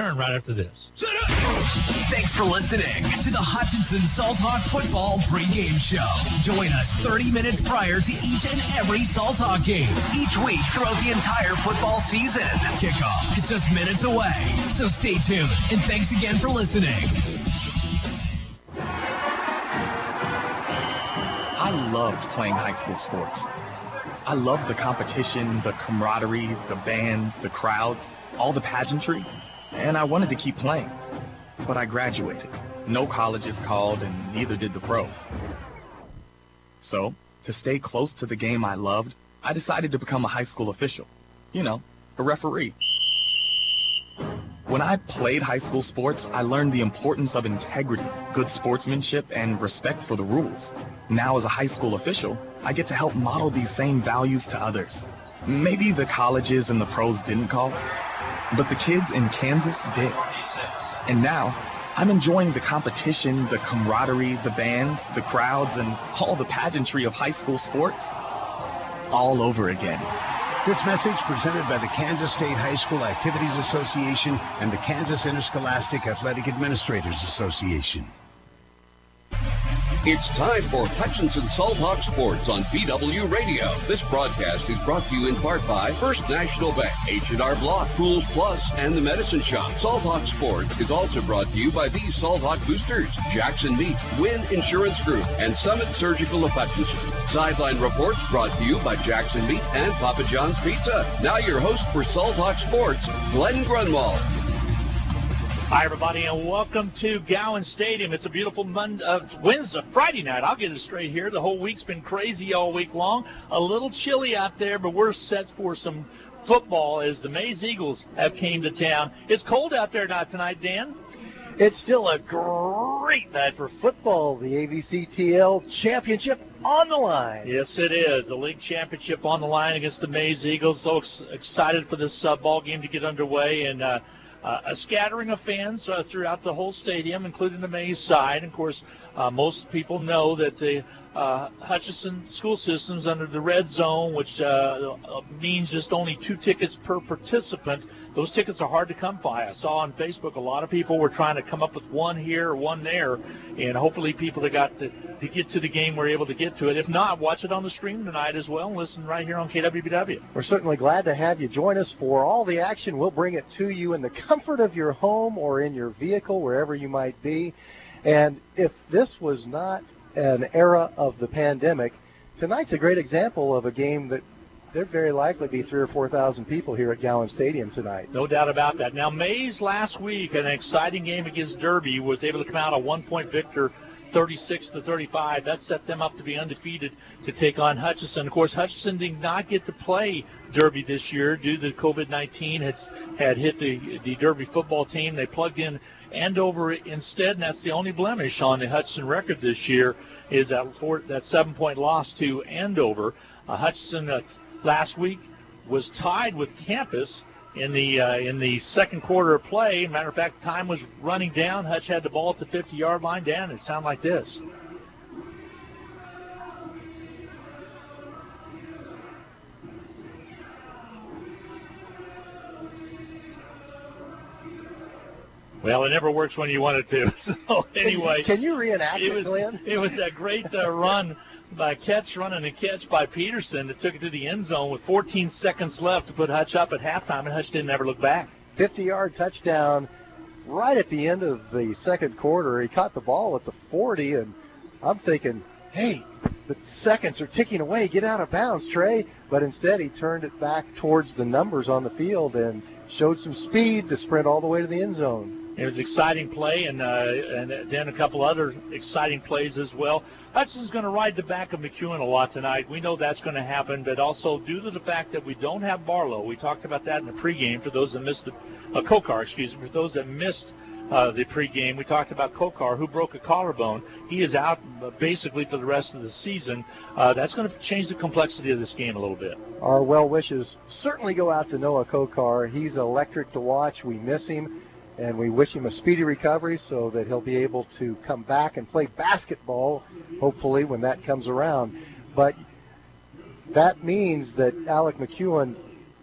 Right after this. Thanks for listening to the Hutchinson Salthawk football pregame show. Join us 30 minutes prior to each and every Salthawk game, each week throughout the entire football season. Kickoff is just minutes away, so stay tuned, and thanks again for listening. I loved playing high school sports. I loved the competition, the camaraderie, the bands, the crowds, all the pageantry. And I wanted to keep playing, but I graduated. No colleges called, and neither did the pros. So, to stay close to the game I loved, I decided to become a high school official. You know, a referee. When I played high school sports, I learned the importance of integrity, good sportsmanship, and respect for the rules. Now, as a high school official, I get to help model these same values to others. Maybe the colleges and the pros didn't call, but the kids in Kansas did. And now, I'm enjoying the competition, the camaraderie, the bands, the crowds, and all the pageantry of high school sports all over again. This message presented by the Kansas State High School Activities Association and the Kansas Interscholastic Athletic Administrators Association. It's time for Hutchinson Salthawk Sports on BW Radio. This broadcast is brought to you in part by First National Bank, H&R Block, Pools Plus, and the Medicine Shop. Salthawk Sports is also brought to you by these Salthawk Boosters, Jackson Meat, Wynn Insurance Group, and Summit Surgical of Hutchinson. Sideline reports brought to you by Jackson Meat and Papa John's Pizza. Now your host for Salthawk Sports, Glenn Grunwald. Hi, everybody, and welcome to Gowan Stadium. It's a beautiful Friday night. I'll get it straight here. The whole week's been crazy all week long. A little chilly out there, but we're set for some football as the Maize Eagles have came to town. It's cold out there now tonight, Dan. It's still a great night for football. The AVCTL championship on the line. Yes, it is. The league championship on the line against the Maize Eagles. So excited for this ball game to get underway, and a scattering of fans throughout the whole stadium, including the Maize side. And of course, most people know that the Hutchinson school system's under the red zone, which means just only 2 tickets per participant. Those tickets are hard to come by. I saw on Facebook a lot of people were trying to come up with one here or one there, and hopefully people that got to get to the game were able to get to it. If not, watch it on the stream tonight as well and listen right here on KWBW. We're certainly glad to have you join us for all the action. We'll bring it to you in the comfort of your home or in your vehicle, wherever you might be. And if this was not an era of the pandemic, tonight's a great example of a game that there'd very likely be 3,000 or 4,000 people here at Gowan Stadium tonight. No doubt about that. Now, Maize last week, an exciting game against Derby, was able to come out a 1-point victor, 36-35. That set them up to be undefeated to take on Hutchinson. Of course, Hutchinson did not get to play Derby this year due to COVID-19 had hit the Derby football team. They plugged in Andover instead, and that's the only blemish on the Hutchinson record this year is that 7-point loss to Andover. Hutchinson last week was tied with Campus in the second quarter of play. Matter of fact, time was running down. Hutch had the ball at the 50-yard line down. It sounded like this. Well, it never works when you want it to. So anyway, can you reenact it, Glenn? It was a great run by running a catch by Peterson that took it to the end zone with 14 seconds left to put Hutch up at halftime, and Hutch didn't ever look back. 50-yard touchdown right at the end of the second quarter. He caught the ball at the 40, and I'm thinking, hey, the seconds are ticking away. Get out of bounds, Trey. But instead he turned it back towards the numbers on the field and showed some speed to sprint all the way to the end zone. It was an exciting play, and then a couple other exciting plays as well. Hutchinson's going to ride the back of Mcewen a lot tonight. We know that's going to happen, but also due to the fact that we don't have Barlow, we talked about that in the pregame for those that missed for those that missed the pregame. We talked about Kokar, who broke a collarbone. He is out basically for the rest of the season. That's going to change the complexity of this game a little bit. Our well wishes certainly go out to Noah Kokar. He's electric to watch. We miss him. And we wish him a speedy recovery so that he'll be able to come back and play basketball, hopefully, when that comes around. But that means that Alec Mcewen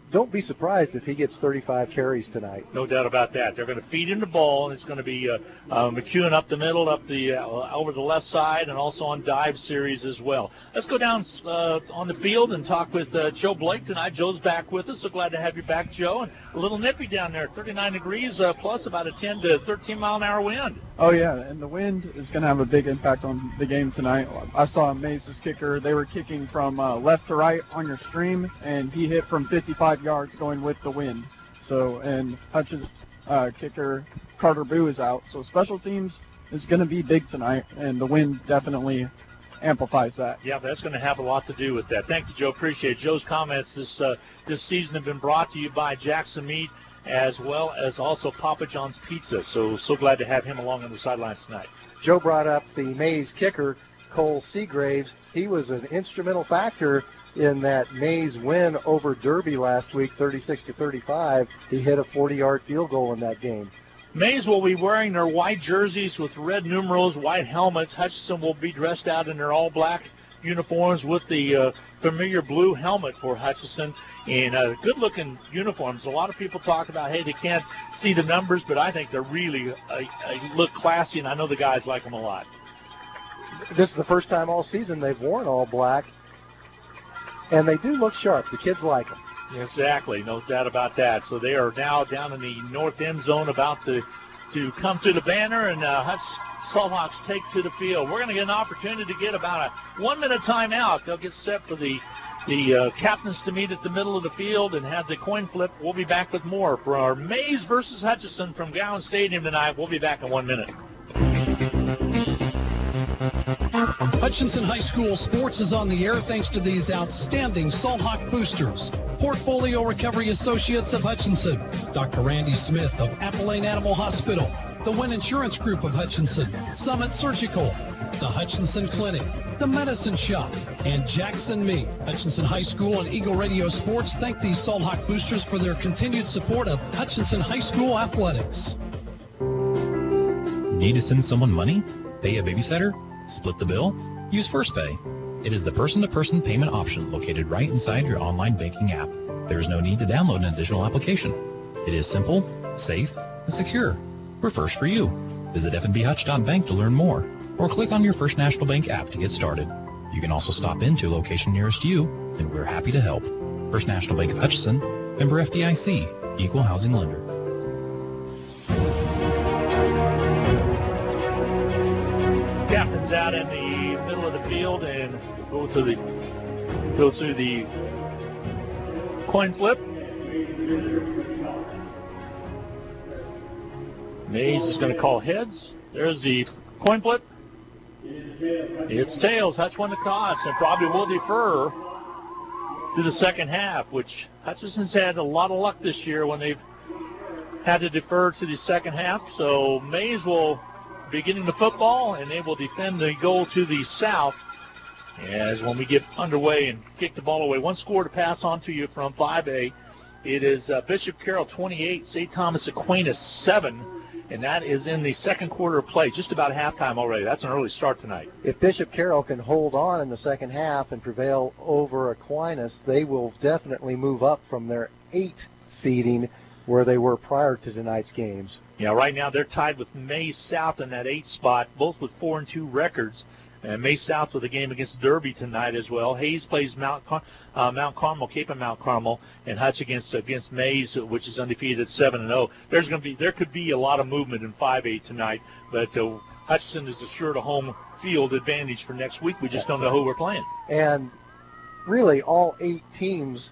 don't be surprised if he gets 35 carries tonight. No doubt about that. They're going to feed him the ball, and it's going to be Mcewen up the middle, up the over the left side, and also on dive series as well. Let's go down on the field and talk with Joe Blake tonight. Joe's back with us. So glad to have you back, Joe. And a little nippy down there, 39 degrees plus about a 10 to 13 mile an hour wind. Oh yeah, and the wind is going to have a big impact on the game tonight. I saw Maize's kicker. They were kicking from left to right on your stream, and he hit from 55 yards going with the wind. So, and Hutch's kicker Carter Boo is out. So special teams is going to be big tonight, and the wind definitely amplifies that. Yeah, that's going to have a lot to do with that. Thank you, Joe. Appreciate it. Joe's comments this season have been brought to you by Jackson Meat, as well as also Papa John's Pizza. So glad to have him along on the sidelines tonight. Joe brought up the Maize kicker, Cole Seagraves. He was an instrumental factor in that Maize win over Derby last week, 36-35. He hit a 40-yard field goal in that game. Maize will be wearing their white jerseys with red numerals, white helmets. Hutchinson will be dressed out in their all-black uniforms with the familiar blue helmet for Hutchinson, and good-looking uniforms. A lot of people talk about, hey, they can't see the numbers, but I think they're really look classy, and I know the guys like them a lot. This is the first time all season they've worn all black, and they do look sharp. The kids like them. Exactly, no doubt about that. So they are now down in the north end zone about to come to the banner, and Hutch Salthawks take to the field. We're going to get an opportunity to get about a 1-minute timeout. They'll get set for the captains to meet at the middle of the field and have the coin flip. We'll be back with more for our Maize versus Hutchinson from Gowan Stadium tonight. We'll be back in 1 minute. Hutchinson High School Sports is on the air thanks to these outstanding Salthawk boosters. Portfolio Recovery Associates of Hutchinson, Dr. Randy Smith of Appalachian Animal Hospital, the Wynn Insurance Group of Hutchinson, Summit Surgical, the Hutchinson Clinic, the Medicine Shop, and Jackson Meat. Hutchinson High School and Eagle Radio Sports thank these Salthawk boosters for their continued support of Hutchinson High School athletics. Need to send someone money? Pay a babysitter? Split the bill? Use First Pay. It is the person-to-person payment option located right inside your online banking app. There is no need to download an additional application. It is simple, safe, and secure. We're first for you. Visit fnbhutch.bank to learn more, or click on your First National Bank app to get started. You can also stop into a location nearest you, and we're happy to help. First National Bank of Hutchinson, member FDIC, equal housing lender. Captain's out in the middle of the field and go through the coin flip. Maize is going to call heads. There's the coin flip. It's tails. Hutch won the toss and probably will defer to the second half, which Hutchinson's had a lot of luck this year when they've had to defer to the second half. So Maize will be getting the football, and they will defend the goal to the south as when we get underway and kick the ball away. One score to pass on to you from 5A. It is Bishop Carroll 28, St. Thomas Aquinas 7, and that is in the second quarter of play, just about halftime already. That's an early start tonight. If Bishop Carroll can hold on in the second half and prevail over Aquinas, they will definitely move up from their 8 seeding where they were prior to tonight's games. Yeah, right now they're tied with Maize South in that 8th spot, both with 4-2 records. And Maize South with a game against Derby tonight as well. Hayes plays Mount Carmel, Cape and Mount Carmel, and Hutch against Maize, which is undefeated at 7-0. There could be a lot of movement in 5A tonight, but Hutchinson is assured a home field advantage for next week. We just don't know who we're playing. And really, all 8 teams,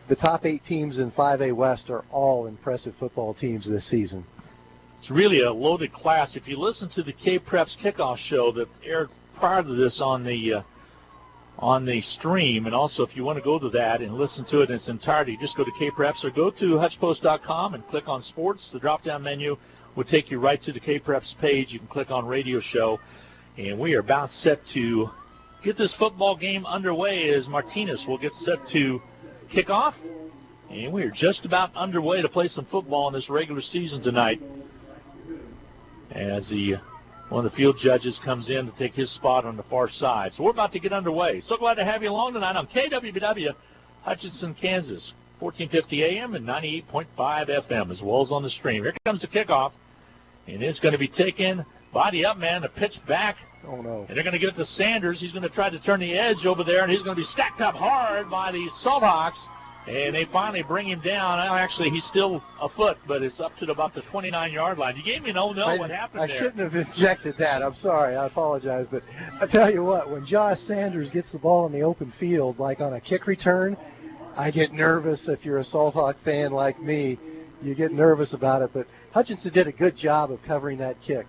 the top 8 teams in 5A West, are all impressive football teams this season. It's really a loaded class. If you listen to the K-Preps Kickoff show that aired prior to this on the stream, and also if you want to go to that and listen to it in its entirety, just go to K-Preps or go to HutchPost.com and click on Sports. The drop-down menu will take you right to the K-Preps page. You can click on Radio Show, and we are about set to get this football game underway as Martinez will get set to kick off, and we are just about underway to play some football in this regular season tonight as one of the field judges comes in to take his spot on the far side. So we're about to get underway. So glad to have you along tonight on KWBW, Hutchinson, Kansas. 1450 AM and 98.5 FM, as well as on the stream. Here comes the kickoff, and it's going to be taken by the up man, a pitch back. Oh, no. And they're going to give it to Sanders. He's going to try to turn the edge over there, and he's going to be stacked up hard by the Salthawks. And they finally bring him down. Actually, he's still a foot, but it's up to about the 29-yard line. You gave me an oh no. What happened there? I shouldn't have injected that. I'm sorry. I apologize. But I tell you what, when Josh Sanders gets the ball in the open field, like on a kick return, I get nervous. If you're a Salthawk fan like me, you get nervous about it. But Hutchinson did a good job of covering that kick.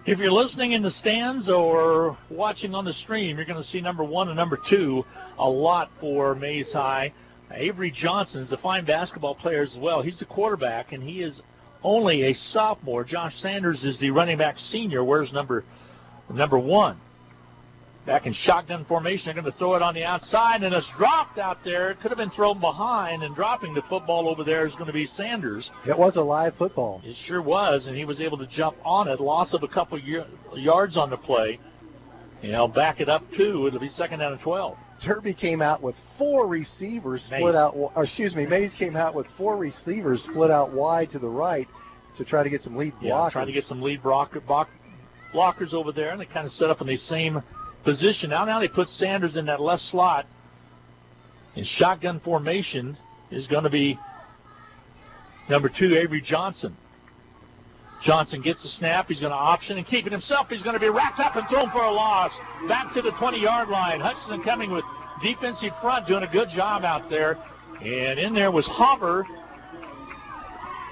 If you're listening in the stands or watching on the stream, you're going to see number 1 and number 2 a lot for Maize High. Avery Johnson is a fine basketball player as well. He's the quarterback, and he is only a sophomore. Josh Sanders is the running back senior. Where's number 1? Back in shotgun formation. They're going to throw it on the outside, and it's dropped out there. It could have been thrown behind, and dropping the football over there is going to be Sanders. It was a live football. It sure was, and he was able to jump on it. Loss of a couple yards on the play. Back it up, too. It'll be second down and 12. Derby came out with 4 receivers split out. Maize came out with 4 receivers split out wide to the right to try to get some lead blockers. Yeah, trying to get some lead blockers over there, and they kind of set up in the same position. Now they put Sanders in that left slot. In shotgun formation is going to be number 2, Avery Johnson. Johnson gets the snap. He's going to option and keep it himself. He's going to be wrapped up and thrown for a loss. Back to the 20-yard line. Hutchinson coming with defensive front, doing a good job out there. And in there was Hopper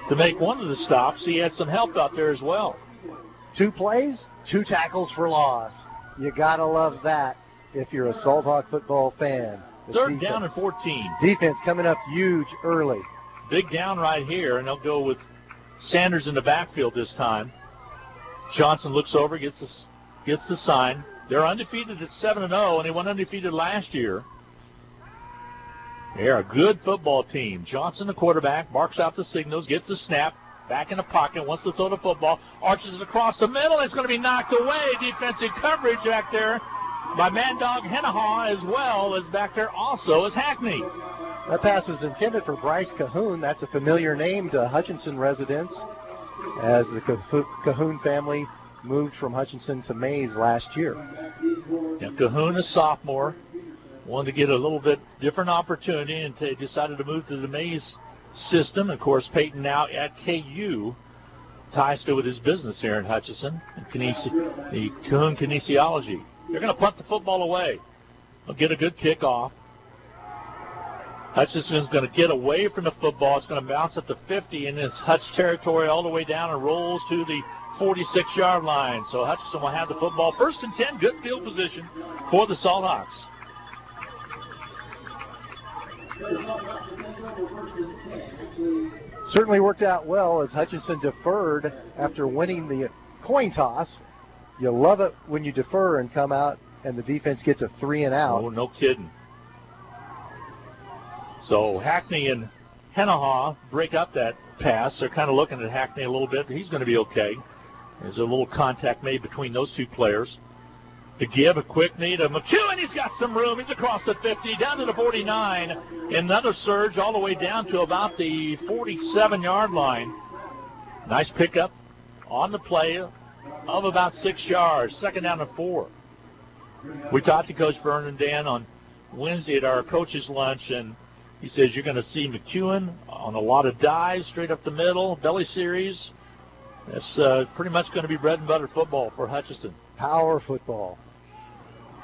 to make one of the stops. He had some help out there as well. 2 plays, 2 tackles for loss. You got to love that if you're a Salthawk football fan. Third down and 14. Defense coming up huge early. Big down right here, and they'll go with Sanders in the backfield this time. Johnson looks over, gets the sign. They're undefeated at 7-0, and they went undefeated last year. They're a good football team. Johnson, the quarterback, barks out the signals, gets the snap, back in the pocket, wants to throw the football, arches it across the middle. It's going to be knocked away. Defensive coverage back there by Mad Dog Hennahaw, as well as back there also is Hackney. That pass was intended for Bryce Cahoon. That's a familiar name to Hutchinson residents, as the Cahoon family moved from Hutchinson to Maize last year. Yeah, Cahoon, a sophomore, wanted to get a little bit different opportunity, and they decided to move to the Maize system. Of course, Peyton now at KU ties to with his business here in Hutchinson, the Cahoon Kinesiology. They're going to punt the football away. They'll get a good kickoff. Hutchinson's going to get away from the football. It's going to bounce at the 50 in this Hutch territory all the way down and rolls to the 46-yard line. So Hutchinson will have the football. 1st and 10, good field position for the Salthawks. Certainly worked out well as Hutchinson deferred after winning the coin toss. You love it when you defer and come out and the defense gets a 3 and out. Oh, no kidding. So Hackney and Hennahaw break up that pass. They're kind of looking at Hackney a little bit. He's going to be okay. There's a little contact made between those two players. To give a quick knee to Mcewen. He's got some room. He's across the 50, down to the 49. Another surge all the way down to about the 47-yard line. Nice pickup on the play of about 6 yards. 2nd down and 4. We talked to Coach Vernon Dan on Wednesday at our coach's lunch, and he says you're going to see Mcewen on a lot of dives, straight up the middle, belly series. That's pretty much going to be bread and butter football for Hutchinson. Power football.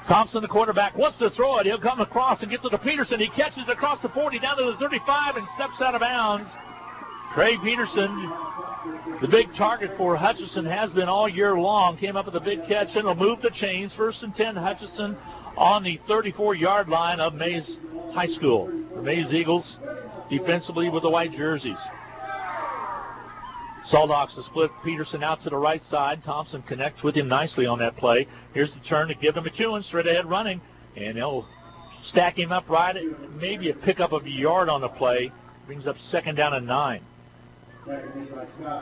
Thompson, the quarterback, wants to throw it. He'll come across and gets it to Peterson. He catches it across the 40, down to the 35, and steps out of bounds. Craig Peterson, the big target for Hutchinson, has been all year long. Came up with a big catch, and will move the chains. 1st and 10, Hutchinson on the 34-yard line of Maize High School. The Maize Eagles defensively with the white jerseys. Salthawks to split Peterson out to the right side. Thompson connects with him nicely on that play. Here's the turn to give to Mcewen, straight ahead running, and they'll stack him up right at maybe a pickup of a yard on the play. Brings up 2nd down and 9.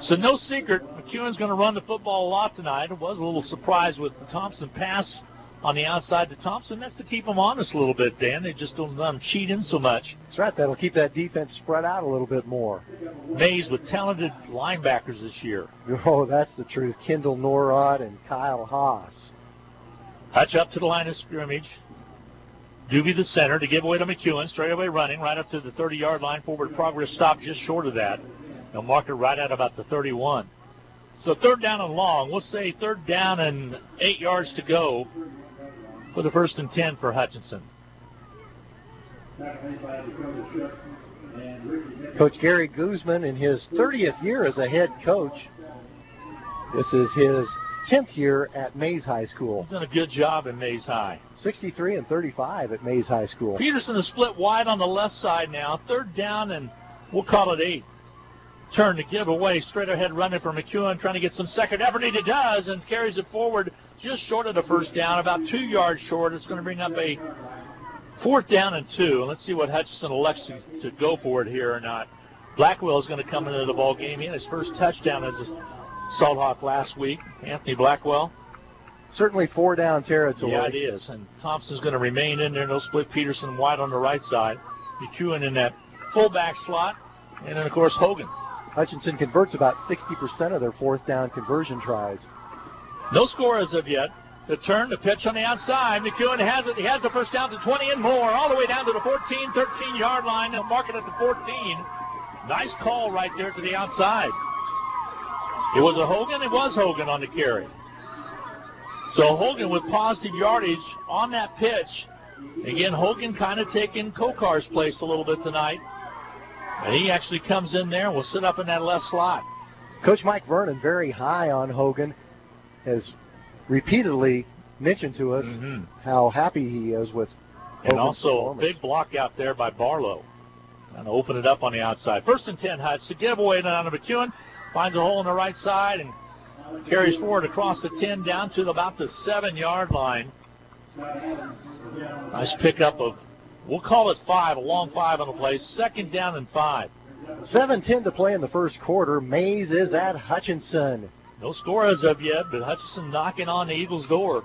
So no secret, Mcewen's going to run the football a lot tonight. I was a little surprised with the Thompson pass on the outside to Thompson. That's to keep them honest a little bit, Dan. They just don't let them cheat in so much. That's right. That'll keep that defense spread out a little bit more. Maize with talented linebackers this year. Oh, that's the truth. Kendall Norrod and Kyle Haas. Hutch up to the line of scrimmage. Doobie the center to give away to Mcewen. Straight away running right up to the 30-yard line. Forward progress stop just short of that. They'll mark it right at about the 31. So third down and long. We'll say third down and 8 yards to go for the 1st and 10 for Hutchinson. Coach Gary Guzman in his 30th year as a head coach. This is his 10th year at Maize High School. He's done a good job in Maize High. 63 and 35 at Maize High School. Peterson is split wide on the left side now. Third down and we'll call it 8. Turn to give away, straight ahead running for Mcewen, trying to get some second effort. He does, and carries it forward just short of the first down, about 2 yards short. It's going to bring up a 4th down and 2. Let's see what Hutchinson elects to go for it here or not. Blackwell is going to come into the ball game. He had his first touchdown as a Salthawk last week. Anthony Blackwell. Certainly 4-down territory. Yeah, it is. And Thompson's going to remain in there. No split. Peterson wide on the right side. Mcewen in that fullback slot. And then, of course, Hogan. Hutchinson converts about 60% of their 4th down conversion tries. No score as of yet. The turn, the pitch on the outside. Mcewen has it. He has the first down to 20 and more, all the way down to the 14, 13-yard line. They'll mark it at the 14. Nice call right there to the outside. It was a Hogan. It was Hogan on the carry. So Hogan with positive yardage on that pitch. Again, Hogan kind of taking Kokar's place a little bit tonight. And he actually comes in there and will sit up in that left slot. Coach Mike Vernon, very high on Hogan, has repeatedly mentioned to us how happy he is with Hogan's and also a big block out there by Barlow. And open it up on the outside. 1st and 10, Hutch. The giveaway down to Mcewen. Finds a hole on the right side and carries forward across the 10 down to about the 7-yard line. Nice pickup of, we'll call it 5, a long 5 on the play. 2nd down and 5. 7:10 to play in the first quarter. Maize is at Hutchinson. No score as of yet, but Hutchinson knocking on the Eagles' door.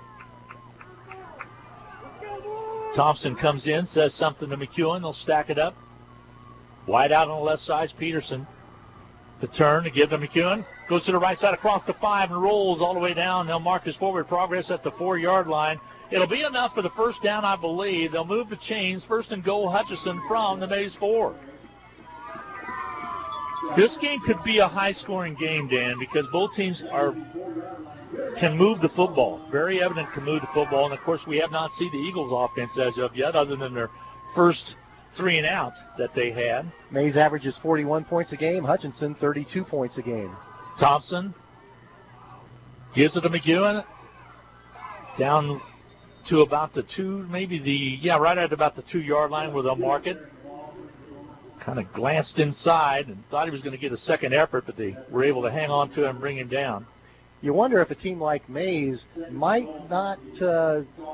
Thompson comes in, says something to Mcewen. They'll stack it up. Wide out on the left side is Peterson. The turn to give to Mcewen. Goes to the right side across the 5 and rolls all the way down. They'll mark his forward progress at the 4-yard line. It'll be enough for the first down, I believe. They'll move the chains. 1st and goal, Hutchinson from the Maize 4. This game could be a high-scoring game, Dan, because both teams can move the football. Very evident can move the football. And, of course, we have not seen the Eagles' offense as of yet, other than their first 3 and out that they had. Maize averages 41 points a game. Hutchinson, 32 points a game. Thompson gives it to Mcewen. Down to about the 2, right at about the 2-yard line where they'll mark it. Kind of glanced inside and thought he was going to get a second effort, but they were able to hang on to him and bring him down. You wonder if a team like Maize might not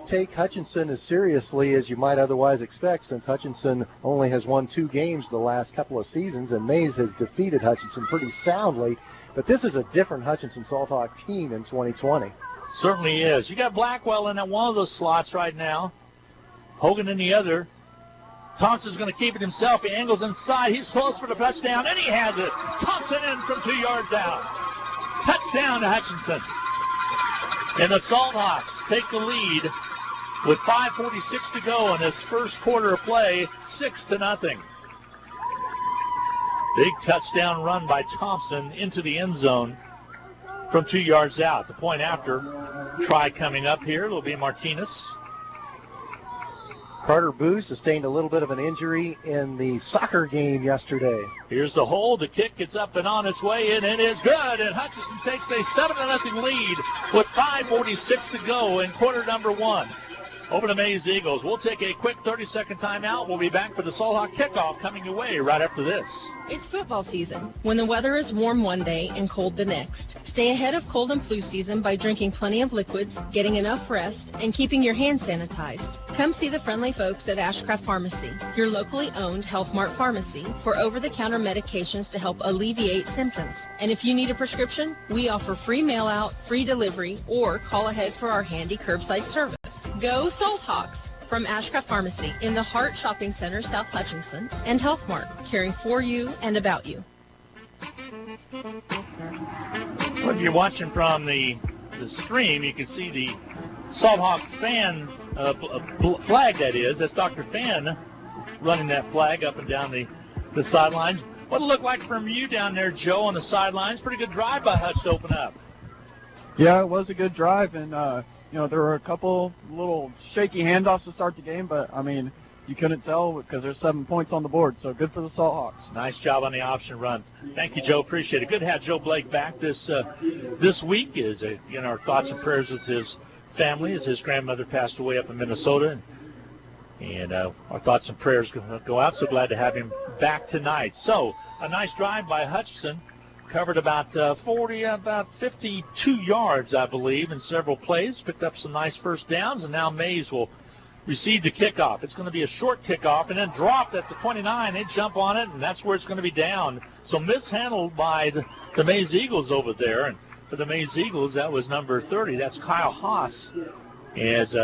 take Hutchinson as seriously as you might otherwise expect, since Hutchinson only has won 2 games the last couple of seasons, and Maize has defeated Hutchinson pretty soundly. But this is a different Hutchinson Salthawk team in 2020. Certainly is. You got Blackwell in one of those slots right now. Hogan in the other. Thompson's going to keep it himself. He angles inside. He's close for the touchdown, and he has it. Thompson in from 2 yards out. Touchdown to Hutchinson. And the Salthawks take the lead with 5:46 to go in this first quarter of play, 6-0. Big touchdown run by Thompson into the end zone from 2 yards out. The point after try coming up here. It'll be Martinez. Carter Booth sustained a little bit of an injury in the soccer game yesterday. Here's the hold. The kick gets up and on its way in. It is good. And Hutchinson takes a 7-0 lead with 5:46 to go in quarter number 1. Over to Maize Eagles. We'll take a quick 30-second timeout. We'll be back for the Salthawk kickoff coming your way right after this. It's football season, when the weather is warm one day and cold the next. Stay ahead of cold and flu season by drinking plenty of liquids, getting enough rest, and keeping your hands sanitized. Come see the friendly folks at Ashcraft Pharmacy, your locally owned Health Mart pharmacy, for over-the-counter medications to help alleviate symptoms. And if you need a prescription, we offer free mail-out, free delivery, or call ahead for our handy curbside service. Go Salthawks from Ashcraft Pharmacy in the Hart Shopping Center, South Hutchinson, and Health Mart, caring for you and about you. Well, if you're watching from the stream, you can see the Salthawk fans flag, that is. That's Dr. Fan running that flag up and down the sidelines. What did it look like from you down there, Joe, on the sidelines? Pretty good drive by Hutch to open up. Yeah, it was a good drive, and there were a couple little shaky handoffs to start the game, but I mean, you couldn't tell because there's 7 points on the board, so good for the Salthawks. Nice job on the option run. Thank you, Joe. Appreciate it. Good to have Joe Blake back this week. Is our thoughts and prayers with his family as his grandmother passed away up in Minnesota, and our thoughts and prayers go out. So glad to have him back tonight. So a nice drive by Hutchinson. Covered about 52 yards, I believe, in several plays. Picked up some nice first downs, and now Maize will receive the kickoff. It's going to be a short kickoff, and then dropped at the 29. They jump on it, and that's where it's going to be down. So mishandled by the Maize Eagles over there. And for the Maize Eagles, that was number 30. That's Kyle Haas. As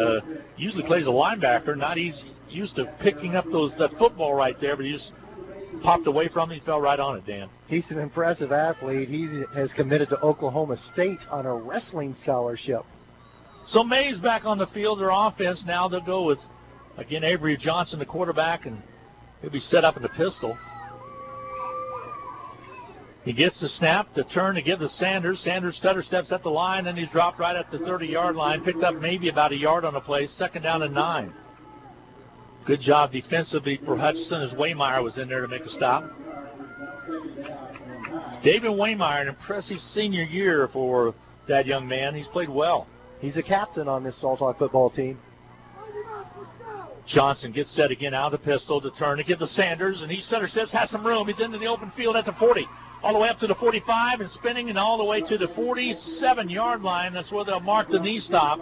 usually plays a linebacker, not used to picking up that football right there, but he just popped away from it. He fell right on it, Dan. He's an impressive athlete. He has committed to Oklahoma State on a wrestling scholarship. So Maize back on the field. Their offense now, they'll go with, again, Avery Johnson, the quarterback, and he'll be set up in the pistol. He gets the snap, the turn to give to Sanders. Sanders stutter steps at the line, and he's dropped right at the 30-yard line. Picked up maybe about a yard on the play. 2nd down and 9. Good job defensively for Hutchinson as Waymeyer was in there to make a stop. David Waymeyer, an impressive senior year for that young man. He's played well. He's a captain on this Salthawk football team. Johnson gets set again out of the pistol to turn to give to Sanders, and he stutter steps, has some room. He's into the open field at the 40, all the way up to the 45, and spinning, and all the way to the 47-yard line. That's where they'll mark the knee stop.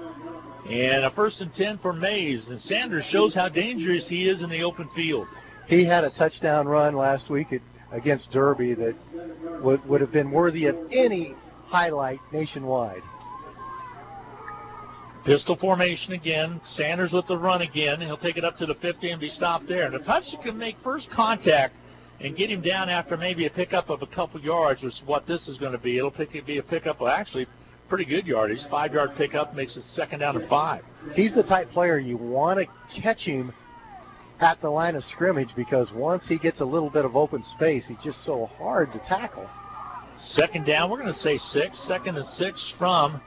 And a 1st and 10 for Maize. And Sanders shows how dangerous he is in the open field. He had a touchdown run last week against Derby that would have been worthy of any highlight nationwide. Pistol formation again. Sanders with the run again. He'll take it up to the 50 and be stopped there. And if Hutch can make first contact and get him down after maybe a pickup of a couple yards, which is what this is going to be, it'll be a pickup of actually pretty good yardage. 5-yard pickup makes it 2nd down and 5. He's the type player you want to catch him at the line of scrimmage, because once he gets a little bit of open space, he's just so hard to tackle. 2nd down, we're going to say 6. 2nd and 6 from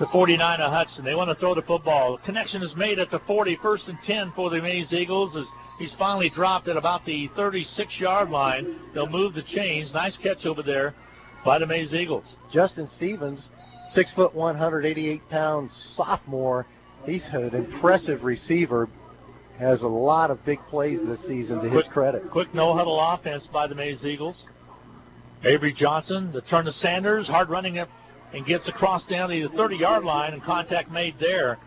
the 49 of Hudson. They want to throw the football. Connection is made at the 40. 1st and 10 for the Maize Eagles as he's finally dropped at about the 36-yard line. They'll move the chains. Nice catch over there by the Maize Eagles. Justin Stevens, 6'1", 188-pound sophomore. He's an impressive receiver. Has a lot of big plays this season to his credit. Quick no-huddle offense by the Maize Eagles. Avery Johnson, the turn to Sanders, hard running up and gets across down to the 30-yard line, and contact made there.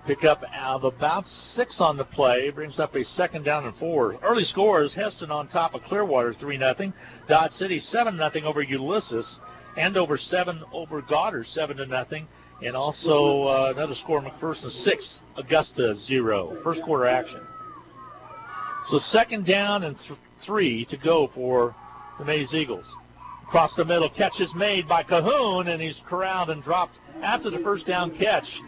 Pick up of about 6 on the play. Brings up a 2nd down and 4. Early scores, Heston on top of Clearwater, 3-0. Dodge City, 7-0 over Ulysses. Andover, 7 over Goddard, 7-0. And also another score, McPherson, 6. Augusta, 0. First quarter action. So 2nd down and 3 to go for the Maize Eagles. Across the middle, catch is made by Cahoon, and he's corralled and dropped after the 1st down catch.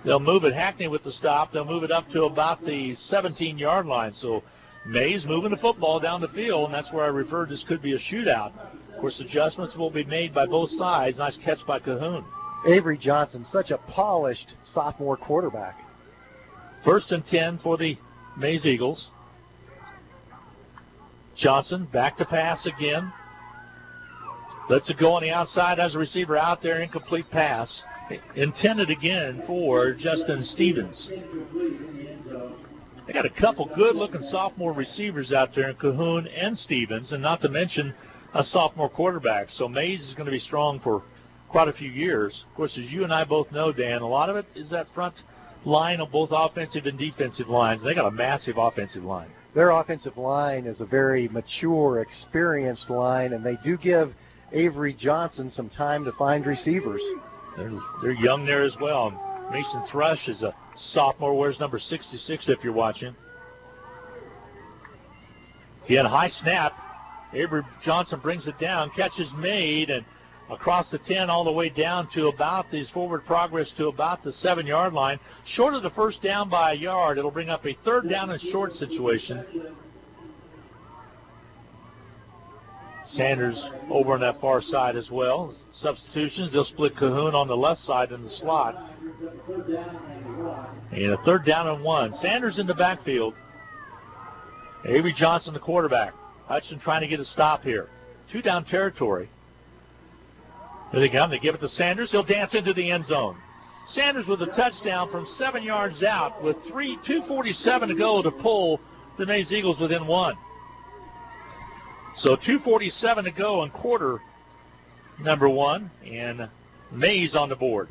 They'll move it. Hackney with the stop. They'll move it up to about the 17-yard line. So Maize moving the football down the field, and that's where I referred this could be a shootout. Of course, adjustments will be made by both sides. Nice catch by Cahoon. Avery Johnson, such a polished sophomore quarterback. 1st and 10 for the Maize Eagles. Johnson back to pass again. Lets it go on the outside. Has a receiver out there. Incomplete pass. Intended again for Justin Stevens. They got a couple good-looking sophomore receivers out there in Cahoon and Stevens, and not to mention a sophomore quarterback. So Maize is going to be strong for quite a few years. Of course, as you and I both know, Dan, a lot of it is that front line of both offensive and defensive lines. They got a massive offensive line. Their offensive line is a very mature, experienced line, and they do give Avery Johnson some time to find receivers. They're young there as well. Mason Thrush is a sophomore, wears number 66 if you're watching. He had a high snap. Avery Johnson brings it down, catch is made, and across the 10 all the way down to about his forward progress to about the 7-yard line. Short of the first down by a yard. It'll bring up a 3rd down and short situation. Sanders over on that far side as well. Substitutions, they'll split Cahoon on the left side in the slot. And a 3rd down and 1. Sanders in the backfield. Avery Johnson, the quarterback. Hutchinson trying to get a stop here. 2-down territory. Here they come. They give it to Sanders. He'll dance into the end zone. Sanders with a touchdown from 7 yards out with 2:47 to go to pull the Maize Eagles within 1. So 2:47 to go in quarter number 1, and Maize on the board.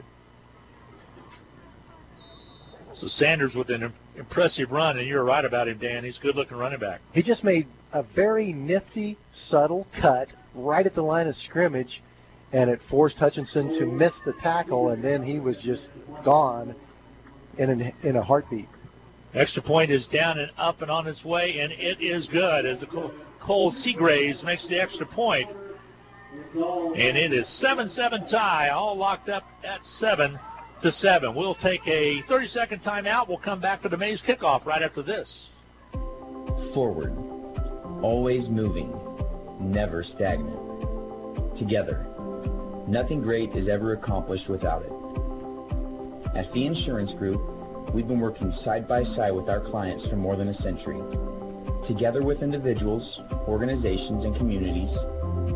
So Sanders with an impressive run, and you're right about him, Dan. He's a good-looking running back. He just made a very nifty, subtle cut right at the line of scrimmage, and it forced Hutchinson to miss the tackle, and then he was just gone in a heartbeat. Extra point is down and up and on its way, and it is good as Cole Seagraves makes the extra point. And it is 7-7 tie, all locked up at 7-7. We'll take a 30-second timeout. We'll come back for the Maize kickoff right after this. Forward, always moving, never stagnant. Together, nothing great is ever accomplished without it. At Fee Insurance Group, we've been working side by side with our clients for more than a century. Together with individuals, organizations, and communities,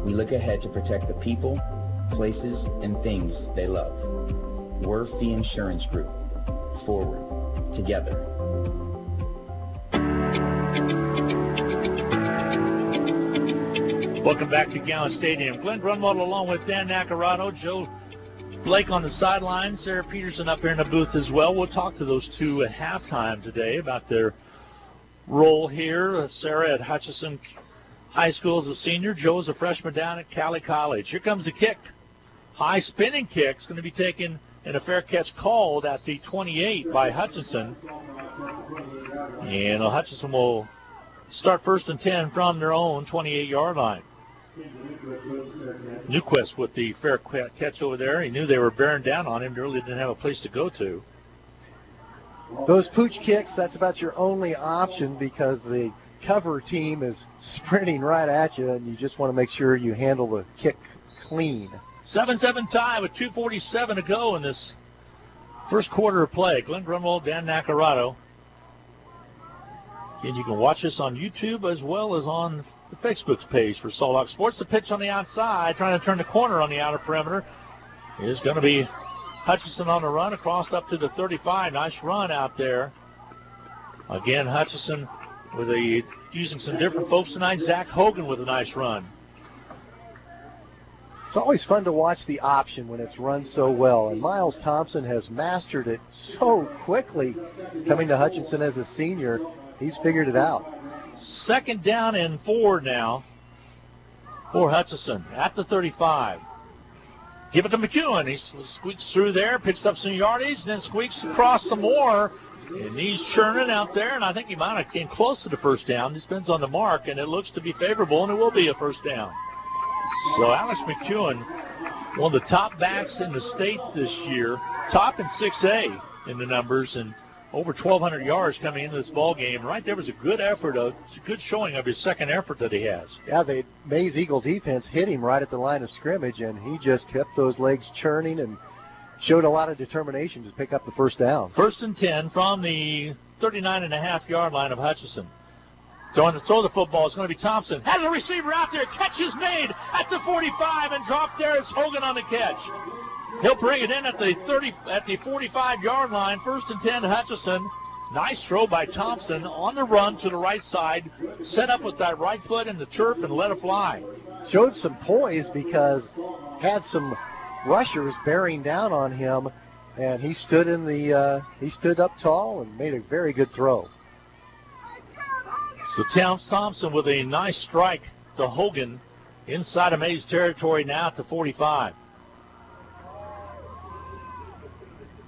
we look ahead to protect the people, places, and things they love. We're Fee Insurance Group. Forward, together. Welcome back to Gallen Stadium. Glenn Grunwald along with Dan Nacarado, Joe Blake on the sidelines, Sarah Peterson up here in the booth as well. We'll talk to those two at halftime today about their role here. Sarah at Hutchinson High School as a senior. Joe is a freshman down at Cali College. Here comes the kick. High spinning kick. It's going to be taken and a fair catch called at the 28 by Hutchinson. And Hutchinson will start 1st and 10 from their own 28-yard line. Newquist with the fair catch over there. He knew they were bearing down on him. They really didn't have a place to go to. Those pooch kicks, that's about your only option because the cover team is sprinting right at you, and you just want to make sure you handle the kick clean. 7-7 tie with 2:47 to go in this first quarter of play. Glenn Grunwald, Dan Nacarado. Again, you can watch us on YouTube as well as on the Facebook page for Salthawks Sports. The pitch on the outside, trying to turn the corner on the outer perimeter, is going to be Hutchinson on the run across up to the 35. Nice run out there. Again, Hutchinson using some different folks tonight. Zach Hogan with a nice run. It's always fun to watch the option when it's run so well, and Miles Thompson has mastered it so quickly. Coming to Hutchinson as a senior, he's figured it out. 2nd down and 4 now for Hutchinson at the 35. Give it to Mcewen. He squeaks through there, picks up some yardage, and then squeaks across some more. And he's churning out there, and I think he might have came close to the first down. He spins on the mark, and it looks to be favorable, and it will be a first down. So Alex Mcewen, one of the top backs in the state this year, top in 6A in the numbers, and over 1,200 yards coming into this ball game. Right there was a good effort, a good showing of his second effort that he has. Yeah, the Maize Eagle defense hit him right at the line of scrimmage, and he just kept those legs churning and showed a lot of determination to pick up the first down. 1st and 10 from the 39.5-yard line of Hutchinson. Throw the football. It's going to be Thompson. Has a receiver out there. Catch is made at the 45 and dropped there. It's Hogan on the catch. He'll bring it in at the 45-yard line. 1st and 10 Hutchinson. Nice throw by Thompson on the run to the right side. Set up with that right foot in the turf and let it fly. Showed some poise because had some rushers bearing down on him, and he stood up tall and made a very good throw. So Thompson with a nice strike to Hogan inside of Maize territory now at the 45.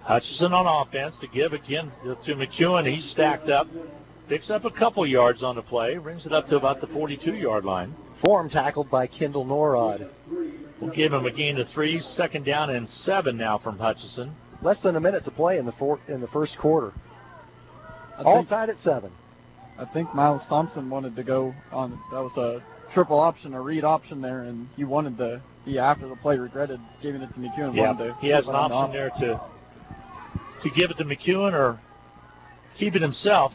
Hutchinson on offense to give again to Mcewen. He's stacked up. Picks up a couple yards on the play. Brings it up to about the 42-yard line. Form tackled by Kendall Norrod. We'll give him a gain of 3. 2nd down and 7 now from Hutchinson. Less than a minute to play in the first quarter. All tied at 7. I think Miles Thompson wanted to go on. That was a triple option, a read option there, and he wanted to. He, after the play, regretted giving it to Mcewen. Yeah, he has an option there to give it to Mcewen or keep it himself.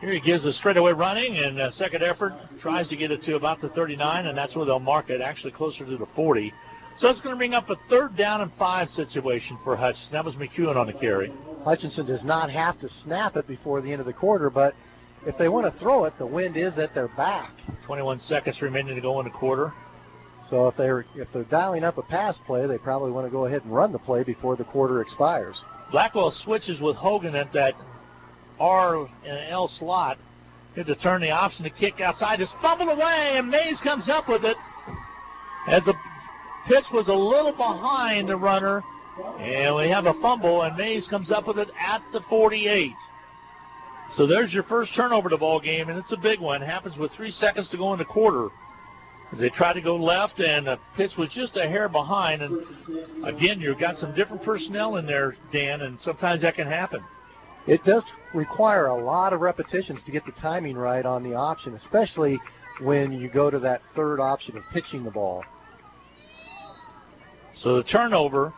Here he gives a straightaway running, and a second effort tries to get it to about the 39, and that's where they'll mark it, actually closer to the 40. So it's going to bring up a 3rd down and 5 situation for Hutchinson. That was Mcewen on the carry. Hutchinson does not have to snap it before the end of the quarter, but if they want to throw it, the wind is at their back. 21 seconds remaining to go in the quarter. So if they're dialing up a pass play, they probably want to go ahead and run the play before the quarter expires. Blackwell switches with Hogan at that R and L slot. Here to turn the option to kick outside. It's fumbled away, and Maize comes up with it. As the pitch was a little behind the runner, and we have a fumble, and Maize comes up with it at the 48. So there's your first turnover of the ball game, and it's a big one. It happens with 3 seconds to go in the quarter. As they try to go left, and the pitch was just a hair behind. And again, you've got some different personnel in there, Dan, and sometimes that can happen. It does require a lot of repetitions to get the timing right on the option, especially when you go to that 3rd option of pitching the ball. So the turnover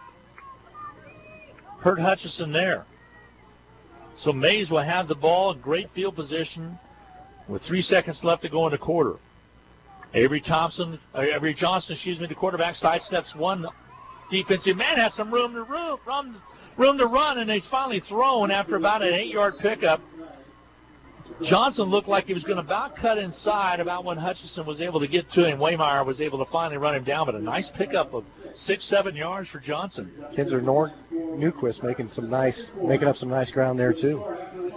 hurt Hutchinson there. So Maize will have the ball in great field position with 3 seconds left to go in the quarter. Avery Johnson, the quarterback, sidesteps one defensive man, has some room to run, and it's finally thrown after about an 8-yard pickup. Johnson looked like he was going to about cut inside about when Hutchinson was able to get to him. Waymeyer was able to finally run him down, but a nice pickup of 6-7 yards for Johnson. Kinzer Newquist making up some nice ground there too.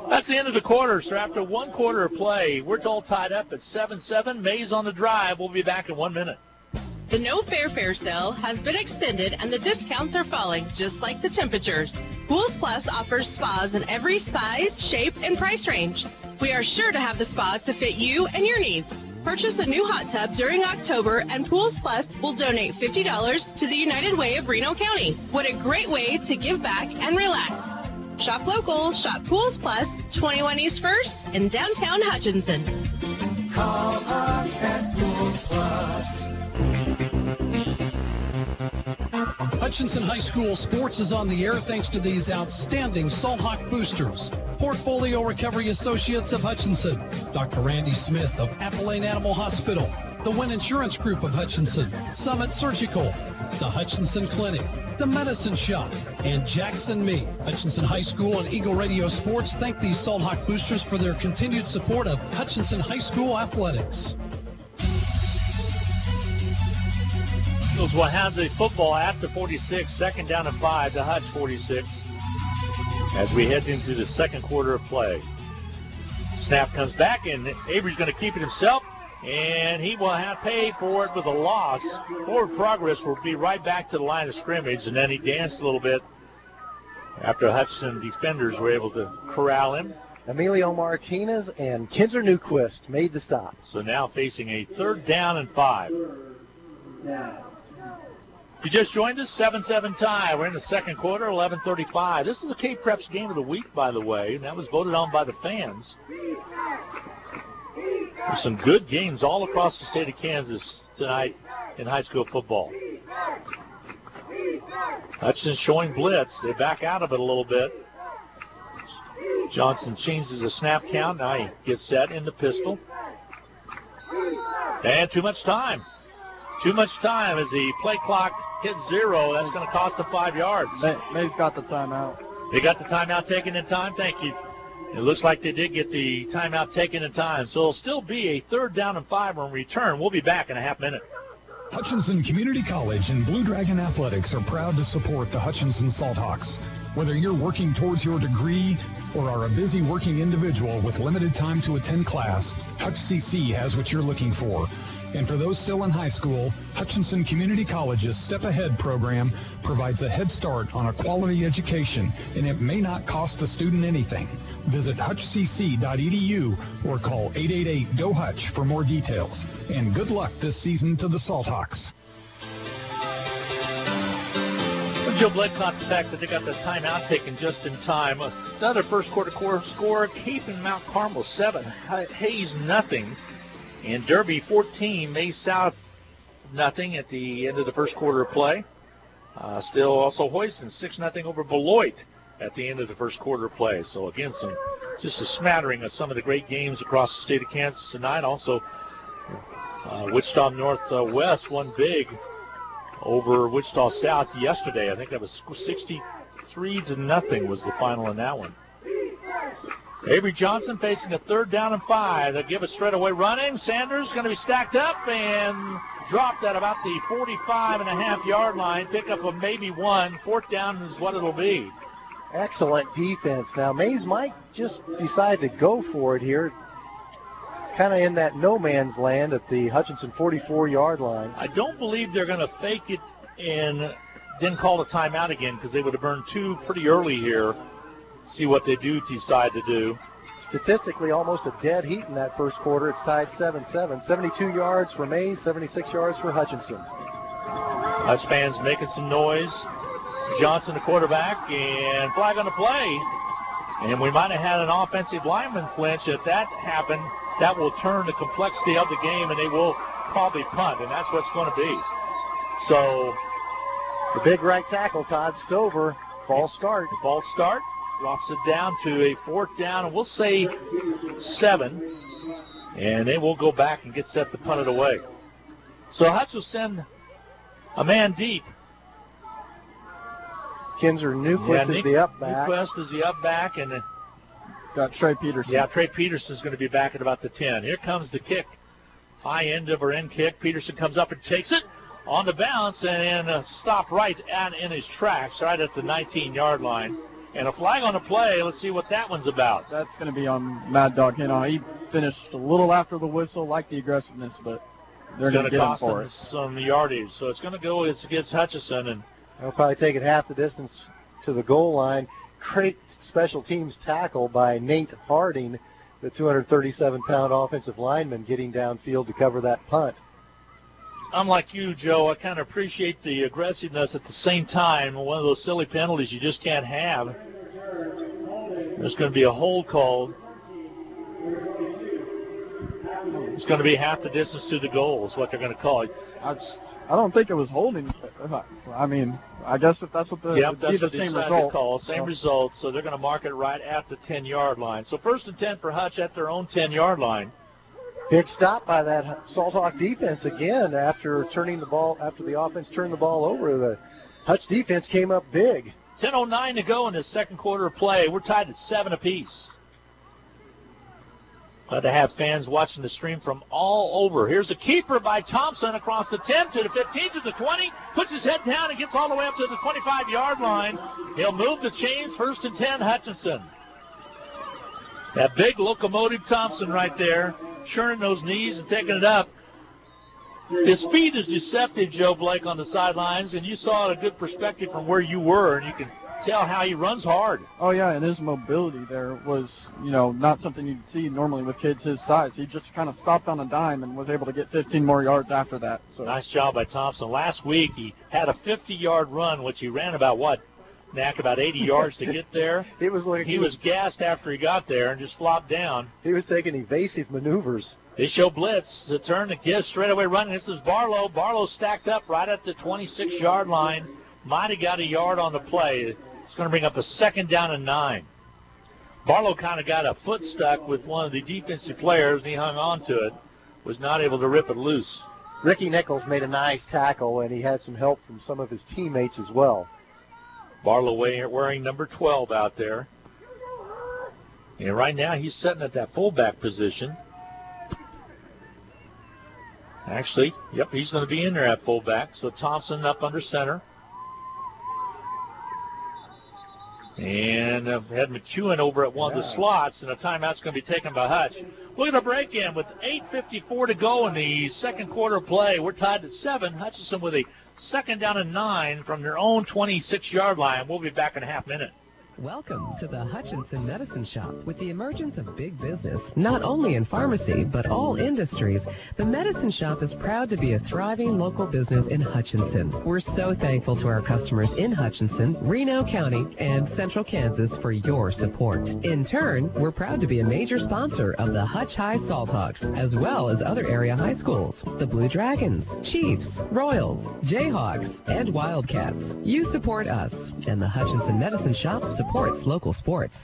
That's the end of the quarter. So after 1 quarter of play, we're all tied up at 7-7. Maize on the drive. We'll be back in 1 minute. The No Fair sale has been extended, and the discounts are falling just like the temperatures. Pools Plus offers spas in every size, shape, and price range. We are sure to have the spa to fit you and your needs. Purchase a new hot tub during October, and Pools Plus will donate $50 to the United Way of Reno County. What a great way to give back and relax. Shop local, shop Pools Plus, 21 East 1st in downtown Hutchinson. Call us at Pools Plus. Hutchinson High School sports is on the air thanks to these outstanding Salthawk boosters. Portfolio Recovery Associates of Hutchinson, Dr. Randy Smith of Appalachian Animal Hospital, the Wynn Insurance Group of Hutchinson, Summit Surgical, the Hutchinson Clinic, the Medicine Shop, and Jackson Meat. Hutchinson High School and Eagle Radio Sports thank these Salthawk boosters for their continued support of Hutchinson High School athletics. Eagles will have the football at the 46, 2nd down and 5 to Hutch 46 as we head into the second quarter of play. Snap comes back, and Avery's going to keep it himself, and he will have paid for it with a loss. Forward progress will be right back to the line of scrimmage, and then he danced a little bit after Hutchinson defenders were able to corral him. Emilio Martinez and Kinzer Newquist made the stop. So now facing a 3rd down and 5. If you just joined us, 7-7 tie. We're in the second quarter, 11:35. This is the K-Preps game of the week, by the way, and that was voted on by the fans. There's some good games all across the state of Kansas tonight in high school football. Hutchinson showing blitz. They back out of it a little bit. Johnson changes the snap count. Now he gets set in the pistol. And too much time. Too much time as the play clock hits 0. That's going to cost them 5 yards. Maize got the timeout. They got the timeout taken in time. Thank you. It looks like they did get the timeout taken in time. So it'll still be a 3rd down and 5 on return. We'll be back in a half minute. Hutchinson Community College and Blue Dragon Athletics are proud to support the Hutchinson Salthawks. Whether you're working towards your degree or are a busy working individual with limited time to attend class, Hutch CC has what you're looking for. And for those still in high school, Hutchinson Community College's Step Ahead program provides a head start on a quality education, and it may not cost the student anything. Visit hutchcc.edu or call 888-GO-HUTCH for more details. And good luck this season to the Salthawks. Joe Blake caught the fact that they got the timeout taken just in time. Another first quarter score, keeping Mount Carmel 7, Hayes nothing. And Derby 14, Maize South nothing at the end of the first quarter of play. Still also Houston 6-0 over Beloit at the end of the first quarter of play. So again, just a smattering of some of the great games across the state of Kansas tonight. Also, Wichita Northwest won big over Wichita South yesterday. I think that was 63-0 was the final in that one. Avery Johnson facing a 3rd down and 5. They'll give it straightaway running. Sanders going to be stacked up and dropped at about the 45.5-yard line. Pick up of maybe 1. 4th down is what it'll be. Excellent defense. Now, Maize might just decide to go for it here. It's kind of in that no man's land at the Hutchinson 44-yard line. I don't believe they're going to fake it and then call a timeout again, because they would have burned 2 pretty early here. See what they do decide to do. Statistically, almost a dead heat in that first quarter. It's tied 7-7. 72 yards for Maize, 76 yards for Hutchinson. Hutch fans making some noise. Johnson, the quarterback, and flag on the play. And we might have had an offensive lineman flinch. If that happened, that will turn the complexity of the game, and they will probably punt, and that's what's going to be. So the big right tackle, Todd Stover, false start. False start drops it down to a 4th down, and we'll say 7, and they will go back and get set to punt it away. So Hutch will send a man deep. Kinzer Newquist is the up back. Newquist is the up back, and got Trey Peterson. Yeah, Trey Peterson's going to be back at about the 10. Here comes the kick. High end of her end kick. Peterson comes up and takes it on the bounce and stopped right in his tracks, right at the 19-yard line. And a flag on the play. Let's see what that one's about. That's going to be on Mad Dog Hinow. He finished a little after the whistle, like the aggressiveness, but they're going to get him for it. Some yardage. So it's going to go against Hutchinson, and they'll probably take it half the distance to the goal line. Great special teams tackle by Nate Harding, the 237-pound offensive lineman, getting downfield to cover that punt. Unlike you, Joe, I kind of appreciate the aggressiveness at the same time. One of those silly penalties you just can't have. There's going to be a hold called. It's going to be half the distance to the goal is what they're going to call it. I don't think it was holding. I mean, I guess if that's what that's the same result. Call, same result, so they're going to mark it right at the 10-yard line. So 1st and 10 for Hutch at their own 10-yard line. Big stop by that Salthawk defense again after the offense turned the ball over. The Hutch defense came up big. 10:09 to go in the second quarter of play. We're tied at 7 apiece. Glad to have fans watching the stream from all over. Here's a keeper by Thompson across the 10 to the 15 to the 20. Puts his head down and gets all the way up to the 25-yard line. He'll move the chains. 1st and 10, Hutchinson. That big locomotive Thompson right there, churning those knees and taking it up. His speed is deceptive, Joe Blake, on the sidelines, and you saw it a good perspective from where you were, and you can tell how he runs hard. Oh, yeah, and his mobility there was, not something you'd see normally with kids his size. He just kind of stopped on a dime and was able to get 15 more yards after that. So nice job by Thompson. Last week he had a 50-yard run, which he ran about 80 yards to get there. He was gassed after he got there and just flopped down. He was taking evasive maneuvers. They show blitz. The turn to give straightaway running. This is Barlow. Barlow stacked up right at the 26-yard line. Might have got a yard on the play. It's going to bring up a 2nd down and 9. Barlow kind of got a foot stuck with one of the defensive players, and he hung on to it. Was not able to rip it loose. Ricky Nichols made a nice tackle, and he had some help from some of his teammates as well. Barlow wearing number 12 out there. And right now he's sitting at that fullback position. Actually, yep, he's going to be in there at fullback. So Thompson up under center. And had Mcewen over at one of the slots, and a timeout's going to be taken by Hutch. Look at the break-in with 8:54 to go in the second quarter play. We're tied at 7. Hutchinson with a second down and 9 from their own 26-yard line. We'll be back in a half minute. Welcome to the Hutchinson Medicine Shop. With the emergence of big business, not only in pharmacy, but all industries, the Medicine Shop is proud to be a thriving local business in Hutchinson. We're so thankful to our customers in Hutchinson, Reno County, and Central Kansas for your support. In turn, we're proud to be a major sponsor of the Hutch High Salthawks, as well as other area high schools, the Blue Dragons, Chiefs, Royals, Jayhawks, and Wildcats. You support us, and the Hutchinson Medicine Shop supports local sports.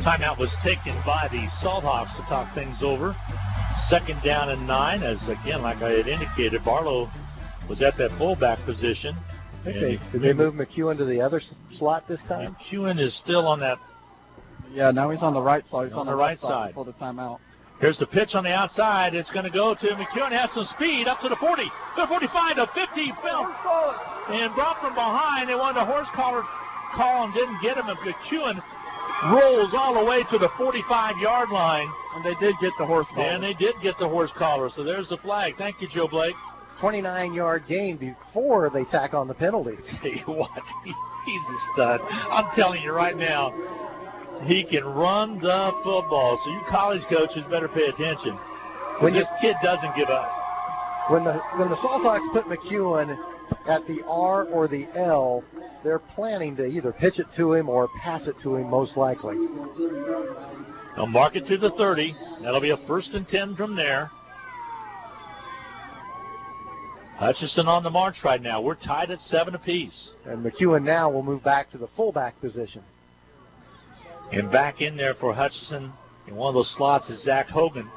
Timeout was taken by the Salthawks to talk things over. Second down and 9, as again, like I had indicated, Barlow was at that fullback position. Did they move Mcewen to the other slot this time? Mcewen is still on that. Yeah, now he's on the right side. He's on the right side for the timeout. Here's the pitch on the outside. It's going to go to Mcewen. Has some speed up to the 40, to the 45, to 50. And brought from behind. They wanted a horse collar call and didn't get him. And Mcewen rolls all the way to the 45-yard line. And they did get the horse collar. And they did get the horse collar. So there's the flag. Thank you, Joe Blake. 29-yard gain before they tack on the penalty. Tell you what, he's a stud. I'm telling you right now. He can run the football, so you college coaches better pay attention. When this kid doesn't give up. When the Salthawks put Mcewen at the R or the L, they're planning to either pitch it to him or pass it to him, most likely. They'll mark it to the 30. That'll be a 1st and 10 from there. Hutchinson on the march right now. We're tied at 7 apiece. And Mcewen now will move back to the fullback position. And back in there for Hutchinson in one of those slots is Zach Hogan.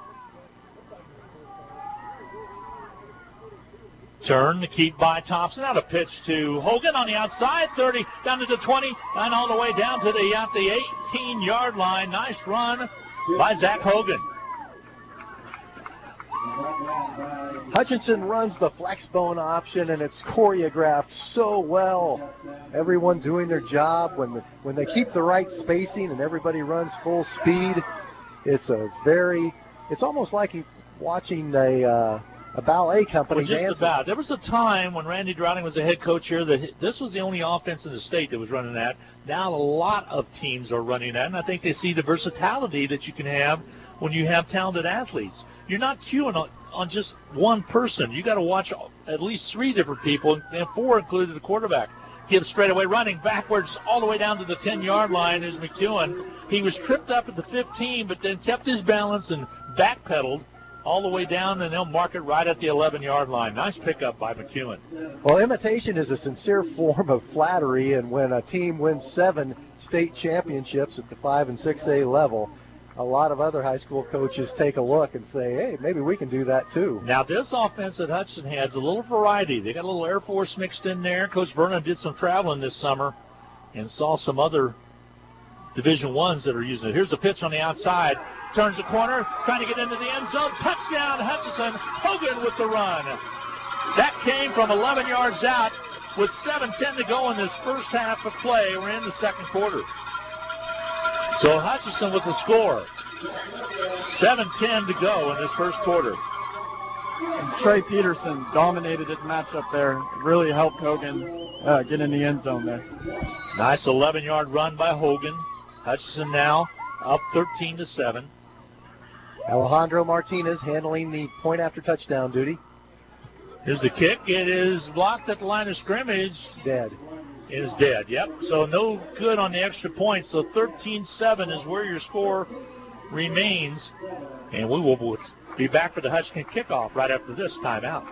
Turn to keep by Thompson. Out a pitch to Hogan on the outside, 30, down to the 20, and all the way down to the 18-yard line. Nice run by Zach Hogan. Hutchinson runs the flex bone option, and it's choreographed so well. Everyone doing their job. When they keep the right spacing and everybody runs full speed, it's almost like watching a ballet company dancing. Just about. There was a time when Randy Drowning was the head coach here that this was the only offense in the state that was running that. Now a lot of teams are running that, and I think they see the versatility that you can have when you have talented athletes. You're not queuing on just one person. You got to watch at least 3 different people, and 4 included the quarterback. Gibbs straightaway running backwards all the way down to the 10-yard line is Mcewen. He was tripped up at the 15, but then kept his balance and backpedaled all the way down, and they'll mark it right at the 11-yard line. Nice pickup by Mcewen. Well, imitation is a sincere form of flattery, and when a team wins 7 state championships at the 5 and 6A level, a lot of other high school coaches take a look and say, hey, maybe we can do that too. Now, this offense that Hutchinson has a little variety. They got a little Air Force mixed in there. Coach Vernon did some traveling this summer and saw some other Division I's that are using it. Here's the pitch on the outside. Turns the corner, trying to get into the end zone. Touchdown, Hutchinson. Hogan with the run. That came from 11 yards out with 7:10 to go in this first half of play. We're in the second quarter. So Hutchinson with the score. 7:10 to go in this first quarter. And Trey Peterson dominated his matchup there. Really helped Hogan get in the end zone there. Nice 11-yard run by Hogan. Hutchinson now up 13-7. Alejandro Martinez handling the point after touchdown duty. Here's the kick. It is blocked at the line of scrimmage. Dead. It is dead, yep. So no good on the extra point. So 13-7 is where your score remains. And we will be back for the Hutchinson kickoff right after this timeout.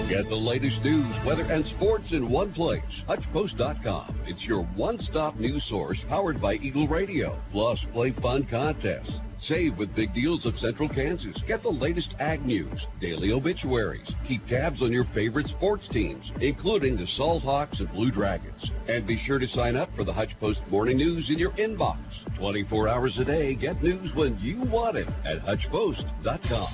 Get the latest news, weather, and sports in one place. HutchPost.com. It's your one-stop news source powered by Eagle Radio. Plus, play fun contests. Save with big deals of Central Kansas. Get the latest ag news, daily obituaries. Keep tabs on your favorite sports teams, including the Salthawks and Blue Dragons. And be sure to sign up for the Hutch Post Morning News in your inbox. 24 hours a day, get news when you want it at HutchPost.com.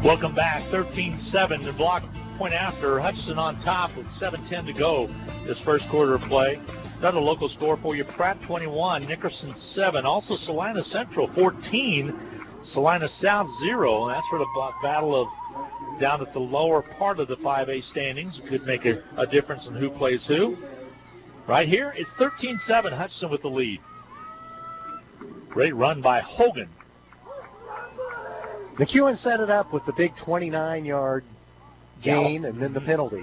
Welcome back. 13-7 to block point after. Hutchinson on top with 7:10 to go this first quarter of play. Another local score for you. Pratt 21, Nickerson 7. Also Salina Central 14, Salina South 0. That's for the battle of down at the lower part of the 5A standings. It could make a difference in who plays who. Right here, it's 13-7, Hutchinson with the lead. Great run by Hogan. Mcewen set it up with the big 29-yard gain and then the penalty.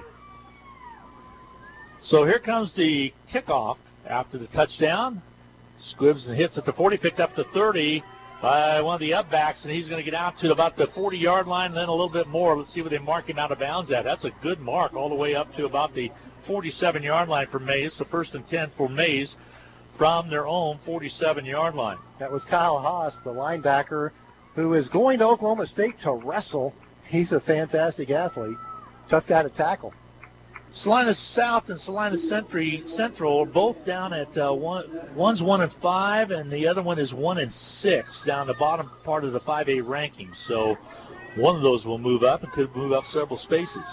So here comes the kickoff after the touchdown. Squibbs and hits at the 40, picked up the 30 by one of the upbacks, and he's going to get out to about the 40-yard line and then a little bit more. Let's see where they mark him out of bounds at. That's a good mark all the way up to about the 47-yard line for Maize. So 1st and 10 for Maize from their own 47-yard line. That was Kyle Haas, the linebacker, who is going to Oklahoma State to wrestle. He's a fantastic athlete. Tough guy to tackle. Salina South and Salina Central are both down at one's 1-5 and the other one is 1-6 down the bottom part of the 5A rankings. So one of those will move up and could move up several spaces.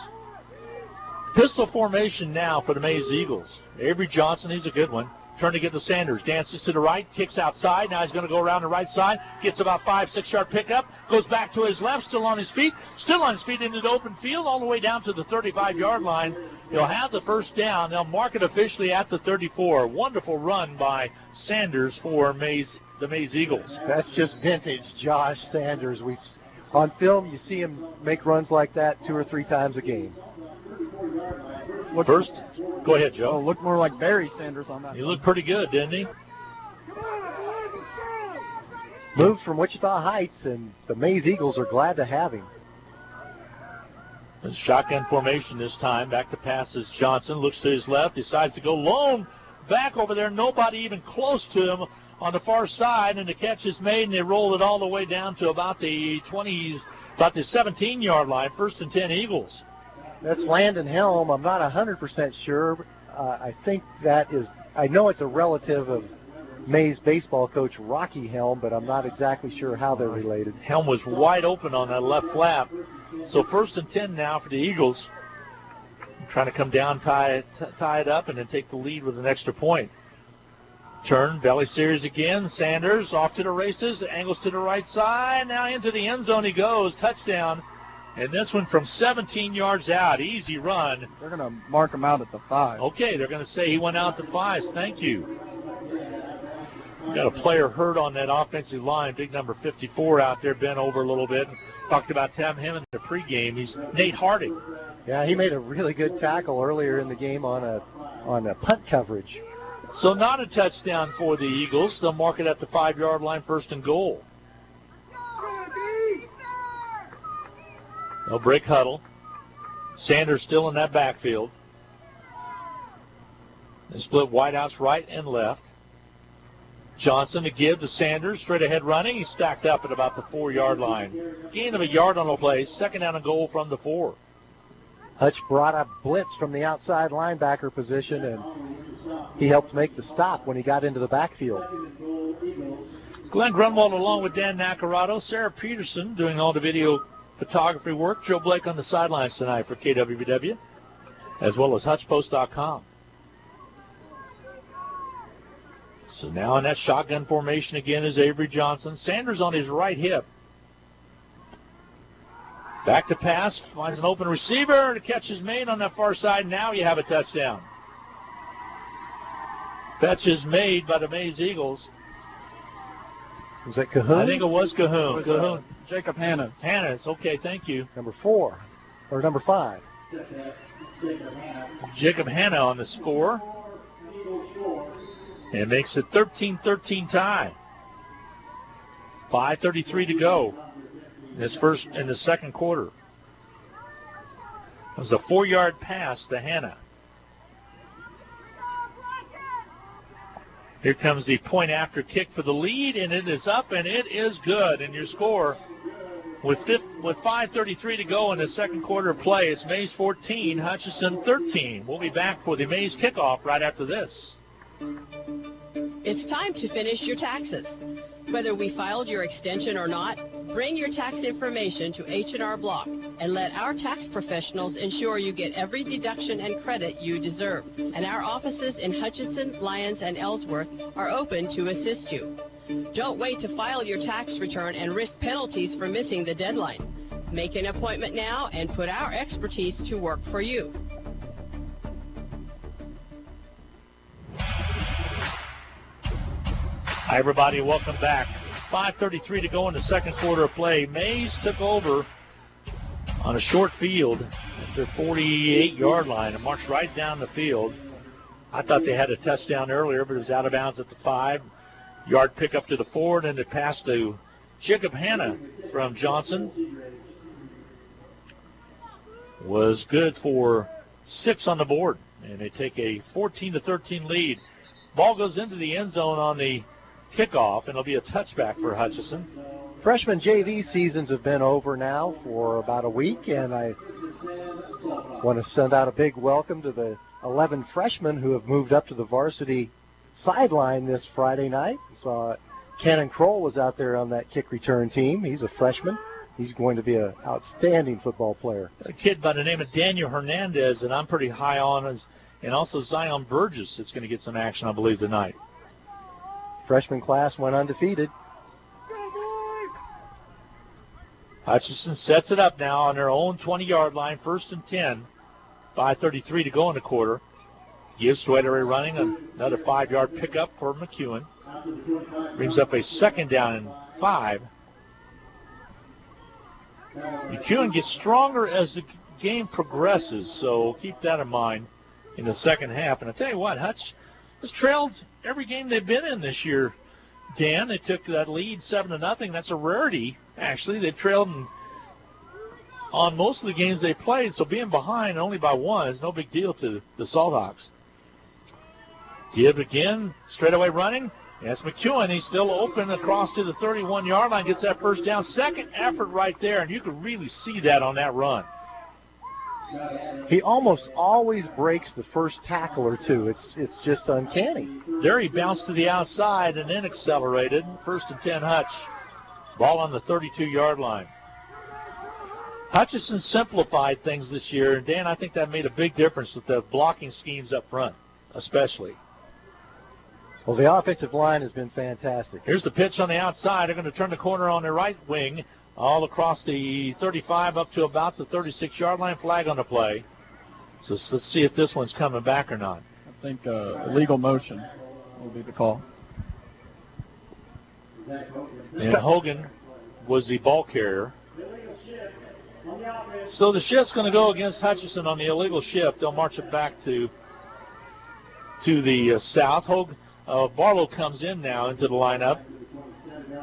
Pistol formation now for the Maize Eagles. Avery Johnson, he's a good one. Turn to get to Sanders. Dances to the right. Kicks outside. Now he's going to go around the right side. Gets about 5-6 yard pickup. Goes back to his left. Still on his feet. Still on his feet into the open field all the way down to the 35-yard line. He'll have the first down. They'll mark it officially at the 34. Wonderful run by Sanders for the Maize Eagles. That's just vintage Josh Sanders. On film, you see him make runs like that 2 or 3 times a game. First, go ahead, Joe. Oh, looked more like Barry Sanders on that. He looked pretty good, didn't he? Moved from Wichita Heights, and the Maize Eagles are glad to have him. Shotgun formation this time. Back to pass is Johnson. Looks to his left. Decides to go lone back over there. Nobody even close to him on the far side. And the catch is made, and they roll it all the way down to about the 20s, about the 17-yard line. 1st and 10 Eagles. That's Landon Helm. I'm not 100% sure. I think that is, I know it's a relative of Maize baseball coach Rocky Helm, but I'm not exactly sure how they're related. Helm was wide open on that left flap. So 1st and 10 now for the Eagles. Trying to come down, tie it up, and then take the lead with an extra point. Turn, belly series again. Sanders off to the races, angles to the right side. Now into the end zone he goes. Touchdown. And this one from 17 yards out. Easy run. They're going to mark him out at the 5. Okay, they're going to say he went out to 5. Thank you. Got a player hurt on that offensive line. Big number 54 out there, bent over a little bit. Talked about him in the pregame. He's Nate Harding. Yeah, he made a really good tackle earlier in the game on a punt coverage. So not a touchdown for the Eagles. They'll mark it at the 5-yard line, 1st and goal. No break huddle. Sanders still in that backfield. They split wideouts right and left. Johnson to give to Sanders. Straight ahead running. He's stacked up at about the 4-yard line. Gain of a yard on the play. 2nd down and goal from the 4. Hutch brought a blitz from the outside linebacker position, and he helped make the stop when he got into the backfield. Glenn Grunwald along with Dan Nacarado. Sarah Peterson doing all the video photography work. Joe Blake on the sidelines tonight for KWBW, as well as HutchPost.com. So now in that shotgun formation again is Avery Johnson. Sanders on his right hip. Back to pass, finds an open receiver. The catch is made on that far side. Now you have a touchdown. Catch is made by the Maize Eagles. Was that Cahoon? I think it was Cahoon. Cahoon. Jacob Hannas. Hannas, okay, thank you. Number 4, or number 5. Jacob Hanna on the score. And it makes it 13-13 tie. 5:33 to go in the second quarter. It was a 4-yard pass to Hanna. Here comes the point after kick for the lead, and it is up, and it is good. And your score with 5:33 to go in the second quarter of play, it's Maize 14, Hutchinson 13. We'll be back for the Maize kickoff right after this. It's time to finish your taxes. Whether we filed your extension or not, Bring your tax information to H&R Block and let our tax professionals ensure you get every deduction and credit you deserve. And our offices in Hutchinson, Lyons, and Ellsworth are open to assist you. Don't wait to file your tax return and risk penalties for missing the deadline. Make an appointment now and put our expertise to work for you. Hi, everybody. Welcome back. 5:33 to go in the second quarter of play. Maize took over on a short field at their 48-yard line and marched right down the field. I thought they had a touchdown earlier, but it was out of bounds at the 5-yard pickup to the 4, and then it passed to Jacob Hanna from Johnson. Was good for 6 on the board, and they take a 14-13 lead. Ball goes into the end zone on the kickoff, and it'll be a touchback for Hutchinson. Freshman JV seasons have been over now for about a week, and I want to send out a big welcome to the 11 freshmen who have moved up to the varsity sideline this Friday night. Saw Cannon Kroll was out there on that kick return team. He's a freshman. He's going to be an outstanding football player. A kid by the name of Daniel Hernandez that I'm pretty high on, and also Zion Burgess is going to get some action, I believe, tonight. Freshman class went undefeated. Hutchinson sets it up now on their own 20-yard line, 1st and 10. 5:33 to go in the quarter. Gives to Avery running, another 5-yard pickup for Mcewen. Brings up a 2nd down and 5. Mcewen gets stronger as the game progresses, so keep that in mind in the second half. And I tell you what, Hutch has trailed every game they've been in this year. Dan, they took that lead 7-0. That's a rarity, actually. They've trailed on most of the games they played, so being behind only by 1 is no big deal to the Salthawks. Give again, straightaway running. That's Mcewen. He's still open across to the 31-yard line, gets that 1st down. Second effort right there, and you can really see that on that run. He almost always breaks the first tackle or two. It's just uncanny. There he bounced to the outside and then accelerated. 1st and 10 Hutch. Ball on the 32-yard line. Hutchinson simplified things this year, and Dan, I think that made a big difference with the blocking schemes up front, especially. Well, the offensive line has been fantastic. Here's the pitch on the outside. They're going to turn the corner on their right wing, all across the 35 up to about the 36-yard line. Flag on the play. So let's see if this one's coming back or not. I think illegal motion will be the call. And Hogan was the ball carrier. So the shift's going to go against Hutchinson on the illegal shift. They'll march it back to the south. Barlow comes in now into the lineup.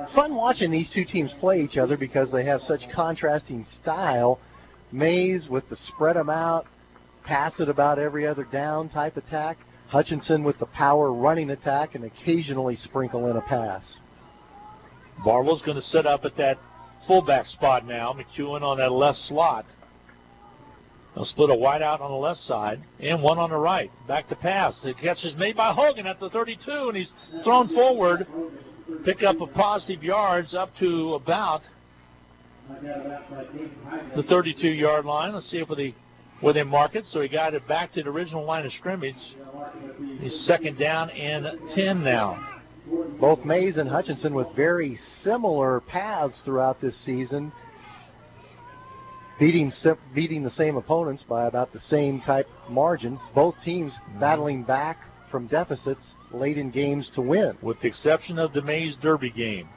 It's fun watching these two teams play each other because they have such contrasting style. Maize with the spread them out, pass it about every other down type attack. Hutchinson with the power running attack and occasionally sprinkle in a pass. Barlow's going to set up at that fullback spot now. Mcewen on that left slot. They'll split a wide out on the left side and one on the right. Back to pass. The catch is made by Hogan at the 32, and he's thrown forward. Pick up a positive yards up to about the 32-yard line. Let's see if where they mark it. So he got it back to the original line of scrimmage. He's 2nd down and 10 now. Both Maize and Hutchinson with very similar paths throughout this season, beating the same opponents by about the same type margin. Both teams battling back from deficits late in games to win. With the exception of the Maize Derby game.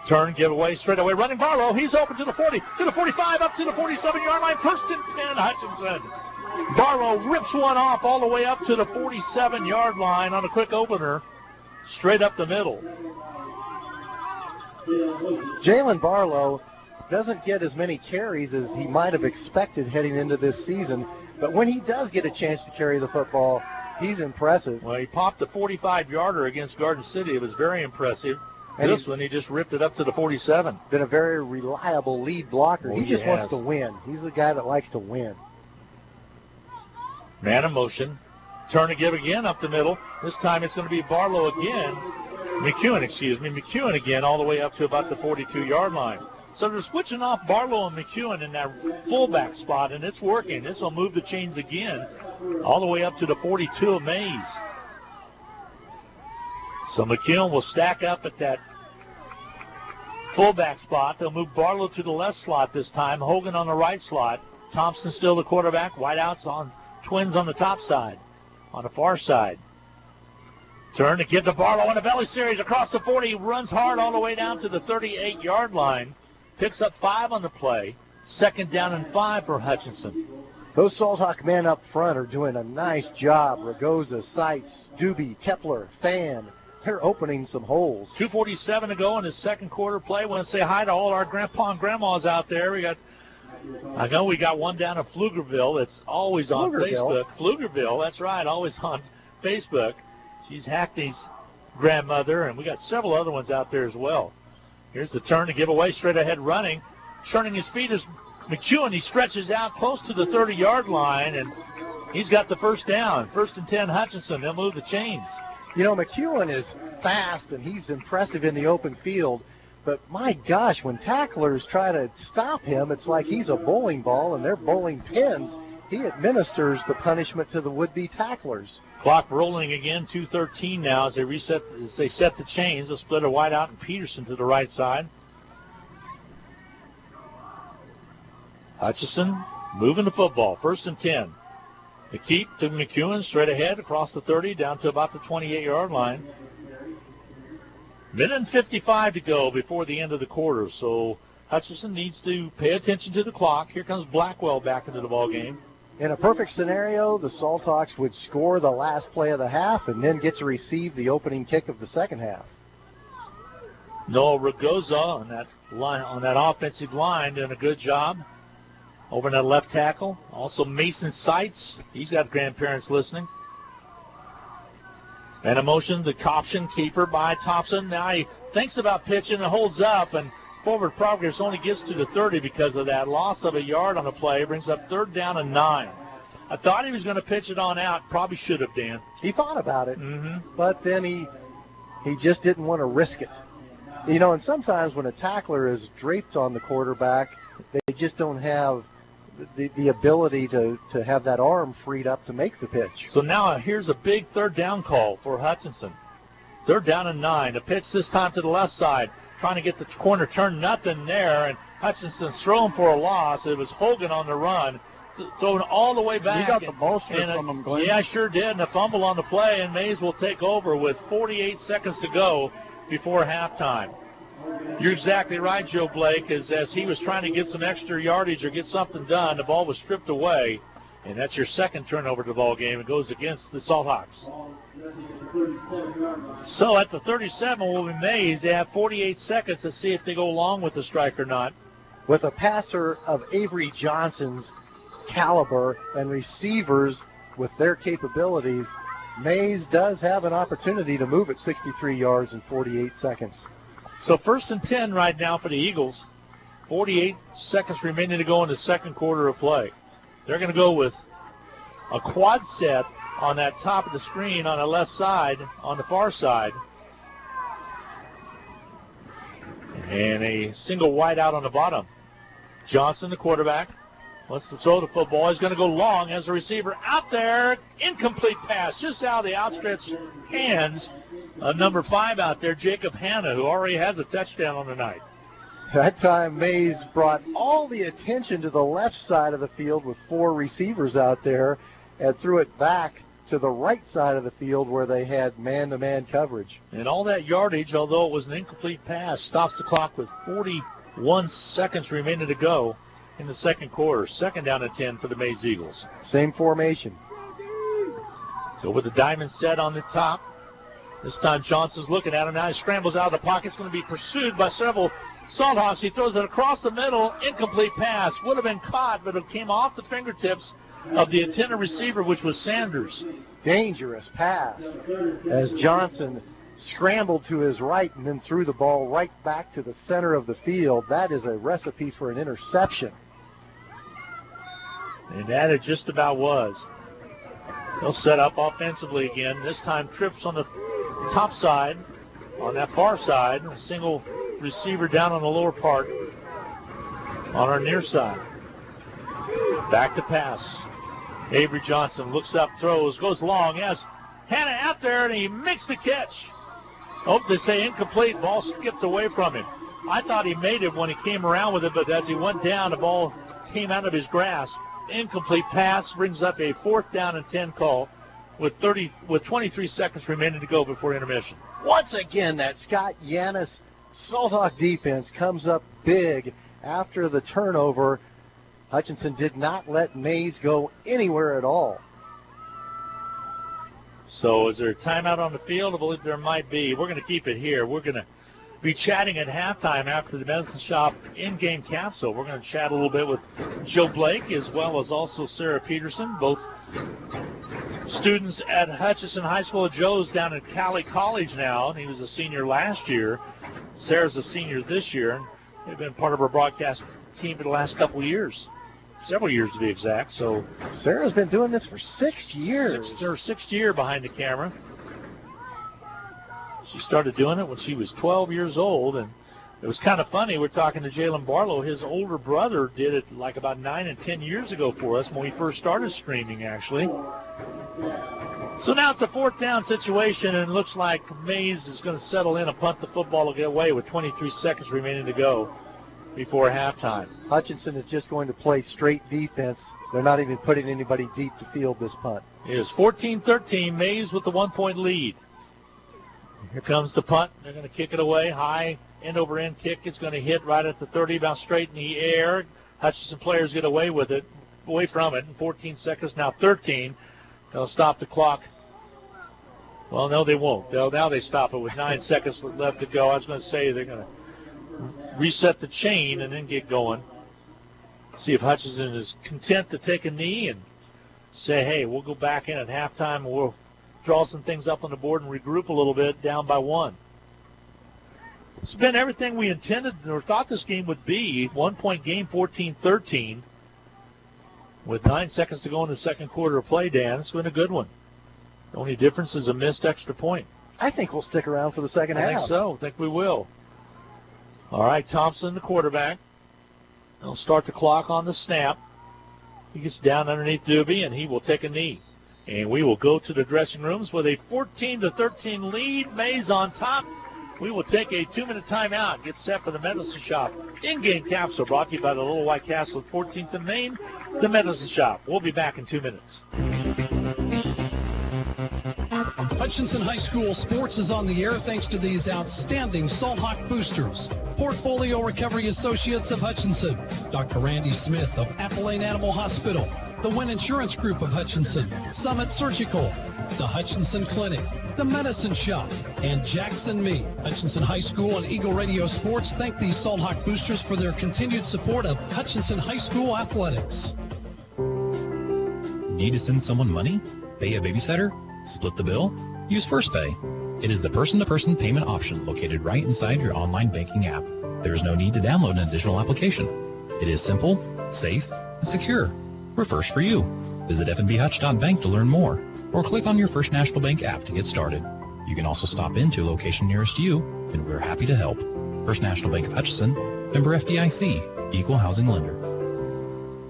Turn, giveaway, straight away, running Barlow. He's open to the 40, to the 45, up to the 47-yard line. 1st and 10, Hutchinson. Barlow rips one off all the way up to the 47-yard line on a quick opener. Straight up the middle. Jalen Barlow doesn't get as many carries as he might have expected heading into this season, but when he does get a chance to carry the football, he's impressive. Well, he popped the 45-yarder against Garden City. It was very impressive. And this one, he just ripped it up to the 47. Been a very reliable lead blocker. Oh, he just wants to win. He's the guy that likes to win. Man in motion. Turn to give again up the middle. This time it's going to be Barlow again. Mcewen again, all the way up to about the 42-yard line. So they're switching off Barlow and Mcewen in that fullback spot, and it's working. This will move the chains again all the way up to the 42 of Maize. So Mcewen will stack up at that fullback spot. They'll move Barlow to the left slot this time. Hogan on the right slot. Thompson still the quarterback. Whiteouts on Twins on the top side. On the far side. Turn to give to Barlow on a belly series across the 40. Runs hard all the way down to the 38-yard line. Picks up 5 on the play. 2nd down and 5 for Hutchinson. Those Salthawk men up front are doing a nice job. Ragoza, Seitz, Doobie, Kepler, Fan. They're opening some holes. 2:47 to go in his second quarter play. I want to say hi to all our grandpa and grandmas out there. I know we got one down in Pflugerville. It's always on Facebook. Pflugerville, that's right, always on Facebook. She's Hackney's grandmother, and we got several other ones out there as well. Here's the turn to give away, straight ahead running. Turning his feet is Mcewen. He stretches out close to the 30-yard line, and he's got the first down. 1st and 10, Hutchinson. They'll move the chains. You know, Mcewen is fast, and he's impressive in the open field. But, my gosh, when tacklers try to stop him, it's like he's a bowling ball, and they're bowling pins. He administers the punishment to the would-be tacklers. Clock rolling again, 2:13 now as they set the chains. They'll split a wide out and Peterson to the right side. Hutchinson moving the football. 1st and 10. The keep to Mcewen straight ahead across the 30 down to about the 28-yard line. Minute and 55 to go before the end of the quarter. So Hutchinson needs to pay attention to the clock. Here comes Blackwell back into the ball game. In a perfect scenario, the Salthawks would score the last play of the half and then get to receive the opening kick of the second half. Noah Ragoza on that offensive line doing a good job. Over in that left tackle. Also Mason Seitz. He's got grandparents listening. And a motion to Coption, keeper by Thompson. Now he thinks about pitching and holds up, and forward progress only gets to the 30 because of that loss of a yard on the play. Brings up 3rd down and 9. I thought he was going to pitch it on out. Probably should have, Dan. He thought about it, but then he just didn't want to risk it. You know, and sometimes when a tackler is draped on the quarterback, they just don't have the ability to have that arm freed up to make the pitch. So now here's a big 3rd down call for Hutchinson. 3rd down and 9. A pitch this time to the left side. Trying to get the corner turn, nothing there, and Hutchinson's thrown for a loss. It was Hogan on the run, thrown all the way back. You got the ball strip from him, Glenn. Yeah, I sure did, and a fumble on the play, and Maize will take over with 48 seconds to go before halftime. You're exactly right, Joe Blake, as he was trying to get some extra yardage or get something done, the ball was stripped away, and that's your second turnover to the ball game. It goes against the Salthawks. So at the 37 will be Maize. They have 48 seconds to see if they go along with the strike or not. With a passer of Avery Johnson's caliber and receivers with their capabilities, Maize does have an opportunity to move at 63 yards in 48 seconds. So 1st and 10 right now for the Eagles. 48 seconds remaining to go in the second quarter of play. They're going to go with a quad set on that top of the screen on the left side, on the far side. And a single wide out on the bottom. Johnson, the quarterback, wants to throw the football. He's going to go long as a receiver out there. Incomplete pass, just out of the outstretched hands of number 5 out there, Jacob Hanna, who already has a touchdown on the night. That time, Maize brought all the attention to the left side of the field with 4 receivers out there and threw it back to the right side of the field where they had man-to-man coverage. And all that yardage, although it was an incomplete pass, stops the clock with 41 seconds remaining to go in the second quarter. 2nd down and 10 for the Maize Eagles. Same formation. Go with the diamond set on the top. This time Johnson's looking at him. Now he scrambles out of the pocket. It's going to be pursued by several Salthawks. He throws it across the middle. Incomplete pass. Would have been caught, but it came off the fingertips of the intended receiver, which was Sanders. Dangerous pass as Johnson scrambled to his right and then threw the ball right back to the center of the field. That is a recipe for an interception. And that it just about was. They'll set up offensively again. This time trips on the top side, on that far side. A single receiver down on the lower part on our near side. Back to pass. Avery Johnson looks up, throws, goes long. Yes, Hanna out there, and he makes the catch. Oh, they say incomplete. Ball skipped away from him. I thought he made it when he came around with it, but as he went down, the ball came out of his grasp. Incomplete pass brings up a 4th down and 10 call with 23 seconds remaining to go before intermission. Once again, that Scott Yanis Salthawk defense comes up big after the turnover. Hutchinson did not let Maize go anywhere at all. So is there a timeout on the field? I believe there might be. We're going to keep it here. We're going to be chatting at halftime after the Medicine Shop in-game capsule. We're going to chat a little bit with Joe Blake as well as also Sarah Peterson, both students at Hutchinson High School. Joe's down at Cali College now, and he was a senior last year. Sarah's a senior this year. They've been part of our broadcast team for the last couple of years. Several years to be exact. So Sarah's been doing this for 6 years. Her sixth year behind the camera. She started doing it when she was 12 years old, and it was kind of funny. We're talking to Jalen Barlow. His older brother did it like about 9 and 10 years ago for us when we first started streaming, actually. So now it's a 4th down situation, and it looks like Maize is going to settle in and punt the football to get away with 23 seconds remaining to go before halftime. Hutchinson is just going to play straight defense. They're not even putting anybody deep to field this punt. It is 14-13, Maize with the 1-point lead. Here comes the punt. They're going to kick it away. High end-over-end kick is going to hit right at the 30, about straight in the air. Hutchinson players get away from it in 14 seconds, now 13. They'll stop the clock. Well, no, they won't. Now they stop it with 9 seconds left to go. I was going to say they're going to reset the chain and then get going. See if Hutchinson is content to take a knee and say, hey, we'll go back in at halftime and we'll draw some things up on the board and regroup a little bit down by 1. It's been everything we intended or thought this game would be. 1-point game, 14-13. With 9 seconds to go in the second quarter of play, Dan. It's been a good one. The only difference is a missed extra point. I think we'll stick around for the second half. I think so. I think we will. All right, Thompson, the quarterback. He'll start the clock on the snap. He gets down underneath Doobie, and he will take a knee. And we will go to the dressing rooms with a 14-13 lead. Maize on top. We will take a 2-minute timeout. Get set for the Medicine Shop in-game capsule brought to you by the Little White Castle at 14th and Main, the Medicine Shop. We'll be back in 2 minutes. Hutchinson High School sports is on the air thanks to these outstanding Salthawk boosters. Portfolio Recovery Associates of Hutchinson, Dr. Randy Smith of Appalachian Animal Hospital, the Wynn Insurance Group of Hutchinson, Summit Surgical, the Hutchinson Clinic, the Medicine Shop, and Jackson Meat. Hutchinson High School and Eagle Radio Sports thank these Salthawk boosters for their continued support of Hutchinson High School athletics. Need to send someone money? Pay a babysitter? Split the bill? Use FirstPay. It is the person-to-person payment option located right inside your online banking app. There is no need to download an additional application. It is simple, safe, and secure. We're first for you. Visit fnbhutch.bank to learn more, or click on your First National Bank app to get started. You can also stop into a location nearest you, and we're happy to help. First National Bank of Hutchinson, member FDIC, equal housing lender.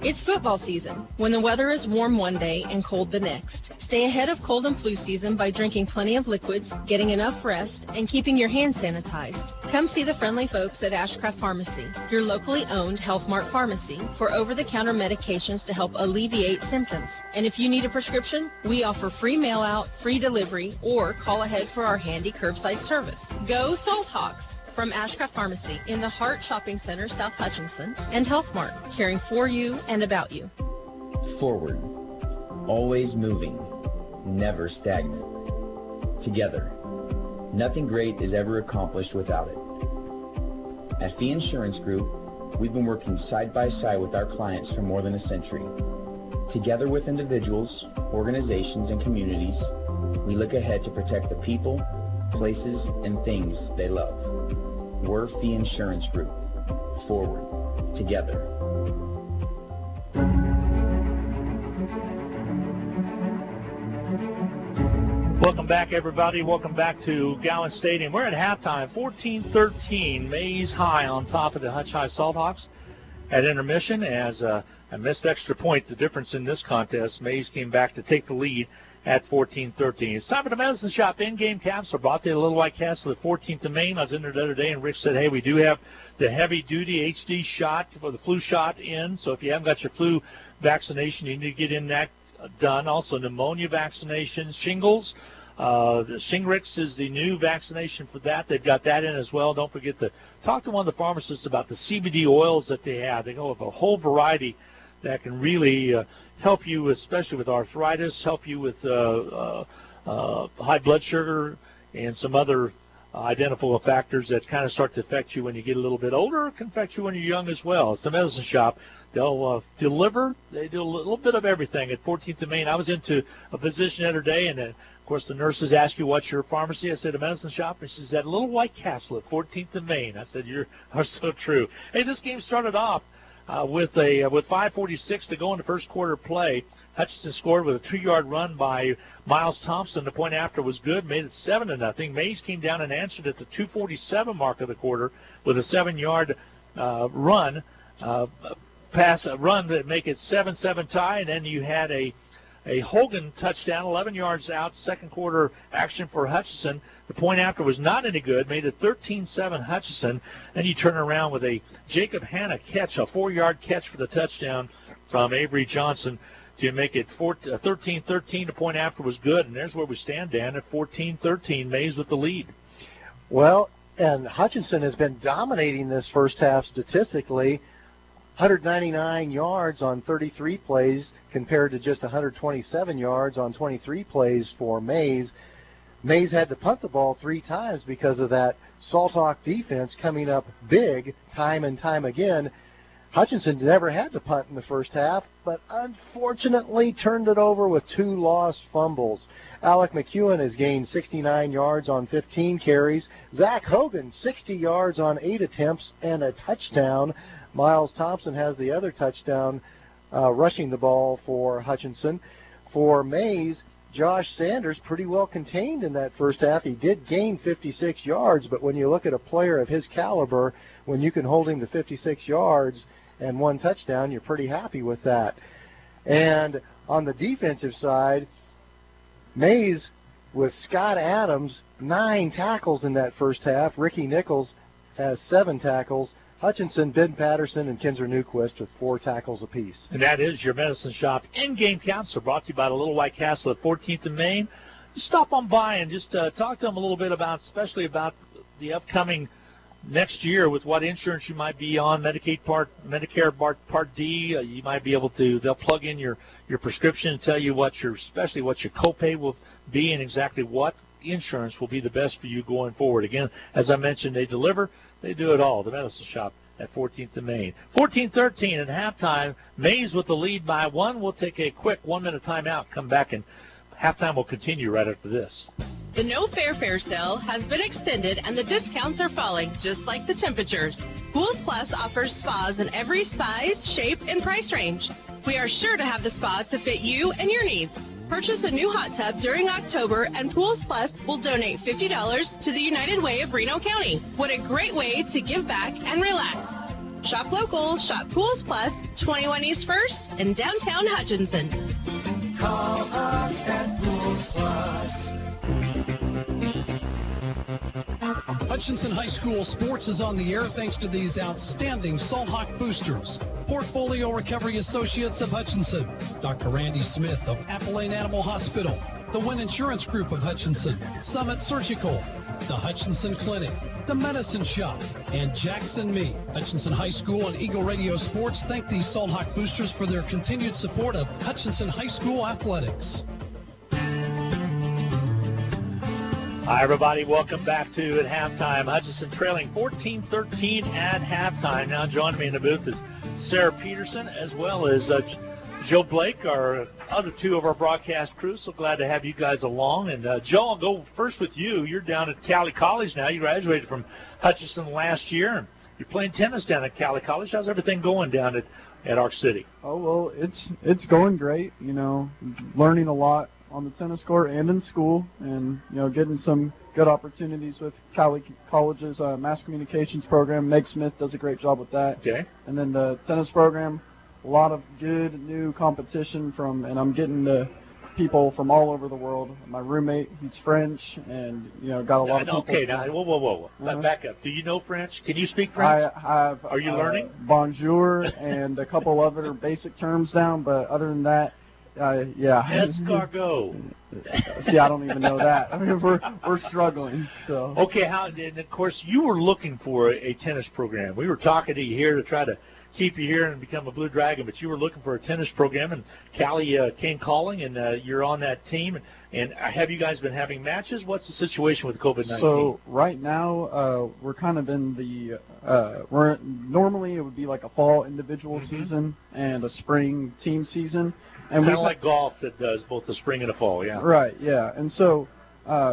It's football season, when the weather is warm one day and cold the next. Stay ahead of cold and flu season by drinking plenty of liquids, getting enough rest, and keeping your hands sanitized. Come see the friendly folks at Ashcraft Pharmacy, your locally owned Health Mart pharmacy, for over-the-counter medications to help alleviate symptoms. And if you need a prescription, we offer free mail-out, free delivery, or call ahead for our handy curbside service. Go Salthawks! From Ashcraft Pharmacy in the Hart Shopping Center, South Hutchinson, and Health Mart, caring for you and about you. Forward, always moving, never stagnant. Together, nothing great is ever accomplished without it. At Fee Insurance Group, we've been working side by side with our clients for more than a century. Together with individuals, organizations, and communities, we look ahead to protect the people, places, and things they love. We're Fee Insurance Group. Forward. Together. Welcome back, everybody. Welcome back to Gowan Stadium. We're at halftime, 14-13. Maize High on top of the Hutch High Salthawks. at intermission as a missed extra point, the difference in this contest. Maize came back to take the lead at 14-13. It's time for the Medicine Shop in-game capsule. Brought to you a Little White Castle at 14th and Main. I was in there the other day, and Rich said, hey, we do have the heavy-duty HD shot for the flu shot in. So if you haven't got your flu vaccination, you need to get in that done. Also, pneumonia vaccinations, shingles. The Shingrix is the new vaccination for that. They've got that in as well. Don't forget to talk to one of the pharmacists about the CBD oils that they have. They go with a whole variety that can really help you, especially with arthritis, help you with high blood sugar and some other identifiable factors that kind of start to affect you when you get a little bit older. It can affect you when you're young as well. It's the Medicine Shop. They'll deliver. They do a little bit of everything at 14th and Main. I was into a physician the other day, and of course the nurses ask you, what's your pharmacy? I said, a Medicine Shop. And she said, a Little White Castle at 14th and Main. I said, you are so true. Hey, this game started off with 5:46 to go in the first quarter play. Hutchinson scored with a 2-yard run by Miles Thompson. The point after was good, made it 7-0. Maize came down and answered at the 2:47 mark of the quarter with a 7-yard run. Run that make it 7-7 tie, and then you had a Hogan touchdown, 11 yards out, second quarter action for Hutchinson. The point after was not any good, made it 13-7 Hutchinson. Then you turn around with a Jacob Hanna catch, a 4-yard catch for the touchdown from Avery Johnson to make it 13-13. The point after was good, and there's where we stand, Dan, at 14-13, Maize with the lead. Well, and Hutchinson has been dominating this first half statistically. 199 yards on 33 plays compared to just 127 yards on 23 plays for Maize. Maize had to punt the ball 3 times because of that Salthawk defense coming up big time and time again. Hutchinson never had to punt in the first half, but unfortunately turned it over with 2 lost fumbles. Alec Mcewen has gained 69 yards on 15 carries. Zach Hogan, 60 yards on 8 attempts and a touchdown. Miles Thompson has the other touchdown rushing the ball for Hutchinson. For Maize, Josh Sanders pretty well contained in that first half. He did gain 56 yards, but when you look at a player of his caliber, when you can hold him to 56 yards and 1 touchdown, you're pretty happy with that. And on the defensive side, Maize with Scott Adams, 9 tackles in that first half. Ricky Nichols has 7 tackles. Hutchinson, Ben Patterson, and Kinzer Newquist with 4 tackles apiece. And that is your Medicine Shop in-game capsule brought to you by the Little White Castle at 14th and Main. Just stop on by and just talk to them a little bit about, especially about the upcoming next year with what insurance you might be on, Medicare Part D. You might be able to, they'll plug in your prescription and tell you especially what your copay will be and exactly what insurance will be the best for you going forward. Again, as I mentioned, they deliver. They do it all. The Medicine Shop at 14th and Main. 14-13 at halftime. Maize with the lead by 1. We'll take a quick 1-minute timeout. Come back, and halftime will continue right after this. The No Fair sale has been extended, and the discounts are falling, just like the temperatures. Pools Plus offers spas in every size, shape, and price range. We are sure to have the spa to fit you and your needs. Purchase a new hot tub during October, and Pools Plus will donate $50 to the United Way of Reno County. What a great way to give back and relax. Shop local, shop Pools Plus, 21 East 1st in downtown Hutchinson. Call us at Pools Plus. Hutchinson High School sports is on the air thanks to these outstanding Salthawk boosters. Portfolio Recovery Associates of Hutchinson, Dr. Randy Smith of Appalachian Animal Hospital, the Wynn Insurance Group of Hutchinson, Summit Surgical, the Hutchinson Clinic, the Medicine Shop, and Jackson Meat. Hutchinson High School and Eagle Radio Sports thank these Salthawk boosters for their continued support of Hutchinson High School athletics. Hi, everybody. Welcome back to At Halftime. Hutchinson trailing 14-13 at halftime. Now joining me in the booth is Sarah Peterson as well as Joe Blake, our other 2 of our broadcast crew. So glad to have you guys along. And, Joe, I'll go first with you. You're down at Cali College now. You graduated from Hutchinson last year, and you're playing tennis down at Cali College. How's everything going down at Arc City? Oh, well, it's going great. You know, learning a lot on the tennis court and in school, and getting some good opportunities with Cali College's mass communications program. Meg Smith does a great job with that. Okay. And then the tennis program, a lot of good new competition and I'm getting the people from all over the world. My roommate, he's French, and got a lot of people. Okay, now whoa. Back up. Do you know French? Can you speak French? I have. Are you learning? Bonjour and a couple other basic terms down, but other than that, yeah. Escargot. See, I don't even know that. I mean, we're struggling. So. Okay, and of course you were looking for a tennis program. We were talking to you here to try to keep you here and become a Blue Dragon, but you were looking for a tennis program, and Callie came calling, and you're on that team. And have you guys been having matches? What's the situation with COVID-19? So right now we're kind of in the normally it would be like a fall individual season and a spring team season. And kind of like golf that does both the spring and the fall, yeah. Right, yeah. And so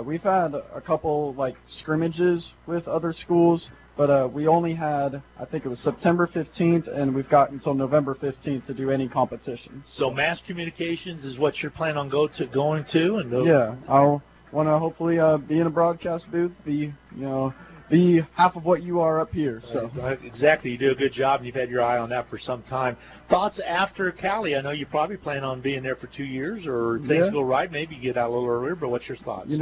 we've had a couple like scrimmages with other schools. But we only had, I think it was September 15th, and we've got until November 15th to do any competition. So mass communications is what you're planning on going to? And yeah, I'll want to hopefully be in a broadcast booth, be half of what you are up here. So exactly, you do a good job, and you've had your eye on that for some time. Thoughts after Cali? I know you probably plan on being there for 2 years, or things go right, maybe you get out a little earlier. But what's your thoughts?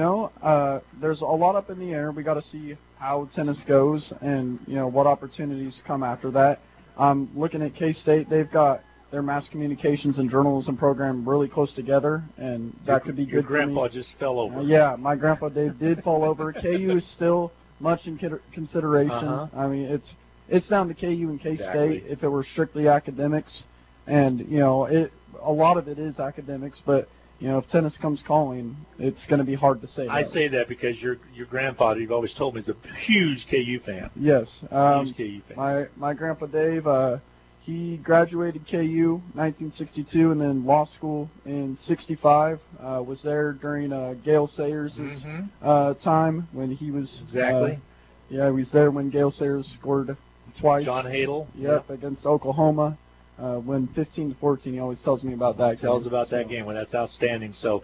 There's a lot up in the air. We got to see how tennis goes, and what opportunities come after that. I'm looking at K-State. They've got their mass communications and journalism program really close together, and that could be good. Your grandpa just fell over. Yeah, my grandpa Dave did fall over. KU is still much in consideration. I mean, it's down to KU and K-State if it were strictly academics, and a lot of it is academics, but if tennis comes calling, it's going to be hard to say. I say that because your grandfather, you've always told me, is a huge KU fan. Yes, huge KU fan. My grandpa Dave, he graduated KU 1962 and then law school in '65. Was there during Gale Sayers' time when he was he was there when Gale Sayers scored twice. John Hadel. Yep, against Oklahoma. When 15-14, he always tells me about that. Tells about that game. Well, that's outstanding. So,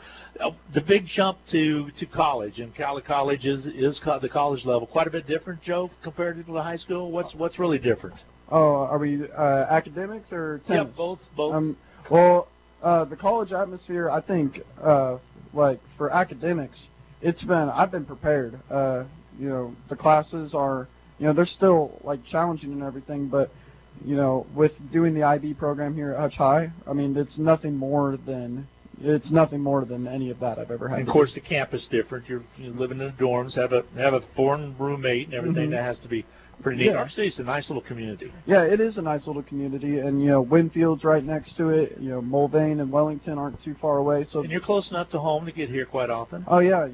the big jump to college, and Cali College is the college level quite a bit different, Joe, compared to the high school. What's really different? Oh, are we academics or tennis? Yeah, both. Well, the college atmosphere, I think, like for academics, I've been prepared. The classes are, they're still like challenging and everything, but with doing the IB program here at Hutch High, I mean, it's nothing more than any of that I've ever had. And of course, the campus is different. You're living in the dorms, have a foreign roommate, and everything. That has to be pretty neat. Obviously, it's a nice little community. Yeah, it is a nice little community, and Winfield's right next to it. Mulvane and Wellington aren't too far away. So and you're close enough to home to get here quite often. Oh yeah,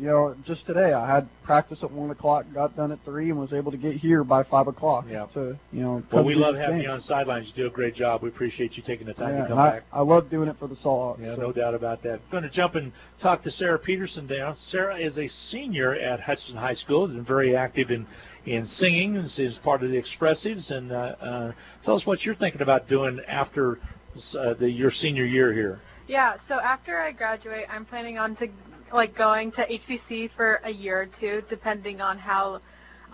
just today I had practice at 1 o'clock, got done at 3, and was able to get here by 5 o'clock. Yeah. So well, we love having you on the sidelines. You do a great job. We appreciate you taking the time to come back. I love doing it for the Salthawks. Yeah, no doubt about that. I'm going to jump and talk to Sarah Peterson now. Sarah is a senior at Hutchinson High School and very active in singing, and is part of the Expressives. And tell us what you're thinking about doing after your senior year here. Yeah, so after I graduate, I'm planning on going to HCC for a year or two, depending on how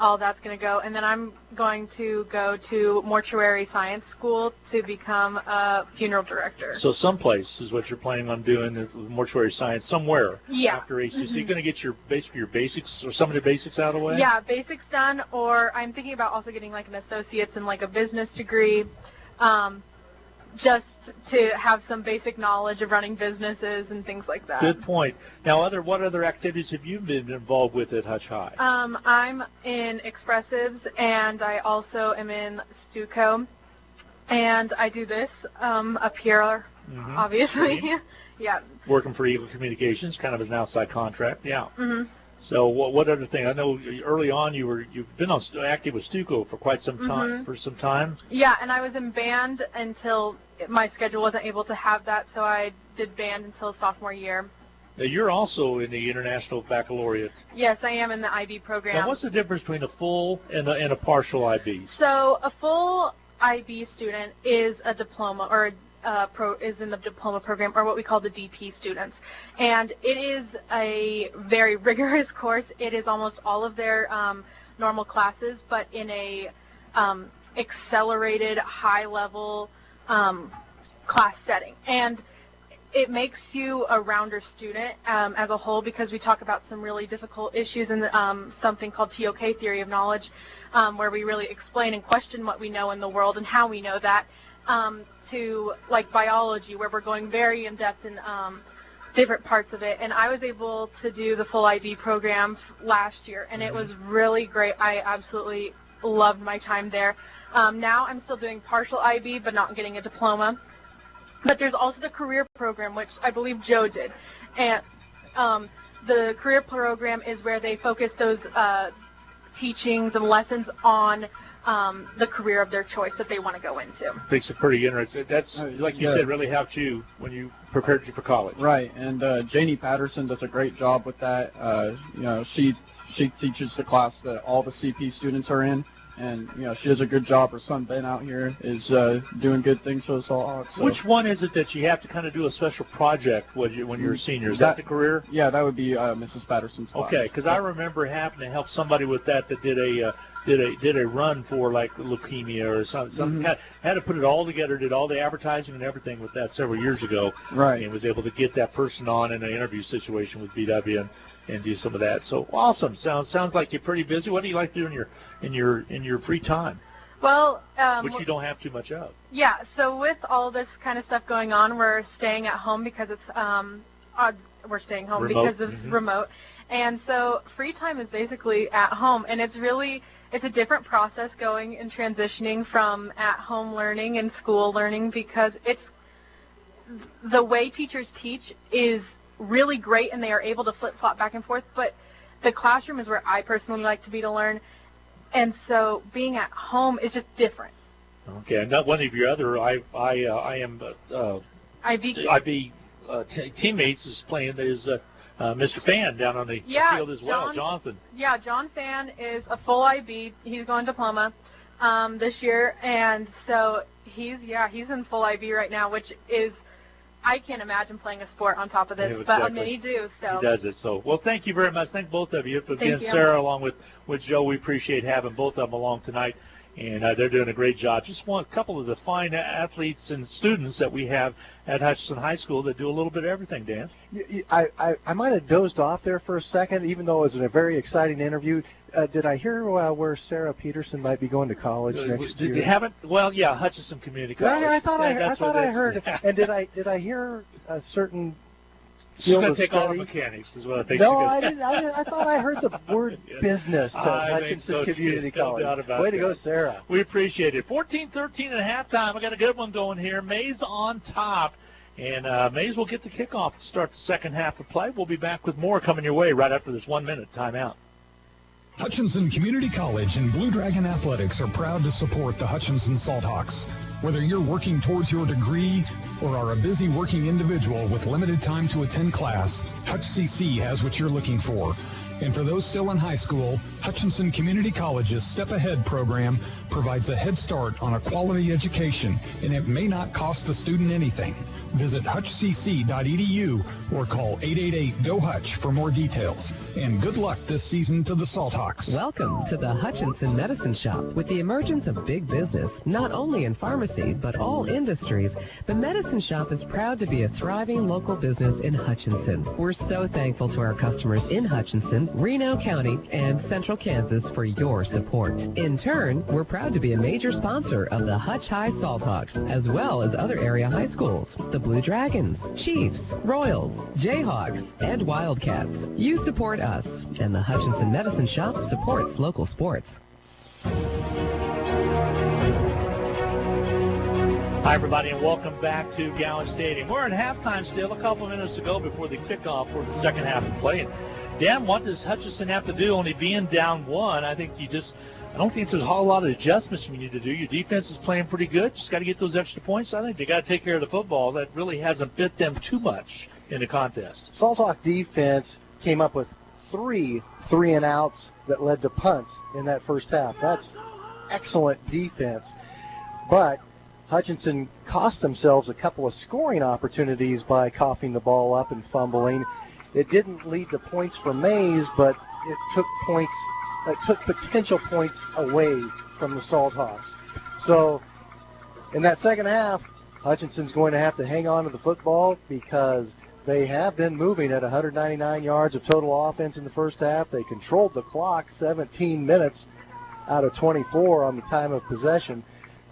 all that's going to go. And then I'm going to go to mortuary science school to become a funeral director. So someplace is what you're planning on doing, mortuary science, somewhere after HCC. You're going to get your basics or some of the basics out of the way? Yeah, basics done, or I'm thinking about also getting like an associate's in like a business degree, just to have some basic knowledge of running businesses and things like that. Good point. Now, what other activities have you been involved with at Hutch High? I'm in Expressives, and I also am in Stuco, and I do this up here, obviously. Yeah. Working for Eagle Communications, kind of as an outside contract. Yeah. So what other thing? I know early on you've been active with Stuco for quite some time. Yeah, and I was in band until my schedule wasn't able to have that, so I did band until sophomore year. Now you're also in the International Baccalaureate. Yes, I am in the IB program. Now what's the difference between a full and a partial IB? So a full IB student is a diploma, or is in the diploma program, or what we call the DP students. And it is a very rigorous course. It is almost all of their normal classes, but in a accelerated, high-level class setting. And it makes you a rounder student as a whole, because we talk about some really difficult issues in something called TOK, Theory of Knowledge, where we really explain and question what we know in the world and how we know that, to like biology, where we're going very in-depth in different parts of it. And I was able to do the full IB program last year, and it was really great. I absolutely loved my time there. Now I'm still doing partial IB, but not getting a diploma. But there's also the career program, which I believe Joe did. And the career program is where they focus those teachings and lessons on the career of their choice that they want to go into. Makes it pretty interesting. That's, like you said, really helped you when you prepared you for college. Right, and Janie Patterson does a great job with that. She teaches the class that all the CP students are in. And, she does a good job. Her son, Ben, out here is doing good things for the Salthawks. So. Which one is it that you have to kind of do a special project when you're a senior? Is that the career? Yeah, that would be Mrs. Patterson's class. Okay, because I remember having to help somebody with that did a run for, like, leukemia or something. Had to put it all together, did all the advertising and everything with that several years ago. Right. And was able to get that person on in an interview situation with BW and do some of that. So awesome. Sounds like you're pretty busy. What do you like to do in your free time? Well, which you don't have too much of. Yeah. So with all this kind of stuff going on, we're staying at home because it's we're staying home remote. because it's remote, and so free time is basically at home, and it's a different process going and transitioning from at home learning and school learning, because it's the way teachers teach is really great, and they are able to flip-flop back and forth, but the classroom is where I personally like to be to learn, and so being at home is just different. Okay, and not one of your other IB teammates is playing is Mr. Fan down on the field as well, Jonathan. Yeah, John Fan is a full IB. He's going diploma this year, and so he's in full IB right now, which is, I can't imagine playing a sport on top of this, but many do. So he does it. So, well, thank you very much. Thank both of you. Again, Thank you. Sarah, along with Joe, we appreciate having both of them along tonight, and they're doing a great job. Just want a couple of the fine athletes and students that we have at Hutchinson High School that do a little bit of everything, Dan. I might have dozed off there for a second, even though it was a very exciting interview. Did I hear where Sarah Peterson might be going to college next year? You haven't? Well, yeah, Hutchinson Community College. I thought I heard. And did I hear a certain? She's going to take all the mechanics, is what I think. No, I didn't. I thought I heard the word business at Hutchinson Community College. No doubt about Way to go, Sarah. We appreciate it. 14-13 at halftime. I got a good one going here. Maize on top. And Maize will get the kickoff to start the second half of play. We'll be back with more coming your way right after this 1-minute timeout. Hutchinson Community College and Blue Dragon Athletics are proud to support the Hutchinson Salthawks. Whether you're working towards your degree or are a busy working individual with limited time to attend class, Hutch CC has what you're looking for. And for those still in high school, Hutchinson Community College's Step Ahead program provides a head start on a quality education, and it may not cost the student anything. Visit hutchcc.edu or call 888-GO-HUTCH for more details. And good luck this season to the Salthawks. Welcome to the Hutchinson Medicine Shop. With the emergence of big business, not only in pharmacy, but all industries, the Medicine Shop is proud to be a thriving local business in Hutchinson. We're so thankful to our customers in Hutchinson, Reno County, and Central Kansas for your support. In turn, we're proud to be a major sponsor of the Hutch High Salthawks, as well as other area high schools, the Blue Dragons, Chiefs, Royals, Jayhawks, and Wildcats. You support us, and the Hutchinson Medicine Shop supports local sports. Hi, everybody, and welcome back to Gallon Stadium. We're at halftime still, a couple of minutes to go before the kickoff for the second half of play. And Dan, what does Hutchinson have to do, only being down one? I don't think there's a whole lot of adjustments you need to do. Your defense is playing pretty good. Just got to get those extra points. I think they got to take care of the football. That really hasn't bit them too much in the contest. Salthawk defense came up with 3 3-and-outs that led to punts in that first half. That's excellent defense. But Hutchinson cost themselves a couple of scoring opportunities by coughing the ball up and fumbling. It didn't lead to points for Maize, but it took potential points away from the Salthawks. So in that second half, Hutchinson's going to have to hang on to the football because they have been moving at 199 yards of total offense in the first half. They controlled the clock 17 minutes out of 24 on the time of possession.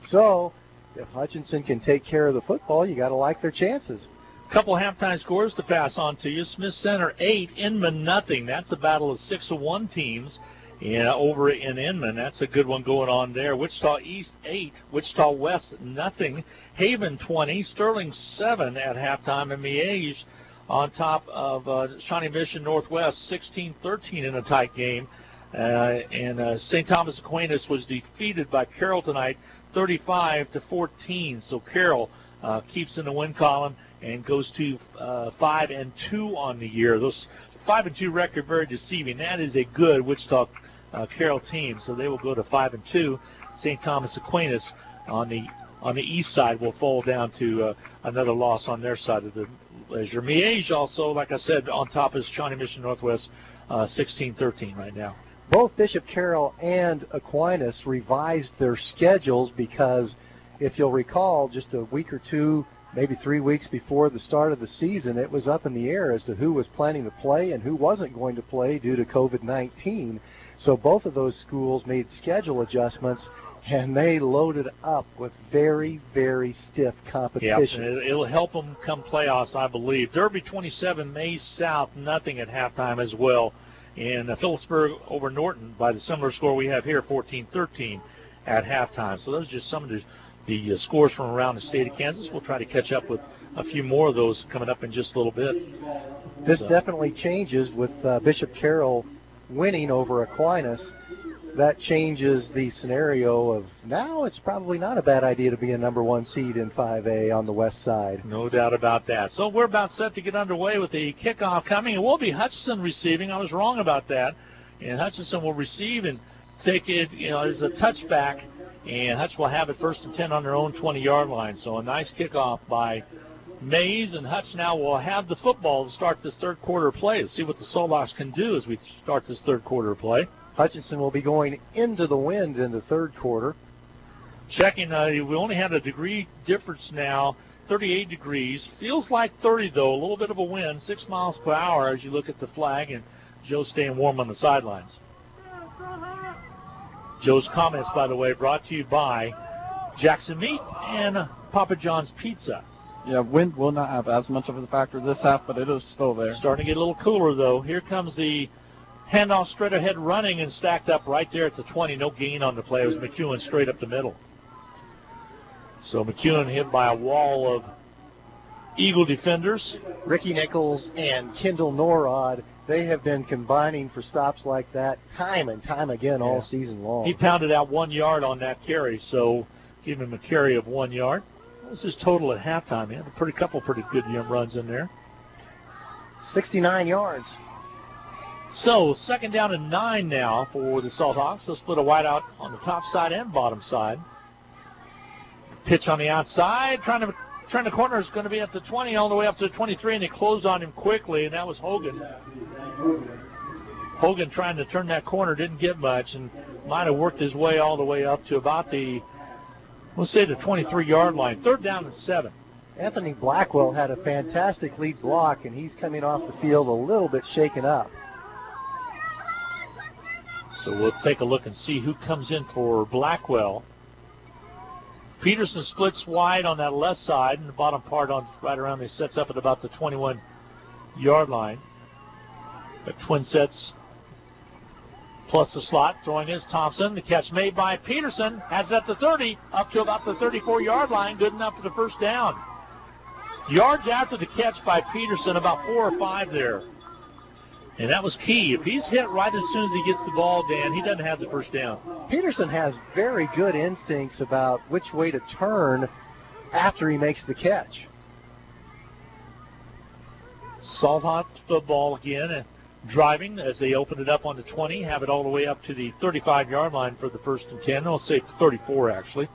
So if Hutchinson can take care of the football, you got to like their chances. Couple halftime scores to pass on to you. Smith Center 8, Inman nothing. That's a battle of 6-1 teams over in Inman. That's a good one going on there. Wichita East 8, Wichita West nothing. Haven 20, Sterling 7 at halftime, and Maize on top of Shawnee Mission Northwest 16-13 in a tight game. And St. Thomas Aquinas was defeated by Carroll tonight 35-14. So Carroll keeps in the win column and goes to 5-2 on the year. Those 5-2 record very deceiving. That is a good Wichita Carroll team, so they will go to 5-2. St. Thomas Aquinas on the east side will fall down to another loss on their side of the ledger. Maize also, like I said, on top is Shawnee Mission Northwest 16-13 right now. Both Bishop Carroll and Aquinas revised their schedules because, if you'll recall, just a week or two, maybe 3 weeks before the start of the season, it was up in the air as to who was planning to play and who wasn't going to play due to COVID-19. So both of those schools made schedule adjustments, and they loaded up with very, very stiff competition. Yeah, it'll help them come playoffs, I believe. Derby 27, Maize South, nothing at halftime as well. And Phillipsburg over Norton by the similar score we have here, 14-13 at halftime. So those are just some of the scores from around the state of Kansas. We'll try to catch up with a few more of those coming up in just a little bit. This definitely changes with Bishop Carroll winning over Aquinas. That changes the scenario of now it's probably not a bad idea to be a number 1 seed in 5A on the west side. No doubt about that. So we're about set to get underway with the kickoff coming. It will be Hutchinson receiving. I was wrong about that. And Hutchinson will receive and take it, as a touchback. And Hutch will have it 1st and 10 on their own 20-yard line. So a nice kickoff by Maize, and Hutch now will have the football to start this third quarter play. Let's see what the Salthawks can do as we start this third quarter play. Hutchinson will be going into the wind in the third quarter. Checking, we only had a degree difference now, 38 degrees. Feels like 30, though, a little bit of a wind, 6 miles per hour as you look at the flag, and Joe's staying warm on the sidelines. Joe's comments, by the way, brought to you by Jackson Meat and Papa John's Pizza. Yeah, wind will not have as much of a factor this half, but it is still there. Starting to get a little cooler, though. Here comes the handoff straight ahead running and stacked up right there at the 20. No gain on the play. It was Mcewen straight up the middle. So Mcewen hit by a wall of Eagle defenders. Ricky Nichols and Kendall Norrod, they have been combining for stops like that time and time again all season long. He pounded out 1 yard on that carry, so give him a carry of 1 yard. What was his total at halftime? He had a couple pretty good runs in there. 69 yards. So, 2nd down and 9 now for the Salthawks. They'll split a wide out on the top side and bottom side. Pitch on the outside. Trying to turn the corner is going to be at the 20 all the way up to the 23, and they closed on him quickly, and that was Hogan. Hogan trying to turn that corner, didn't get much, and might have worked his way all the way up to about the, let's say, the 23-yard line. 3rd down and 7. Anthony Blackwell had a fantastic lead block, and he's coming off the field a little bit shaken up. So we'll take a look and see who comes in for Blackwell. Peterson splits wide on that left side, and the bottom part on right around there sets up at about the 21-yard line. The twin sets plus the slot. Throwing is Thompson. The catch made by Peterson. Has at the 30, up to about the 34-yard line. Good enough for the 1st down. Yards after the catch by Peterson, about 4 or 5 there. And that was key. If he's hit right as soon as he gets the ball, Dan, he doesn't have the 1st down. Peterson has very good instincts about which way to turn after he makes the catch. Salthawks football again, and driving as they open it up on the 20, have it all the way up to the 35-yard line for the 1st and 10. I'll say 34, actually.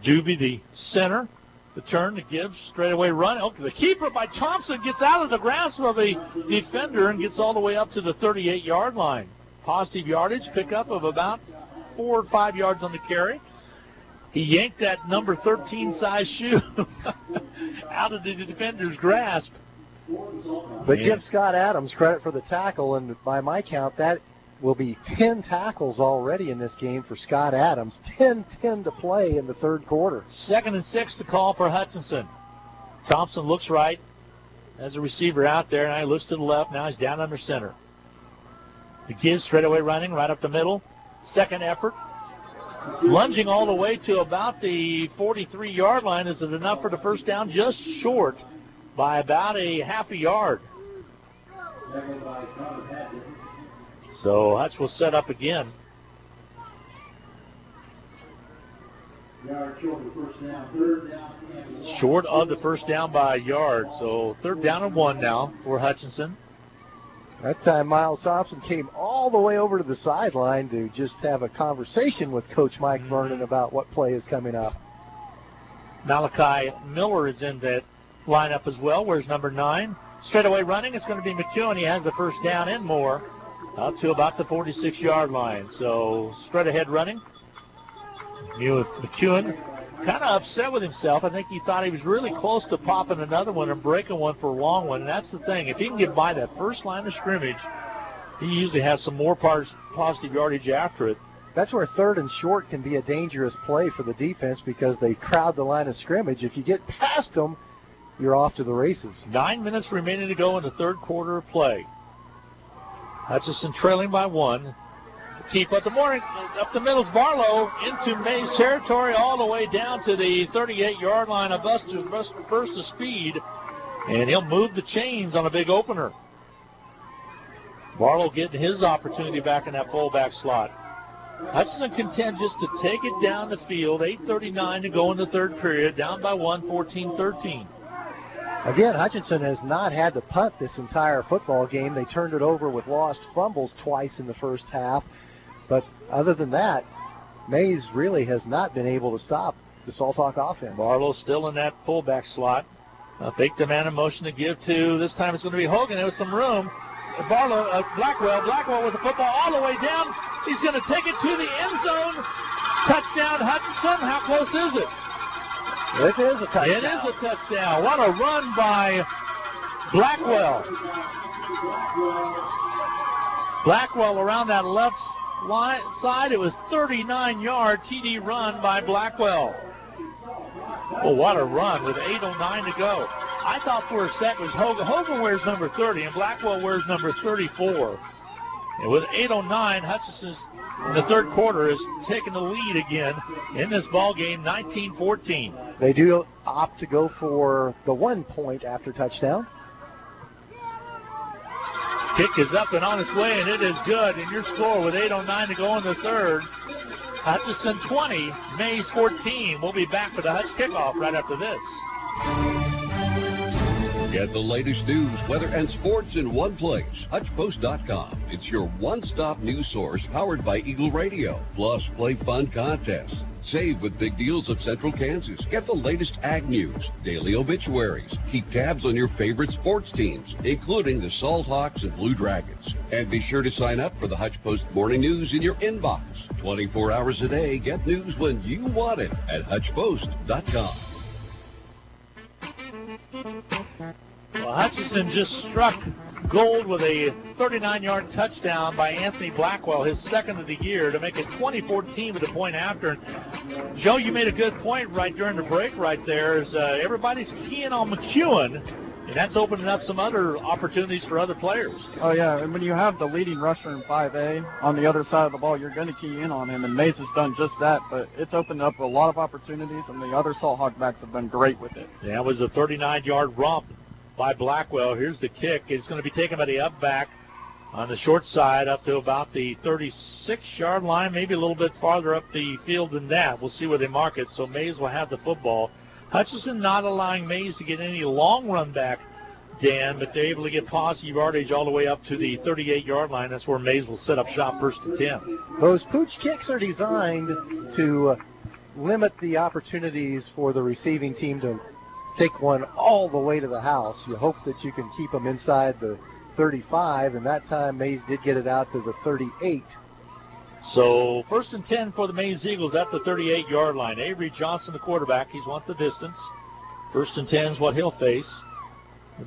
Doobie, the center, the turn to give, straightaway run. Okay, the keeper by Thompson gets out of the grasp of a defender and gets all the way up to the 38-yard line. Positive yardage, pickup of about 4 or 5 yards on the carry. He yanked that number 13 size shoe out of the defender's grasp. But give Scott Adams credit for the tackle, and by my count, that will be 10 tackles already in this game for Scott Adams. 10-10 to play in the third quarter. 2nd and 6 to call for Hutchinson. Thompson looks right as a receiver out there, and he looks to the left. Now he's down under center. The kid straightaway running right up the middle. Second effort. Lunging all the way to about the 43-yard line. Is it enough for the first down? Just short by about a half a yard. So Hutch will set up again. Short of the first down by a yard. So 3rd down and 1 now for Hutchinson. That time Miles Thompson came all the way over to the sideline to just have a conversation with Coach Mike Vernon about what play is coming up. Malachi Miller is in that lineup as well. Where's number 9? Straightaway running. It's going to be Mcewen. He has the first down and more up to about the 46-yard line. So straight ahead running. Mcewen kind of upset with himself. I think he thought he was really close to popping another one and breaking one for a long one. And that's the thing. If he can get by that first line of scrimmage, he usually has some more positive yardage after it. That's where 3rd and short can be a dangerous play for the defense because they crowd the line of scrimmage. If you get past them, you're off to the races. 9 minutes remaining to go in the third quarter of play. Hutchinson trailing by 1. Keep up the morning, up the middle's Barlow into Maize territory all the way down to the 38-yard line. A burst of speed, and he'll move the chains on a big opener. Barlow getting his opportunity back in that fullback slot. Hutchinson content just to take it down the field. 8:39 to go in the third period. Down by 1, 14-13. Again, Hutchinson has not had to punt this entire football game. They turned it over with lost fumbles twice in the first half. But other than that, Maize really has not been able to stop the Salthawk offense. Barlow still in that fullback slot. Fake the man in motion to give to. This time it's going to be Hogan. There was some room. Blackwell with the football all the way down. He's going to take it to the end zone. Touchdown, Hutchinson. How close is it? It is a touchdown. It is a touchdown. What a run by Blackwell. Blackwell around that left side. It was 39-yard TD run by Blackwell. Oh, what a run with 8:09 to go. I thought for a sec it was Hogan. Hogan wears number 30 and Blackwell wears number 34. And with 8:09, Hutchinson in the third quarter is taking the lead again in this ball game, 19-14. They do opt to go for the 1 point after touchdown. Kick is up and on its way, and it is good. And your score with 8:09 to go in the third. Hutchinson 20, Maize 14. We'll be back for the Hutch kickoff right after this. Get the latest news, weather, and sports in one place. HutchPost.com. It's your one-stop news source powered by Eagle Radio. Plus, play fun contests. Save with big deals of Central Kansas. Get the latest ag news, daily obituaries. Keep tabs on your favorite sports teams, including the Salthawks and Blue Dragons. And be sure to sign up for the Hutch Post morning news in your inbox. 24 hours a day, get news when you want it at HutchPost.com. Well, Hutchinson just struck gold with a 39-yard touchdown by Anthony Blackwell, his second of the year, to make it 20-14 with a point after. Joe, you made a good point right during the break right there. Is everybody's keying on Mcewen, and that's opening up some other opportunities for other players. Oh, yeah, and when you have the leading rusher in 5A on the other side of the ball, you're going to key in on him, and Maize has done just that, but it's opened up a lot of opportunities, and the other Salthawk backs have been great with it. Yeah, it was a 39-yard romp by Blackwell. Here's the kick. It's going to be taken by the up back on the short side up to about the 36-yard line, maybe a little bit farther up the field than that. We'll see where they mark it. So Maize will have the football. Hutchinson not allowing Maize to get any long run back, Dan, but they're able to get positive yardage all the way up to the 38-yard line. That's where Maize will set up shop first and 10. Those pooch kicks are designed to limit the opportunities for the receiving team to take one all the way to the house. You hope that you can keep them inside the 35, and that time Maize did get it out to the 38. So 1st and 10 for the Maize Eagles at the 38-yard line. Avery Johnson, the quarterback, he's won the distance. 1st and 10 is what he'll face.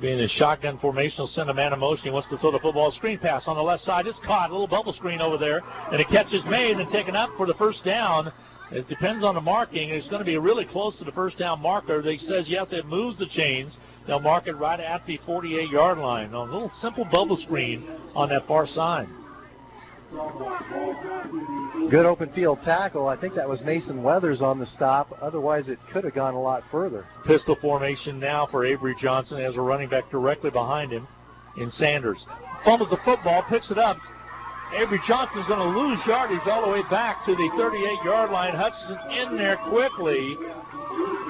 Being a shotgun formation, he'll send a man in motion. He wants to throw the football. Screen pass on the left side. It's caught. A little bubble screen over there. And a catch is made and taken up for the first down. It depends on the marking. It's going to be really close to the first down marker. They says, yes, it moves the chains. They'll mark it right at the 48-yard line. A little simple bubble screen on that far side. Good open field tackle. I think that was Mason Weathers on the stop. Otherwise, it could have gone a lot further. Pistol formation now for Avery Johnson as a running back directly behind him in Sanders. Fumbles the football, picks it up. Avery Johnson's going to lose yardage all the way back to the 38-yard line. Hutchinson in there quickly.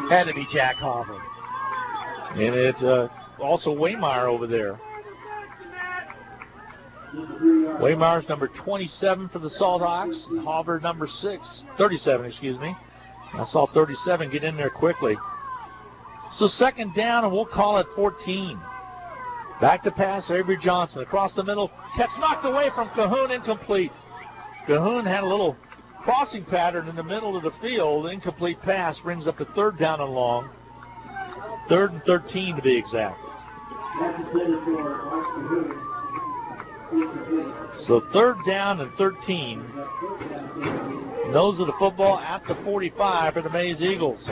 Had to be Jack Hopper. And it also Waymeyer over there. Waymeyer's number 27 for the Salthawks. Hopper number 37, excuse me. I saw 37 get in there quickly. So 2nd down, and we'll call it 14. Back to pass, Avery Johnson across the middle. Catch knocked away from Cahoon, incomplete. Cahoon had a little crossing pattern in the middle of the field. Incomplete pass brings up to 3rd down and long. 3rd and 13 to be exact. So 3rd down and 13. Nose of the football at the 45 for the Maize Eagles.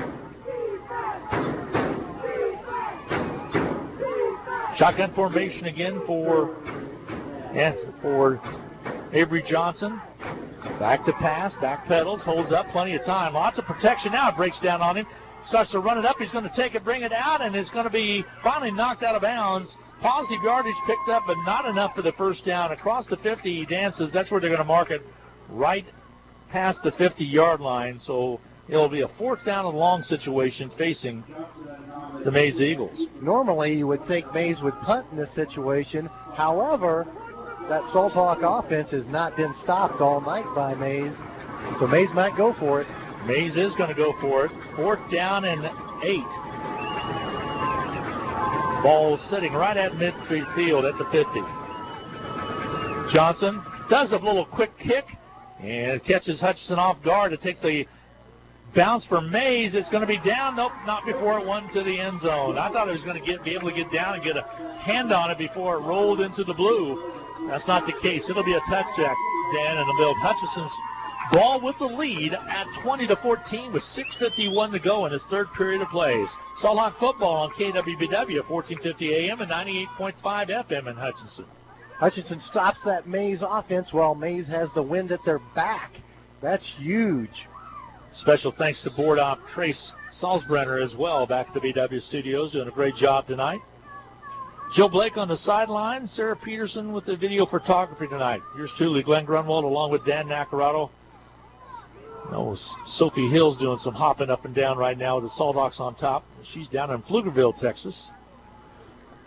Shotgun formation again for Avery Johnson. Back to pass, back pedals, holds up, plenty of time. Lots of protection now. It breaks down on him. Starts to run it up. He's going to take it, bring it out, and it's going to be finally knocked out of bounds. Positive yardage picked up, but not enough for the first down. Across the 50, he dances. That's where they're going to mark it, right past the 50-yard line. So it'll be a 4th down and long situation facing the Maize Eagles. Normally, you would think Maize would punt in this situation. However, that Salthawk offense has not been stopped all night by Maize, so Maize might go for it. Maize is going to go for it. 4th down and 8. Ball sitting right at midfield at the 50. Johnson does a little quick kick and it catches Hutchinson off guard. It takes a bounce for Maize. It's going to be down. Nope, not before it went to the end zone. I thought it was going to be able to get down and get a hand on it before it rolled into the blue. That's not the case. It'll be a touchback, Dan, and it'll be Hutchinson's ball with the lead at 20-14 with 6:51 to go in his 3rd period of plays. Salthawk football on KWBW, 1450 AM and 98.5 FM in Hutchinson. Hutchinson stops that Maize offense while Maize has the wind at their back. That's huge. Special thanks to board op Trace Salzbrenner as well back at the BW studios, doing a great job tonight. Joe Blake on the sideline, Sarah Peterson with the video photography tonight. Yours truly, Glenn Grunwald, along with Dan Nacarado. Sophie Hill's doing some hopping up and down right now with the Salthawks on top. She's down in Pflugerville, Texas.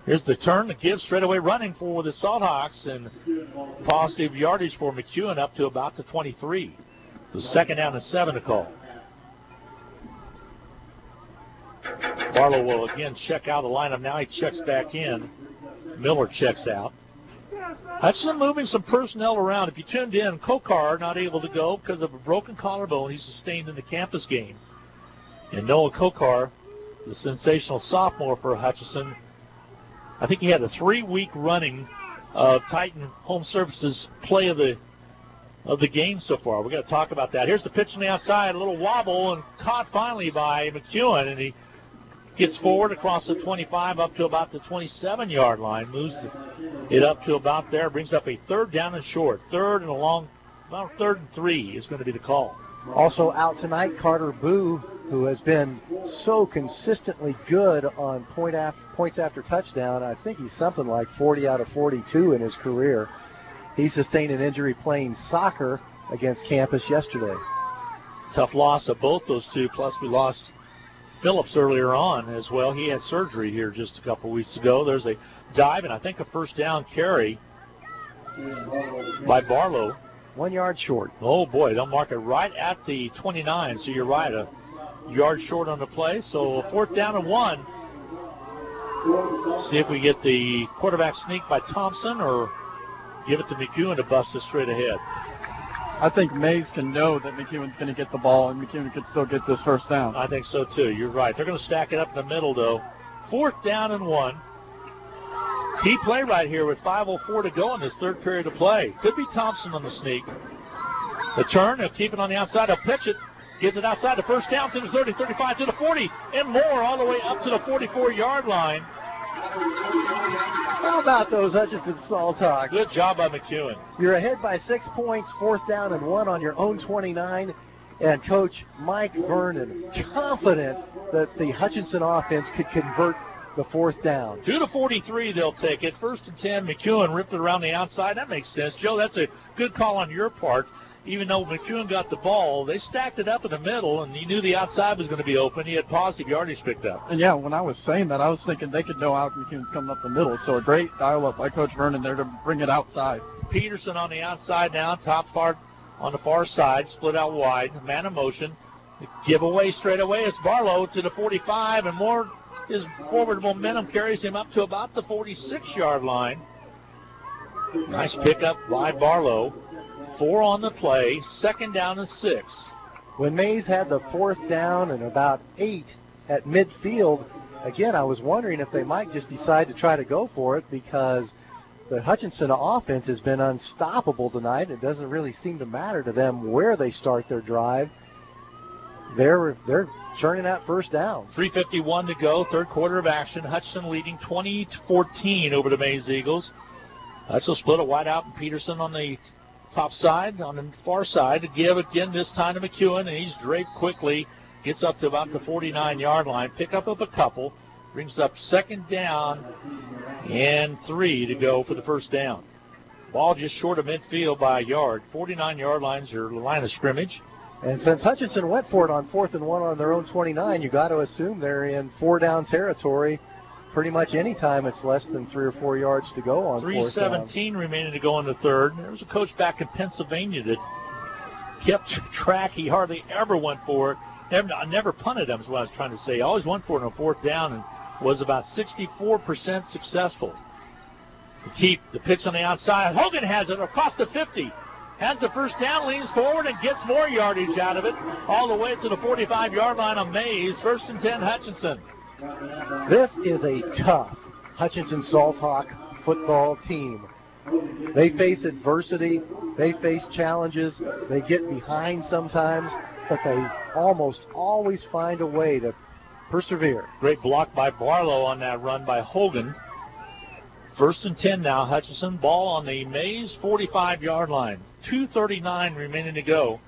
Here's the turn, the give, straight away running for the Salthawks, and positive yardage for Mcewen up to about the 23. So 2nd down and 7 to call. Barlow will again check out the lineup. Now he checks back in. Miller checks out. Hutchinson moving some personnel around. If you tuned in, Kokar not able to go because of a broken collarbone he sustained in the campus game. And Noah Kokar, the sensational sophomore for Hutchinson, I think he had a 3-week running of Titan Home Services play of the game so far. We're going to talk about that. Here's the pitch on the outside, a little wobble, and caught finally by Mcewen, and he gets forward across the 25 up to about the 27-yard line, moves it up to about there, brings up a 3rd down and short. 3rd and a long, about 3rd and 3 is going to be the call. Also out tonight, Carter Boo, who has been so consistently good on points after touchdown. I think he's something like 40 out of 42 in his career. He sustained an injury playing soccer against campus yesterday. Tough loss of both those two, plus we lost Phillips earlier on as well. He had surgery here just a couple weeks ago. There's a dive and I think a 1st down carry by Barlow. 1 yard short. Oh, boy, they'll mark it right at the 29, so you're right, a yard short on the play. So 4th down and 1. See if we get the quarterback sneak by Thompson or give it to Mcewen to bust it straight ahead. I think Maize can know that Mcewen's going to get the ball, and Mcewen could still get this first down. I think so, too. You're right. They're going to stack it up in the middle, though. 4th down and 1. Key play right here with 5:04 to go in this third period of play. Could be Thompson on the sneak. The turn, they'll keep it on the outside. They'll pitch it. Gets it outside. The first down to the 30, 35, to the 40, and more, all the way up to the 44-yard line. How about those Hutchinson Salthawks? Good job by Mcewen. You're ahead by 6 points, 4th down and 1 on your own 29. And Coach Mike Vernon confident that the Hutchinson offense could convert the 4th down. 2 to 43, they'll take it. 1st and 10, Mcewen ripped it around the outside. That makes sense. Joe, that's a good call on your part. Even though Mcewen got the ball, they stacked it up in the middle, and he knew the outside was going to be open. He had positive yardage picked up. And, yeah, when I was saying that, I was thinking they could know Alec Mcewen's coming up the middle. So a great dial-up by Coach Vernon there to bring it outside. Peterson on the outside now, top part on the far side, split out wide, man of motion. The giveaway straight away is Barlow to the 45, and more. His forward momentum carries him up to about the 46-yard line. Nice pickup by Barlow. 4 on the play, 2nd down and 6. When Maize had the 4th down and about 8 at midfield, again, I was wondering if they might just decide to try to go for it because the Hutchinson offense has been unstoppable tonight. It doesn't really seem to matter to them where they start their drive. They're churning out first downs. 3:51 to go, third quarter of action. Hutchinson leading 20-14 over the Maize Eagles. Hutch will split it wide out, and Peterson on the top side, on the far side, to give again this time to Mcewen, and he's draped quickly, gets up to about the 49-yard line, pick up of a couple, brings up 2nd down and 3 to go for the first down. Ball just short of midfield by a yard. 49-yard line's your line of scrimmage. And since Hutchinson went for it on 4th and 1 on their own 29, you got to assume they're in 4-down territory pretty much any time it's less than 3 or 4 yards to go on 4th down. 3:17 remaining to go in the third. There was a coach back in Pennsylvania that kept track. He hardly ever went for it. Never punted him is what I was trying to say. He always went for it on 4th down and was about 64% successful. To keep the pitch on the outside. Hogan has it across the 50. Has the first down, leans forward, and gets more yardage out of it all the way to the 45-yard line of Maize. 1st and 10, Hutchinson. This is a tough Hutchinson Salthawk football team. They face adversity. They face challenges. They get behind sometimes, but they almost always find a way to persevere. Great block by Barlow on that run by Hogan. 1st and 10 now, Hutchinson. Ball on the Maize 45-yard line. 2:39 remaining to go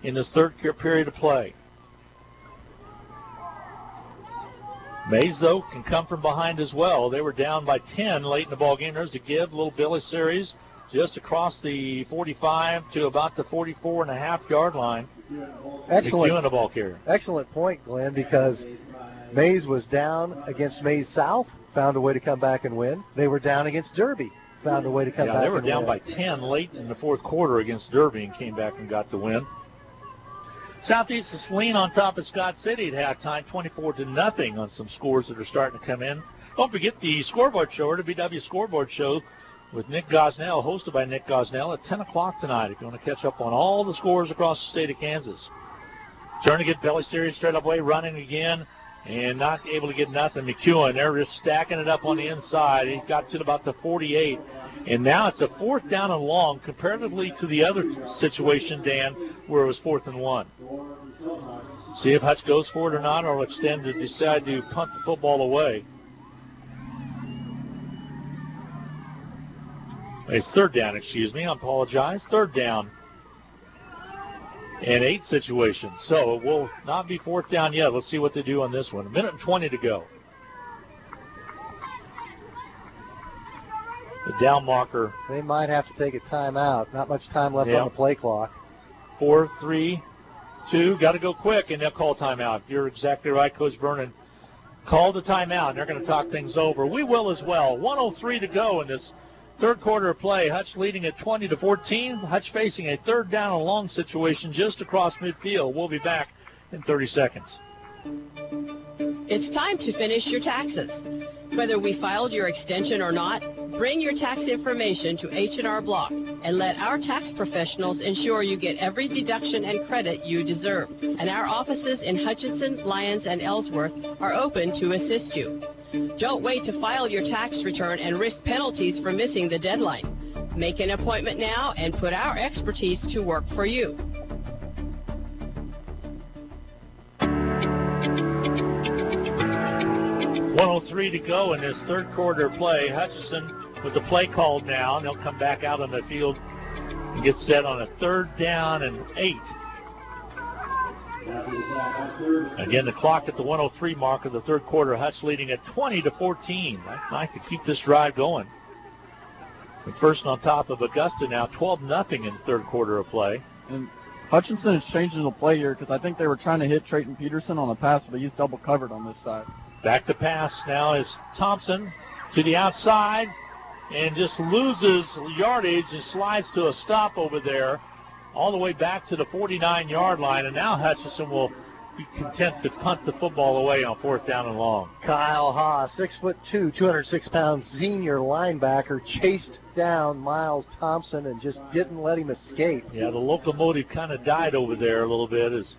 in this third period of play. Maize, though, can come from behind as well. They were down by 10 late in the ball game. There's a give, little Billy series, just across the 45 to about the 44.5-yard line. Excellent. The ball carrier. Excellent point, Glenn, because Maize was down against Maize South, found a way to come back and win. They were down against Derby, found a way to come back and win. They were down by 10 late in the fourth quarter against Derby and came back and got the win. Southeast is lean on top of Scott City at halftime, 24-0 on some scores that are starting to come in. Don't forget the scoreboard show, or the BW Scoreboard Show, with Nick Gosnell, hosted by Nick Gosnell, at 10 o'clock tonight if you want to catch up on all the scores across the state of Kansas. Trying to get Belly Series straight up way, running again, and not able to get nothing. Mcewen, they're just stacking it up on the inside. He got to about the 48, and now it's a 4th down and long, comparatively to the other situation, Dan, where it was 4th and 1. See if Hutch goes for it or not, or extend to decide to punt the football away. It's 3rd down, excuse me. I apologize. 3rd down and 8 situation. So it will not be 4th down yet. Let's see what they do on this one. 1:20 to go. The down marker. They might have to take a timeout. Not much time left on the play clock. 4, 3, 2. Got to go quick, and they'll call timeout. You're exactly right, Coach Vernon. Called the timeout, and they're going to talk things over. We will as well. 1:03 to go in this Third quarter of play, Hutch leading at 20-14. Hutch facing a third down and long situation just across midfield. We'll be back in 30 seconds. It's time to finish your taxes. Whether we filed your extension or not, bring your tax information to H&R Block and let our tax professionals ensure you get every deduction and credit you deserve. And our offices in Hutchinson, Lyons, and Ellsworth are open to assist you. Don't wait to file your tax return and risk penalties for missing the deadline. Make an appointment now and put our expertise to work for you. .103 to go in this third quarter play. Hutchinson with the play called now, and they'll come back out on the field and get set on a 3rd down and 8. Again, the clock at the 103 mark of the third quarter. Hutch leading at 20-14. I'd like to keep this drive going. McPherson on top of Augusta now, 12-0 in the third quarter of play. And Hutchinson is changing the play here because I think they were trying to hit Trayton Peterson on the pass, but he's double covered on this side. Back to pass now is Thompson to the outside and just loses yardage and slides to a stop over there all the way back to the 49-yard line. And now Hutchinson will be content to punt the football away on 4th down and long. Kyle Haas, 6'2", 206-pound senior linebacker, chased down Miles Thompson and just didn't let him escape. Yeah, the locomotive kind of died over there a little bit as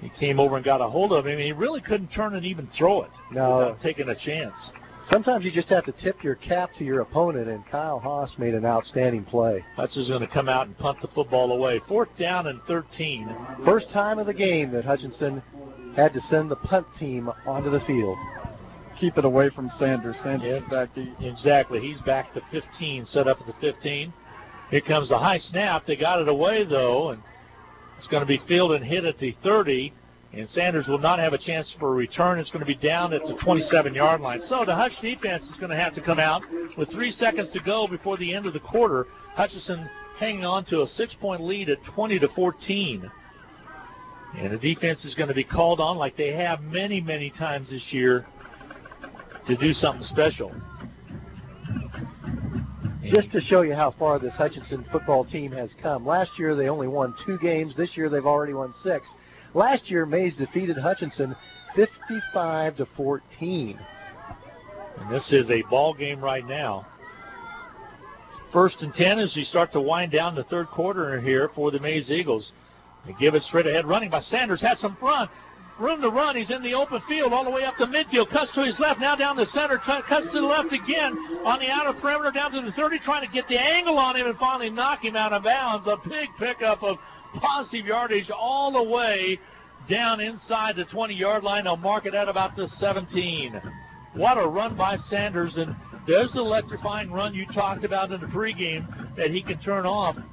he came over and got a hold of him. He really couldn't turn and even throw it without taking a chance. Sometimes you just have to tip your cap to your opponent, and Kyle Haas made an outstanding play. Hutch is going to come out and punt the football away. 4th down and 13. First time of the game that Hutchinson had to send the punt team onto the field. Keep it away from Sanders. Sanders is back deep. Exactly. He's back at the 15, set up at the 15. Here comes the high snap. They got it away, though, and it's going to be fielded and hit at the 30, and Sanders will not have a chance for a return. It's going to be down at the 27-yard line. So the Hutch defense is going to have to come out with 3 seconds to go before the end of the quarter. Hutchinson hanging on to a 6-point lead at 20-14. And the defense is going to be called on like they have many, many times this year to do something special. Just to show you how far this Hutchinson football team has come. Last year they only won 2 games. This year they've already won 6. Last year Maize defeated Hutchinson 55-14. And this is a ball game right now. 1st and 10 as you start to wind down the third quarter here for the Maize Eagles. They give it straight ahead, running by Sanders. Has some room to run. He's in the open field all the way up to midfield. Cuts to his left. Now down the center. Cuts to the left again on the outer perimeter down to the 30. Trying to get the angle on him and finally knock him out of bounds. A big pickup of positive yardage all the way down inside the 20-yard line. They'll mark it at about the 17. What a run by Sanders. And there's the electrifying run you talked about in the pregame that he can turn on,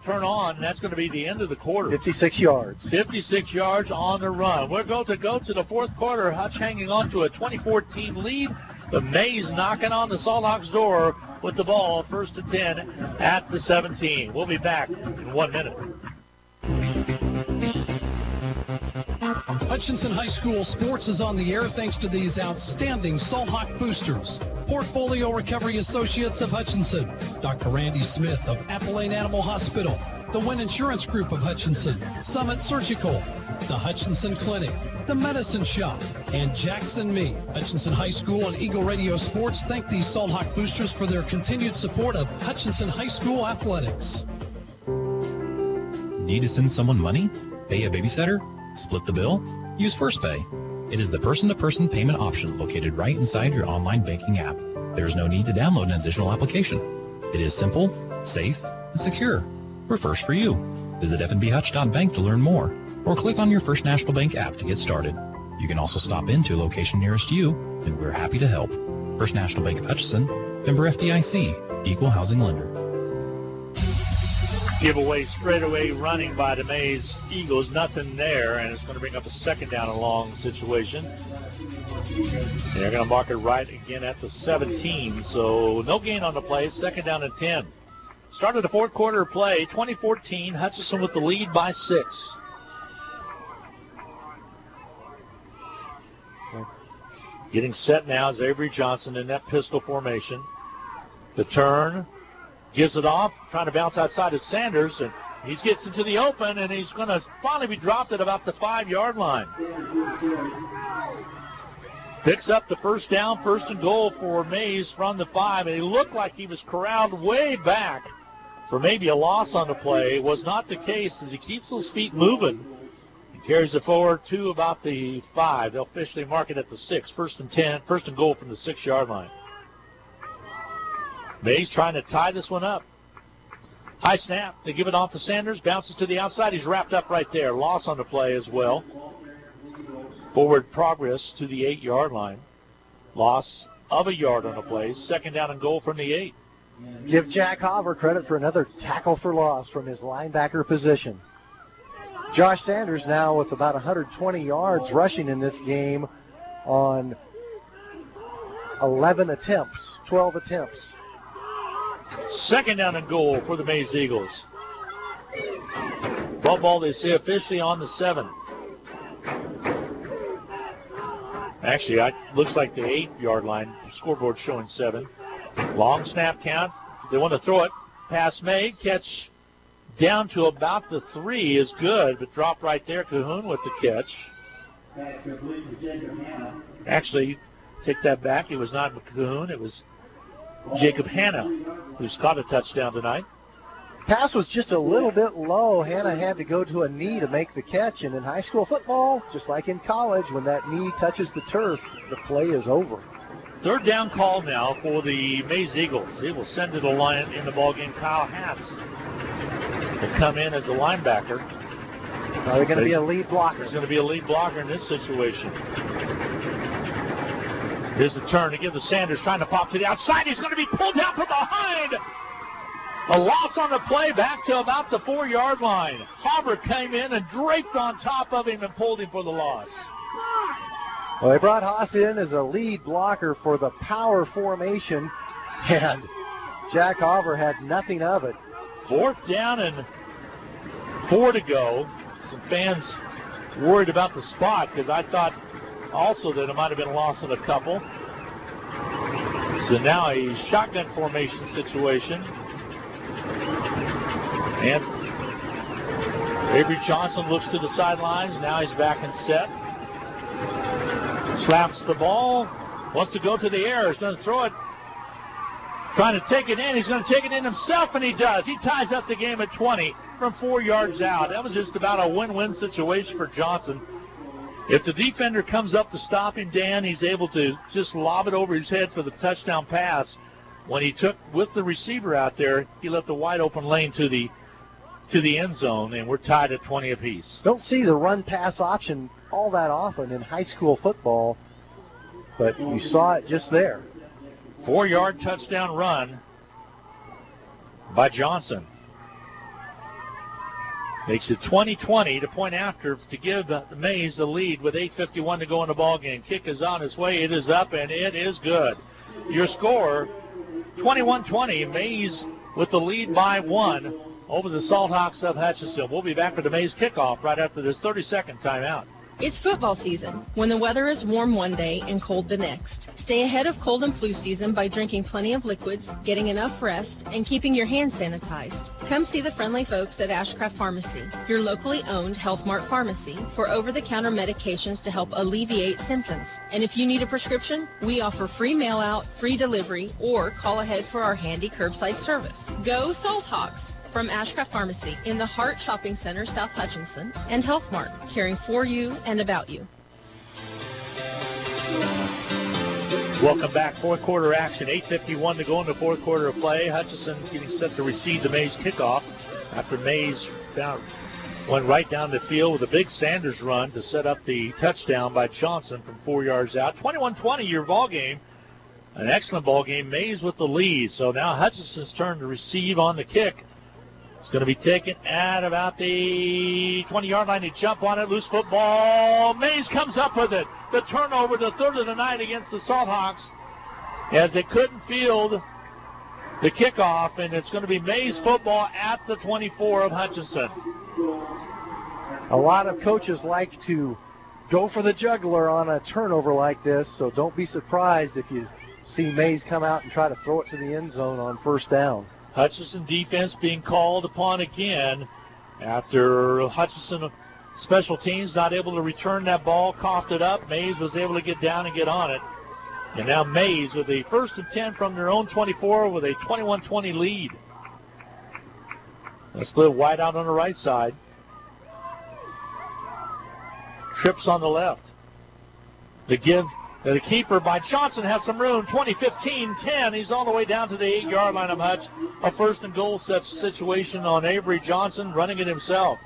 and that's going to be the end of the quarter. 56 yards. 56 yards on the run. We're going to go to the fourth quarter. Hutch hanging on to a 24-14 lead. The Maize knocking on the Salthawks' door with the ball, 1st and 10 at the 17. We'll be back in 1 minute. Hutchinson High School Sports is on the air thanks to these outstanding Salthawk boosters. Portfolio Recovery Associates of Hutchinson, Dr. Randy Smith of Appalachian Animal Hospital, the Wynn Insurance Group of Hutchinson, Summit Surgical, the Hutchinson Clinic, the Medicine Shop, and Jackson Meat. Hutchinson High School and Eagle Radio Sports thank these Salthawk boosters for their continued support of Hutchinson High School athletics. Need to send someone money? Pay a babysitter? Split the bill? Use First Pay. It is the person-to-person payment option located right inside your online banking app. There is no need to download an additional application. It is simple, safe, and secure. We're first for you. Visit fnbhutch.bank to learn more, or click on your First National Bank app to get started. You can also stop into a location nearest you, and we're happy to help. First National Bank of Hutchinson, member FDIC, equal housing lender. Giveaway straightaway running by the Maize Eagles. Nothing there, and it's going to bring up a 2nd down and long situation. And they're going to mark it right again at the 17. So no gain on the play. 2nd down and 10. Started the fourth quarter of play. 2014. Hutchinson with the lead by 6. Getting set now is Avery Johnson in that pistol formation. The turn. Gives it off, trying to bounce outside of Sanders, and he gets into the open, and he's going to finally be dropped at about the 5-yard line. Picks up the first down, 1st and goal for Maize from the 5, and he looked like he was corralled way back for maybe a loss on the play. It was not the case as he keeps those feet moving. He carries it forward to about the 5. They'll officially mark it at the 6, 1st and 10, 1st and goal from the 6-yard line. Maize trying to tie this one up. High snap. They give it off to Sanders. Bounces to the outside. He's wrapped up right there. Loss on the play as well. Forward progress to the 8-yard line. Loss of a yard on the play. 2nd down and goal from the 8. Give Jack Hopper credit for another tackle for loss from his linebacker position. Josh Sanders now with about 120 yards rushing in this game on 12 attempts. 2nd down and goal for the Maize Eagles. Football, they say, officially on the 7. Actually, it looks like the 8-yard line. Scoreboard showing 7. Long snap count. They want to throw it. Pass made. Catch down to about the 3 is good, but dropped right there. Cahoon with the catch. Actually, take that back. It was not Cahoon. It was Jacob Hanna, who's caught a touchdown tonight. Pass was just a little bit low. Hanna had to go to a knee to make the catch. And in high school football, just like in college, when that knee touches the turf, the play is over. 3rd down call now for the Maize Eagles. They will send to the line in the ballgame. Kyle Haas will come in as a linebacker. Are they going to be a lead blocker? There's going to be a lead blocker in this situation. Here's the turn to give to Sanders, trying to pop to the outside. He's going to be pulled down from behind. A loss on the play back to about the 4-yard line. Hauber came in and draped on top of him and pulled him for the loss. Well, they brought Haas in as a lead blocker for the power formation, and Jack Hauber had nothing of it. 4th down and 4 to go. Some fans worried about the spot because I thought also that it might have been a loss on a couple. So now a shotgun formation situation. And Avery Johnson looks to the sidelines. Now he's back and set. Slaps the ball. Wants to go to the air. He's going to throw it. Trying to take it in. He's going to take it in himself, and he does. He ties up the game at 20 from 4 yards out. That was just about a win-win situation for Johnson. If the defender comes up to stop him, Dan, he's able to just lob it over his head for the touchdown pass. When he took with the receiver out there, he left a wide open lane to the end zone, and we're tied at 20 apiece. Don't see the run-pass option all that often in high school football, but you saw it just there. 4-yard touchdown run by Johnson. Makes it 20-20 to point after to give the Maize the lead with 8:51 to go in the ballgame. Kick is on its way. It is up, and it is good. Your score, 21-20. Maize with the lead by 1 over the Salthawks of Hutchinson. We'll be back for the Maize kickoff right after this 30-second timeout. It's football season, when the weather is warm one day and cold the next. Stay ahead of cold and flu season by drinking plenty of liquids, getting enough rest, and keeping your hands sanitized. Come see the friendly folks at Ashcraft Pharmacy, your locally owned Health Mart pharmacy, for over-the-counter medications to help alleviate symptoms. And if you need a prescription, we offer free mail-out, free delivery, or call ahead for our handy curbside service. Go Salthawks! From Ashcraft Pharmacy in the Hart Shopping Center, South Hutchinson, and Health Mart, caring for you and about you. Welcome back. 4th quarter action. 8:51 to go in the 4th quarter of play. Hutchinson getting set to receive the Maize kickoff after Maize went right down the field with a big Sanders run to set up the touchdown by Johnson from 4 yards out. 21-20 your ball game. An excellent ball game. Maize with the lead. So now Hutchinson's turn to receive on the kick. It's going to be taken at about the 20-yard line. They jump on it. Loose football. Maize comes up with it. The turnover, the 3rd of the night against the Salthawks, as they couldn't field the kickoff, and it's going to be Maize football at the 24 of Hutchinson. A lot of coaches like to go for the jugular on a turnover like this, so don't be surprised if you see Maize come out and try to throw it to the end zone on 1st down. Hutchinson defense being called upon again after Hutchinson special teams not able to return that ball, coughed it up. Maize was able to get down and get on it. And now Maize with a 1st and 10 from their own 24 with a 21-20 lead. A split wide out on the right side. Trips on the left. The give to the keeper by Johnson has some room. 20-15-10. He's all the way down to the 8-yard line of Hutch. A 1st and goal situation on Avery Johnson, running it himself.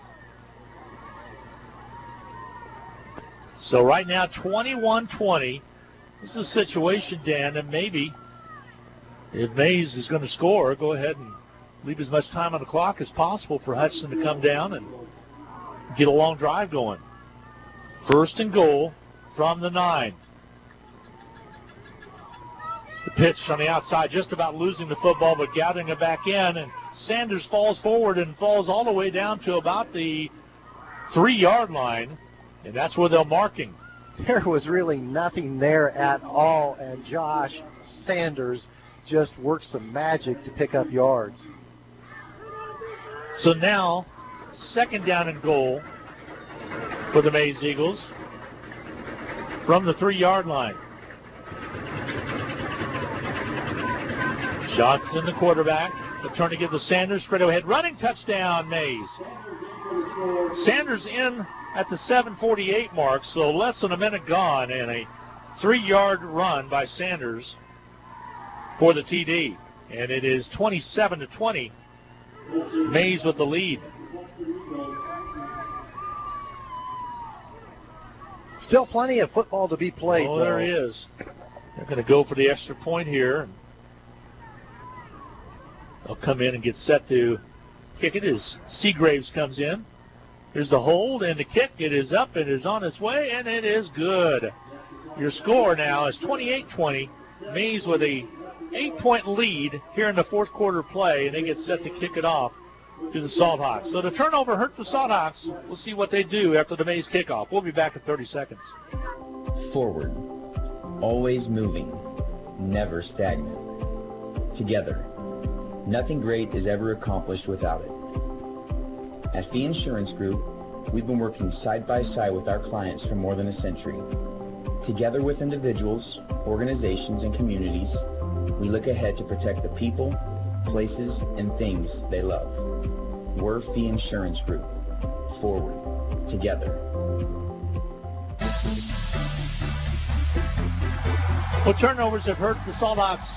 So right now, 21-20. This is a situation, Dan, that maybe if Maize is going to score, go ahead and leave as much time on the clock as possible for Hutchinson to come down and get a long drive going. 1st and goal from the 9. The pitch on the outside, just about losing the football, but gathering it back in. And Sanders falls forward and falls all the way down to about the 3-yard line. And that's where they'll mark him. There was really nothing there at all, and Josh Sanders just worked some magic to pick up yards. So now, 2nd down and goal for the Maize Eagles from the 3-yard line. Johnson, the quarterback. The turn to give to Sanders. Straight ahead running touchdown, Maize. Sanders in at the 7:48 mark, so less than a minute gone, and a 3-yard run by Sanders for the TD. And it is 27-20. Maize with the lead. Still plenty of football to be played. Oh, there is. They're going to go for the extra point here. They'll come in and get set to kick it as Seagraves comes in. Here's the hold and the kick. It is up. It is on its way, and it is good. Your score now is 28-20. Maize with a 8-point lead here in the 4th quarter play, and they get set to kick it off to the Salthawks. So the turnover hurt the Salthawks. We'll see what they do after the Maize kickoff. We'll be back in 30 seconds. Forward, always moving, never stagnant. Together, nothing great is ever accomplished without it. At Fee Insurance Group, we've been working side by side with our clients for more than a century. Together with individuals, organizations, and communities, we look ahead to protect the people, places, and things they love. We're Fee Insurance Group. Forward, together. Well, turnovers have hurt the Salthawks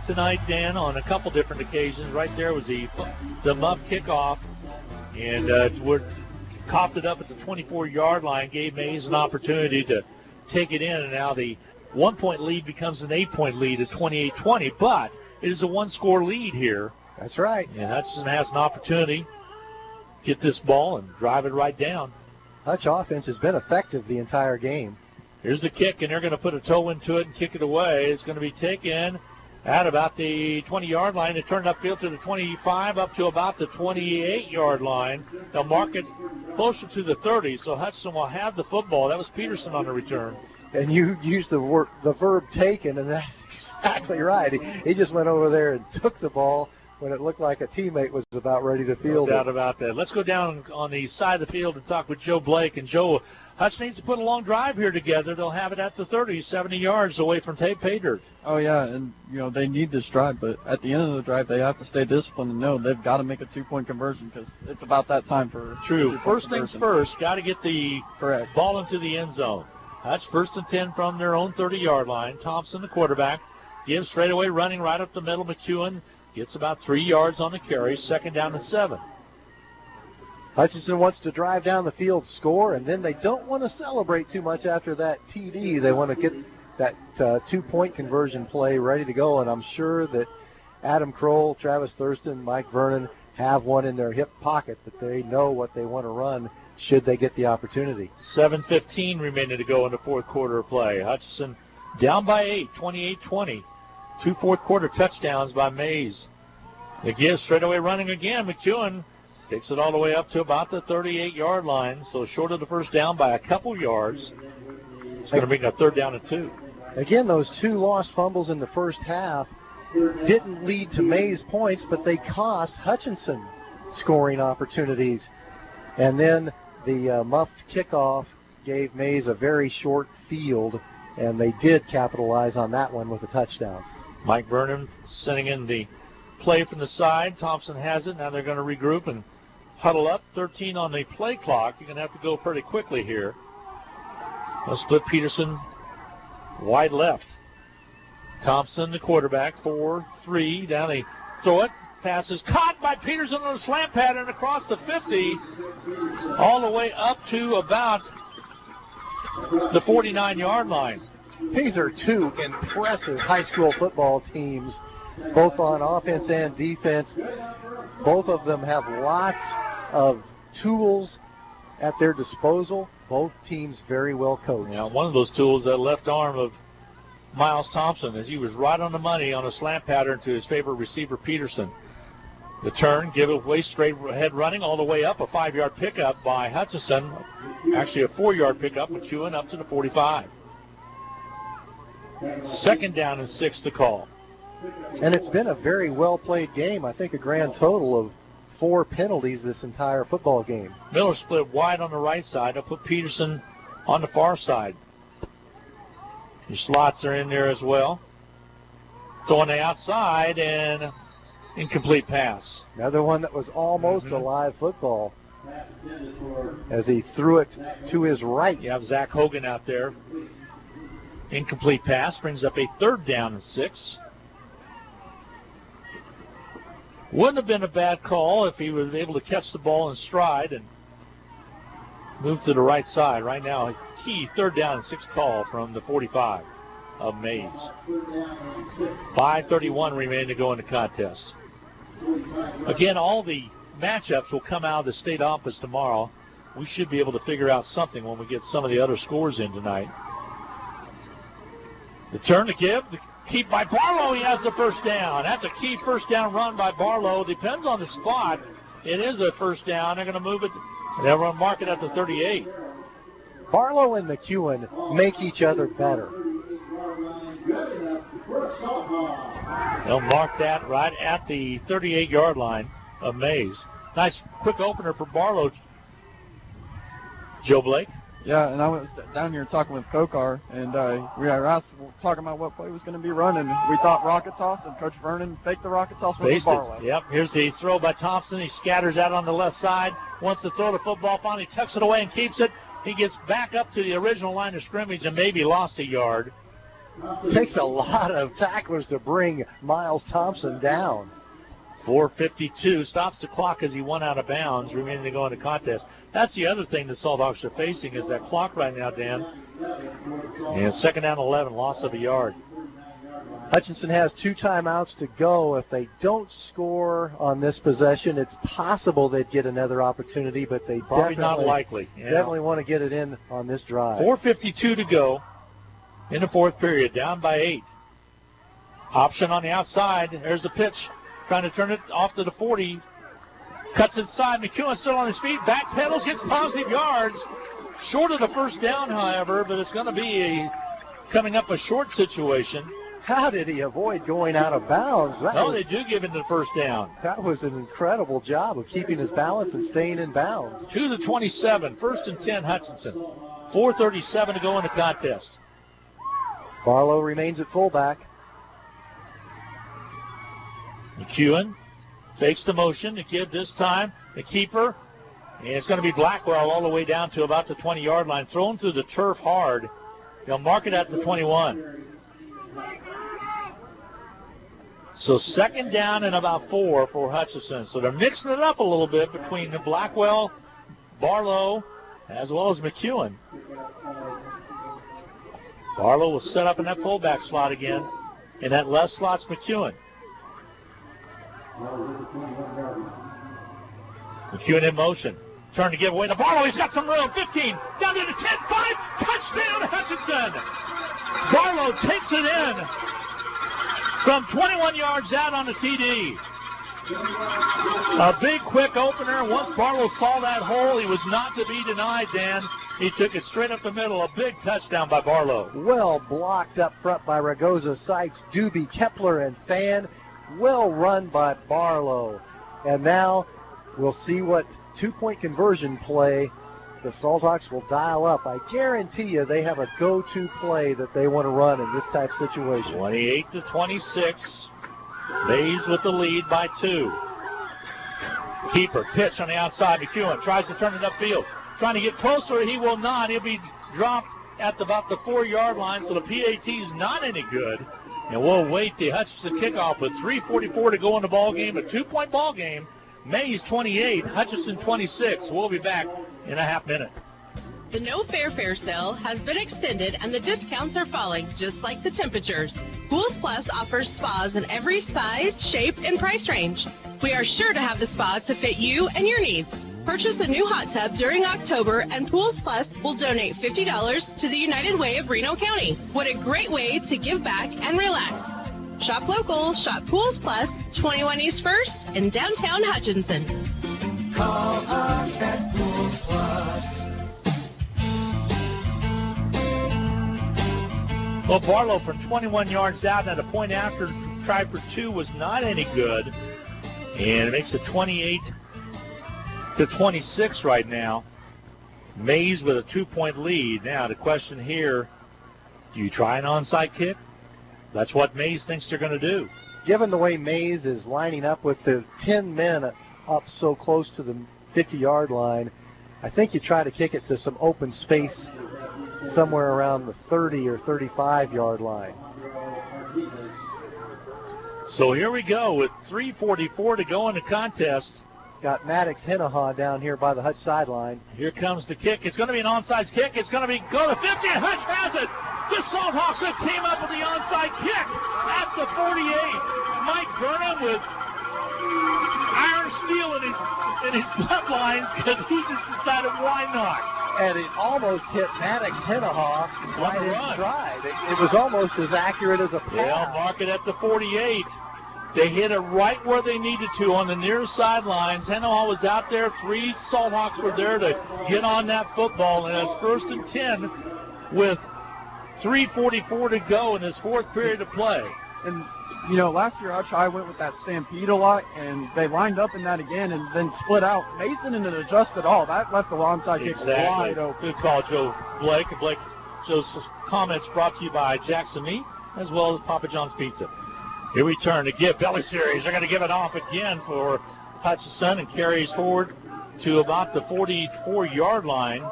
tonight, Dan, on a couple different occasions. Right there was the muff kickoff, and we're coughed it up at the 24-yard line, gave Maize an opportunity to take it in, and now the 1-point lead becomes an 8-point lead at 28-20, but it is a 1-score lead here. That's right. And Hutchinson has an opportunity to get this ball and drive it right down. Hutch offense has been effective the entire game. Here's the kick, and they're going to put a toe into it and kick it away. It's going to be taken at about the 20-yard line. It turned upfield to the 25, up to about the 28-yard line. They'll mark it closer to the 30, so Hutchinson will have the football. That was Peterson on the return. And you used the verb taken, and that's exactly right. He just went over there and took the ball when it looked like a teammate was about ready to field it. No doubt about that. Let's go down on the side of the field and talk with Joe Blake. And Joe, Hutch needs to put a long drive here together. They'll have it at the 30, 70 yards away from pay dirt. Oh, yeah, and, they need this drive, but at the end of the drive, they have to stay disciplined and know they've got to make a 2-point conversion because it's about that time for True. First things first, got to get the Correct. Ball into the end zone. Hutch 1st and 10 from their own 30-yard line. Thompson, the quarterback, gives straight away running right up the middle. Mcewen gets about 3 yards on the carry, 2nd down and 7. Hutchinson wants to drive down the field, score, and then they don't want to celebrate too much after that TD. They want to get that 2-point conversion play ready to go, and I'm sure that Adam Kroll, Travis Thurston, Mike Vernon have one in their hip pocket that they know what they want to run should they get the opportunity. 7:15 remaining to go in the 4th quarter of play. Hutchinson down by 8, 28-20. 2 4th-quarter touchdowns by Maize. The give straight away running again. Mcewen takes it all the way up to about the 38-yard line, so short of the first down by a couple yards. It's going to bring a 3rd down and 2. Again, those 2 lost fumbles in the first half didn't lead to Maize points, but they cost Hutchinson scoring opportunities. And then the muffed kickoff gave Maize a very short field, and they did capitalize on that one with a touchdown. Mike Burnham sending in the play from the side. Thompson has it. Now they're going to regroup and huddle up. 13 on the play clock. You're going to have to go pretty quickly here. Let's split Peterson wide left. Thompson, the quarterback, 4-3. Down they throw it. Pass is caught by Peterson on a slant pattern across the 50, all the way up to about the 49-yard line. These are two impressive high school football teams, both on offense and defense. Both of them have lots of tools at their disposal. Both teams very well coached. Now, one of those tools, that left arm of Miles Thompson, as he was right on the money on a slant pattern to his favorite receiver, Peterson. The turn, give it away, straight ahead running all the way up, a 5-yard pickup by Hutchinson. Actually a 4-yard pickup, Mcewen up to the 45. Second down and 6 to call. And it's been a very well-played game. I think a grand total of 4 penalties this entire football game. Miller split wide on the right side. I'll put Peterson on the far side. Your slots are in there as well. So on the outside, and incomplete pass. Another one that was almost a live football as he threw it to his right. You have Zach Hogan out there. Incomplete pass brings up a 3rd down and 6. Wouldn't have been a bad call if he was able to catch the ball in stride and move to the right side. Right now, a key 3rd down and 6 call from the 45 of Maize. 5:31 remaining to go in the contest. Again, all the matchups will come out of the state office tomorrow. We should be able to figure out something when we get some of the other scores in tonight. The turn to give, the keep by Barlow. He has the first down. That's a key first down run by Barlow. Depends on the spot. It is a first down. They're going to move it. They're going to mark it at the 38. Barlow and Mcewen make each other better. They'll mark that right at the 38-yard line of Maize. Nice quick opener for Barlow. Joe Blake. Yeah, and I was down here talking with Kokar, and we were talking about what play was going to be running. We thought rocket toss, and Coach Vernon faked the rocket toss with Barlow. Yep, here's the throw by Thompson. He scatters out on the left side. Wants to throw the football, finally tucks it away and keeps it. He gets back up to the original line of scrimmage and maybe lost a yard. It takes a lot of tacklers to bring Miles Thompson down. 4:52 stops the clock as he went out of bounds, remaining to go into contest. That's the other thing the Salthawks are facing is that clock right now, Dan. And 2nd down 11, loss of a yard. Hutchinson has 2 timeouts to go. If they don't score on this possession, it's possible they'd get another opportunity, but they probably not likely. Yeah. Definitely want to get it in on this drive. 4:52 to go in the 4th period, down by 8. Option on the outside. There's the pitch. Trying to turn it off to the 40. Cuts inside. Mcewen still on his feet. Back pedals. Gets positive yards. Short of the first down, however, but it's going to be coming up a short situation. How did he avoid going out of bounds? They do give him the first down. That was an incredible job of keeping his balance and staying in bounds. To the 27. 1st and 10, Hutchinson. 4:37 to go in the contest. Barlow remains at fullback. Mcewen fakes the motion. The kid this time, the keeper. And it's going to be Blackwell all the way down to about the 20-yard line. Thrown through the turf hard. They'll mark it at the 21. So 2nd down and about 4 for Hutchinson. So they're mixing it up a little bit between the Blackwell, Barlow, as well as Mcewen. Barlow will set up in that fullback slot again. In that left slot's Mcewen. Mcewen in motion. Turn to give away to Barlow. He's got some room. 15. Down to the 10. 5. Touchdown, Hutchinson. Barlow takes it in from 21 yards out on the TD. A big quick opener. Once Barlow saw that hole, he was not to be denied, Dan. He took it straight up the middle. A big touchdown by Barlow. Well blocked up front by Ragoza, Sykes, Doobie, Kepler, and Fan. Well run by Barlow. And now we'll see what two-point conversion play the Salthawks will dial up. I guarantee you they have a go-to play that they want to run in this type of situation. 28-26. Maize with the lead by 2. Keeper, pitch on the outside. Mcewen tries to turn it upfield. Trying to get closer. He will not. He'll be dropped at about the 4-yard line, so the PAT is not any good. And we'll wait the Hutchinson kickoff with 3:44 to go in the ball game. A 2-point ball game. Maize 28, Hutchinson 26. We'll be back in a half minute. The No Fair sale has been extended and the discounts are falling just like the temperatures. Pools Plus offers spas in every size, shape, and price range. We are sure to have the spa to fit you and your needs. Purchase a new hot tub during October and Pools Plus will donate $50 to the United Way of Reno County. What a great way to give back and relax. Shop local, shop Pools Plus, 21 East 1st in downtown Hutchinson. Call us at Pools Plus. Well, Barlow from 21 yards out and a point after try for 2 was not any good. And it makes it 28-26 right now. Maize with a 2-point lead. Now the question here, do you try an onside kick? That's what Maize thinks they're going to do. Given the way Maize is lining up with the 10 men up so close to the 50-yard line, I think you try to kick it to some open space somewhere around the 30 or 35-yard line. So here we go with 3:44 to go in the contest. Got Maddox Hennahaw down here by the Hutch sideline. Here comes the kick. It's going to be an onside kick. It's going to be go to 50, and Hutch has it. The Salthawks have came up with the onside kick at the 48. Mike Burnham with iron steel in his bloodlines because he just decided why not. And it almost hit Maddox Hennahaw right in stride. It was almost as accurate as a pass. They'll mark it at the 48. They hit it right where they needed to on the near sidelines. Hennahaw was out there. 3 Salthawks were there to get on that football. And it's 1st and 10 with 3:44 to go in this 4th period of play. And, you know, last year I went with that stampede a lot, and they lined up in that again and then split out. Mason didn't adjust at all. That left the onside kick wide open. Good call, Joe Blake. Joe's comments brought to you by Jackson Meat as well as Papa John's Pizza. Here we turn to give Belly Series. They're going to give it off again for Hutchinson and carries forward to about the 44-yard line.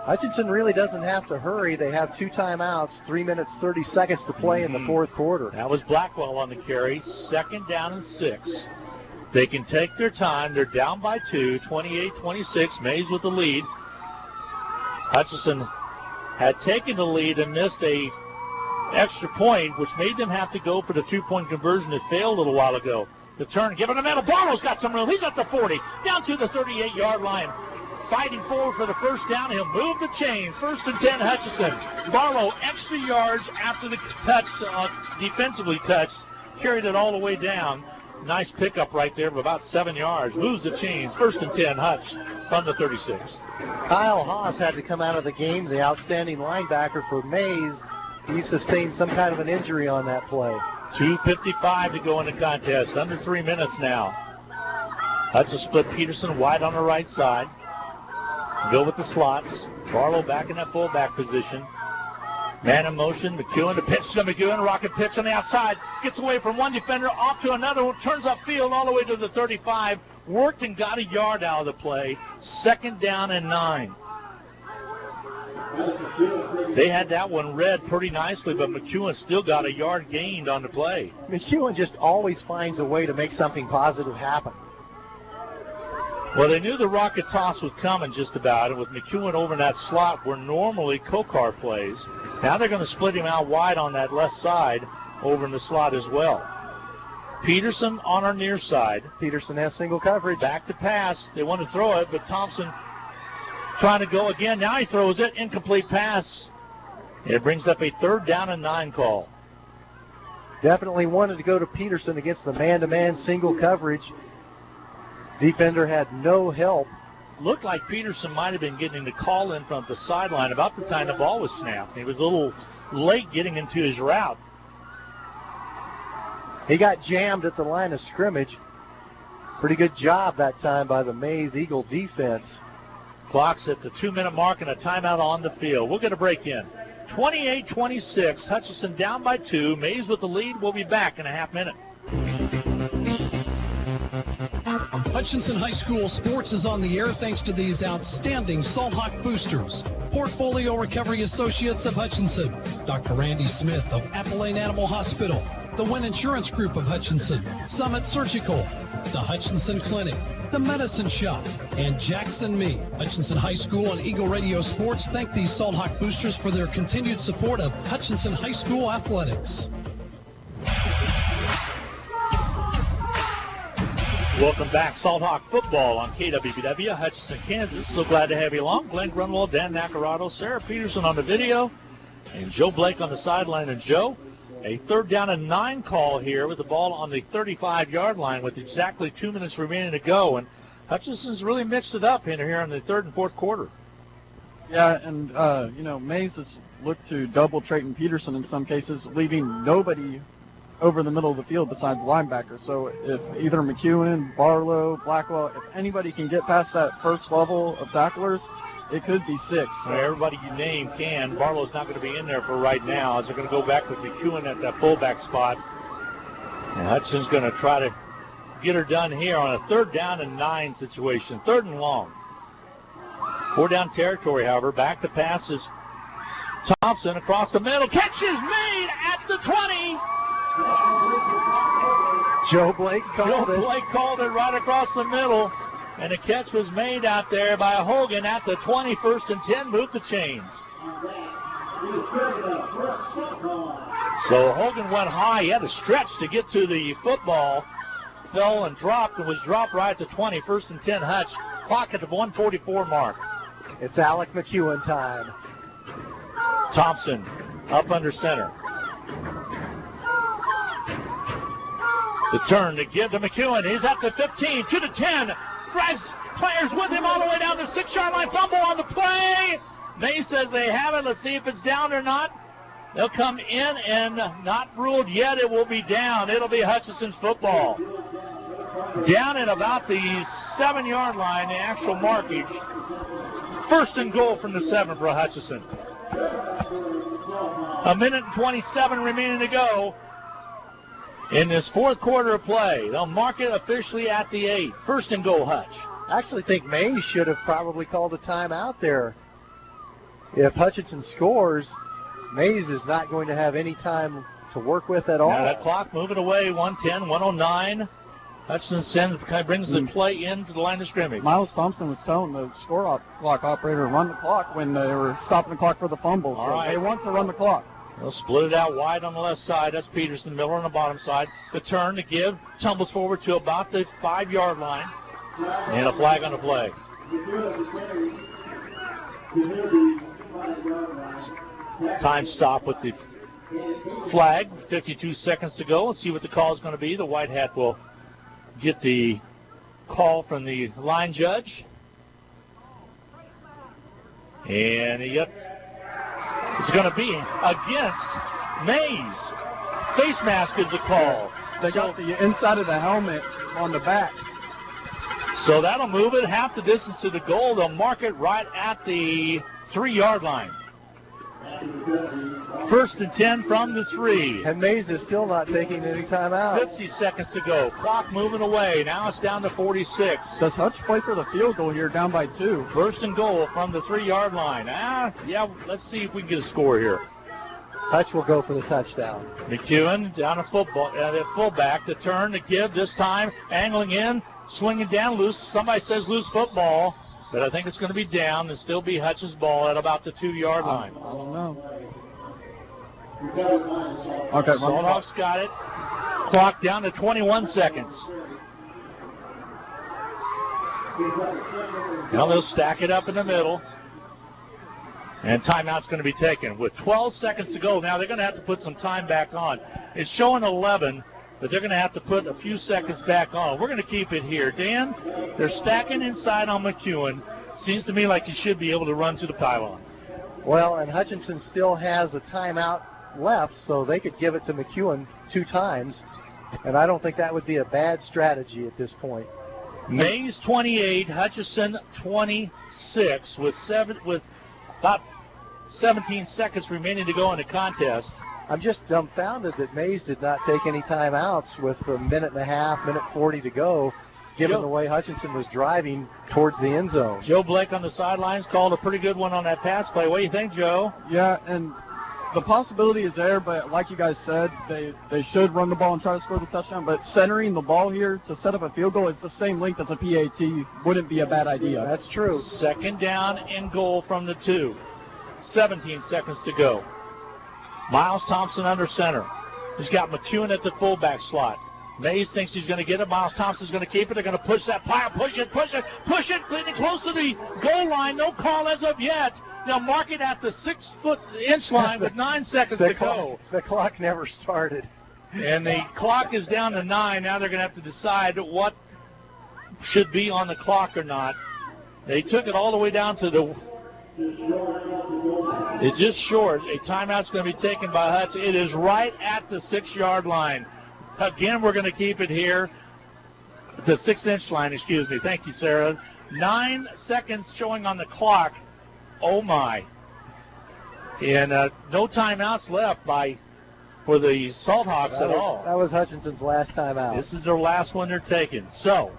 Hutchinson really doesn't have to hurry. They have 2 timeouts, 3 minutes, 30 seconds to play in the 4th quarter. That was Blackwell on the carry. 2nd down and 6. They can take their time. They're down by 2, 28-26. Maize with the lead. Hutchinson had taken the lead and missed a extra point, which made them have to go for the 2-point conversion that failed a little while ago. The turn, give it a middle. Barlow's got some room. He's at the 40, down to the 38-yard line. Fighting forward for the 1st down. He'll move the chains. 1st and 10, Hutchinson. Barlow, extra yards after the touch, defensively touched. Carried it all the way down. Nice pickup right there of about 7 yards. Moves the chains. 1st and 10, Hutch from the 36. Kyle Haas had to come out of the game, the outstanding linebacker for Maize. He sustained some kind of an injury on that play. 2:55 to go in the contest. Under 3 minutes now. Hutch will split Peterson wide on the right side. Go with the slots. Barlow back in that fullback position. Man in motion. Mcewen to pitch to Mcewen. Rocket pitch on the outside. Gets away from one defender. Off to another one. Turns upfield all the way to the 35. Worked and got a yard out of the play. 2nd down and 9. They had that one read pretty nicely, but Mcewen still got a yard gained on the play. Mcewen just always finds a way to make something positive happen. Well, they knew the rocket toss was coming just about, and with Mcewen over in that slot where normally Kokar plays, now they're going to split him out wide on that left side over in the slot as well. Peterson on our near side. Peterson has single coverage. Back to pass. They want to throw it, but Thompson trying to go again. Now he throws it. Incomplete pass. It brings up a 3rd down and 9 call. Definitely wanted to go to Peterson against the man-to-man single coverage. Defender had no help looked like Peterson might have been getting the call in from the sideline about the time the ball was snapped. He was a little late getting into his route. He got jammed at the line of scrimmage. Pretty good job that time by the Maize Eagle defense. Clock's at the 2-minute mark and a timeout on the field. We'll get a break in. 28-26, Hutchinson down by 2. Maize with the lead. We'll be back in a half minute. Hutchinson High School sports is on the air thanks to these outstanding Salthawk boosters. Portfolio Recovery Associates of Hutchinson, Dr. Randy Smith of Appalachian Animal Hospital, the Wynn Insurance Group of Hutchinson, Summit Surgical, the Hutchinson Clinic, the Medicine Shop, and Jackson Me. Hutchinson High School and Eagle Radio Sports thank these Salthawk boosters for their continued support of Hutchinson High School athletics. Welcome back, Salthawk football on KWBW, Hutchinson, Kansas. So glad to have you along. Glenn Grunwald, Dan Nacarado, Sarah Peterson on the video, and Joe Blake on the sideline. And Joe, a 3rd down and 9 call here with the ball on the 35-yard line with exactly 2 minutes remaining to go. And Hutchinson's really mixed it up in here in the 3rd and 4th quarter. Yeah, and, Maize has looked to double Trayton Peterson in some cases, leaving nobody over the middle of the field besides linebackers. So if either Mcewen, Barlow, Blackwell, if anybody can get past that first level of tacklers, it could be 6. So everybody you name can. Barlow's not going to be in there for right now, as they're going to go back with Mcewen at that fullback spot. And Hutchinson's going to try to get her done here on a 3rd down and 9 situation. 3rd and long. 4 down territory, however. Back to passes. Thompson across the middle. Catch is made at the 20. Joe Blake called it right across the middle. And the catch was made out there by Hogan at the 20, 1st and 10. Move the chains. So Hogan went high. He had to stretch to get to the football. Fell and dropped and was dropped right at the 20, 1st and 10 Hutch. Clock at the 1:44 mark. It's Alec Mcewen time. Thompson up under center. The turn to give to Mcewen. He's at the 15, to the 10. Drives players with him all the way down the 6-yard line. Fumble on the play. Maize says they have it. Let's see if it's down or not. They'll come in and not ruled yet. It will be down. It'll be Hutchinson's football. Down at about the 7-yard line, the actual markage. 1st and goal from the 7 for Hutchinson. 1 minute and 27 remaining to go in this 4th quarter of play. They'll mark it officially at the 8. 1st and goal, Hutch. I actually think Maize should have probably called a timeout there. If Hutchinson scores, Maize is not going to have any time to work with at all. Now that clock moving away, 1:10, 1:09. Hutchinson kind of brings the play in to the line of scrimmage. Miles Thompson was telling the clock operator to run the clock when they were stopping the clock for the fumble. So they want to run the clock. They'll split it out wide on the left side. That's Peterson. Miller on the bottom side. The turn to give. Tumbles forward to about the 5-yard line. And a flag on the play. Time stop with the flag. 52 seconds to go. Let's see what the call is going to be. The white hat will get the call from the line judge. And it's going to be against Maize. Face mask is the call. They got the inside of the helmet on the back. So that'll move it half the distance to the goal. They'll mark it right at the 3-yard line. 1st and 10 from the 3. And Maize is still not taking any time out. 50 seconds to go. Clock moving away. Now it's down to 46. Does Hutch play for the field goal here, down by 2? 1st and goal from the 3-yard line. Let's see if we can get a score here. Hutch will go for the touchdown. Mcewen down a fullback. The turn to give this time. Angling in. Swinging down loose. Somebody says loose football. But I think it's going to be down and still be Hutch's ball at about the 2-yard line. I don't know. Okay, Salthawks got it. Clock down to 21 seconds. Now they'll stack it up in the middle. And timeout's going to be taken. With 12 seconds to go, now they're going to have to put some time back on. It's showing 11. but they're going to have to put a few seconds back on. We're going to keep it here. Dan, they're stacking inside on Mcewen. Seems to me like he should be able to run to the pylon. Well, and Hutchinson still has a timeout left, so they could give it to Mcewen 2 times, and I don't think that would be a bad strategy at this point. Maize 28, Hutchinson 26, with about 17 seconds remaining to go in the contest. I'm just dumbfounded that Maize did not take any timeouts with a minute and a half, minute 40 to go, given the way Hutchinson was driving towards the end zone. Joe Blake on the sidelines called a pretty good one on that pass play. What do you think, Joe? Yeah, and the possibility is there, but like you guys said, they should run the ball and try to score the touchdown, but centering the ball here to set up a field goal is the same length as a PAT. Wouldn't be a bad idea. That's true. Second down and goal from the 2. 17 seconds to go. Miles Thompson under center. He's got Mcewen at the fullback slot. Maize thinks he's going to get it. Miles Thompson's going to keep it. They're going to push that pile. Push it. Getting close to the goal line. No call as of yet. They'll mark it at the 6-inch line with 9 seconds to go. The clock never started. And the clock is down to 9. Now they're going to have to decide what should be on the clock or not. They took it all the way down to the... It's just short. A timeout's going to be taken by Hutch. It is right at the 6-yard line. Again, we're going to keep it here. The 6-inch line, excuse me. Thank you, Sarah. 9 seconds showing on the clock. Oh, my. And no timeouts left for the Salthawks at all. That was Hutchinson's last timeout. This is their last one they're taking. So,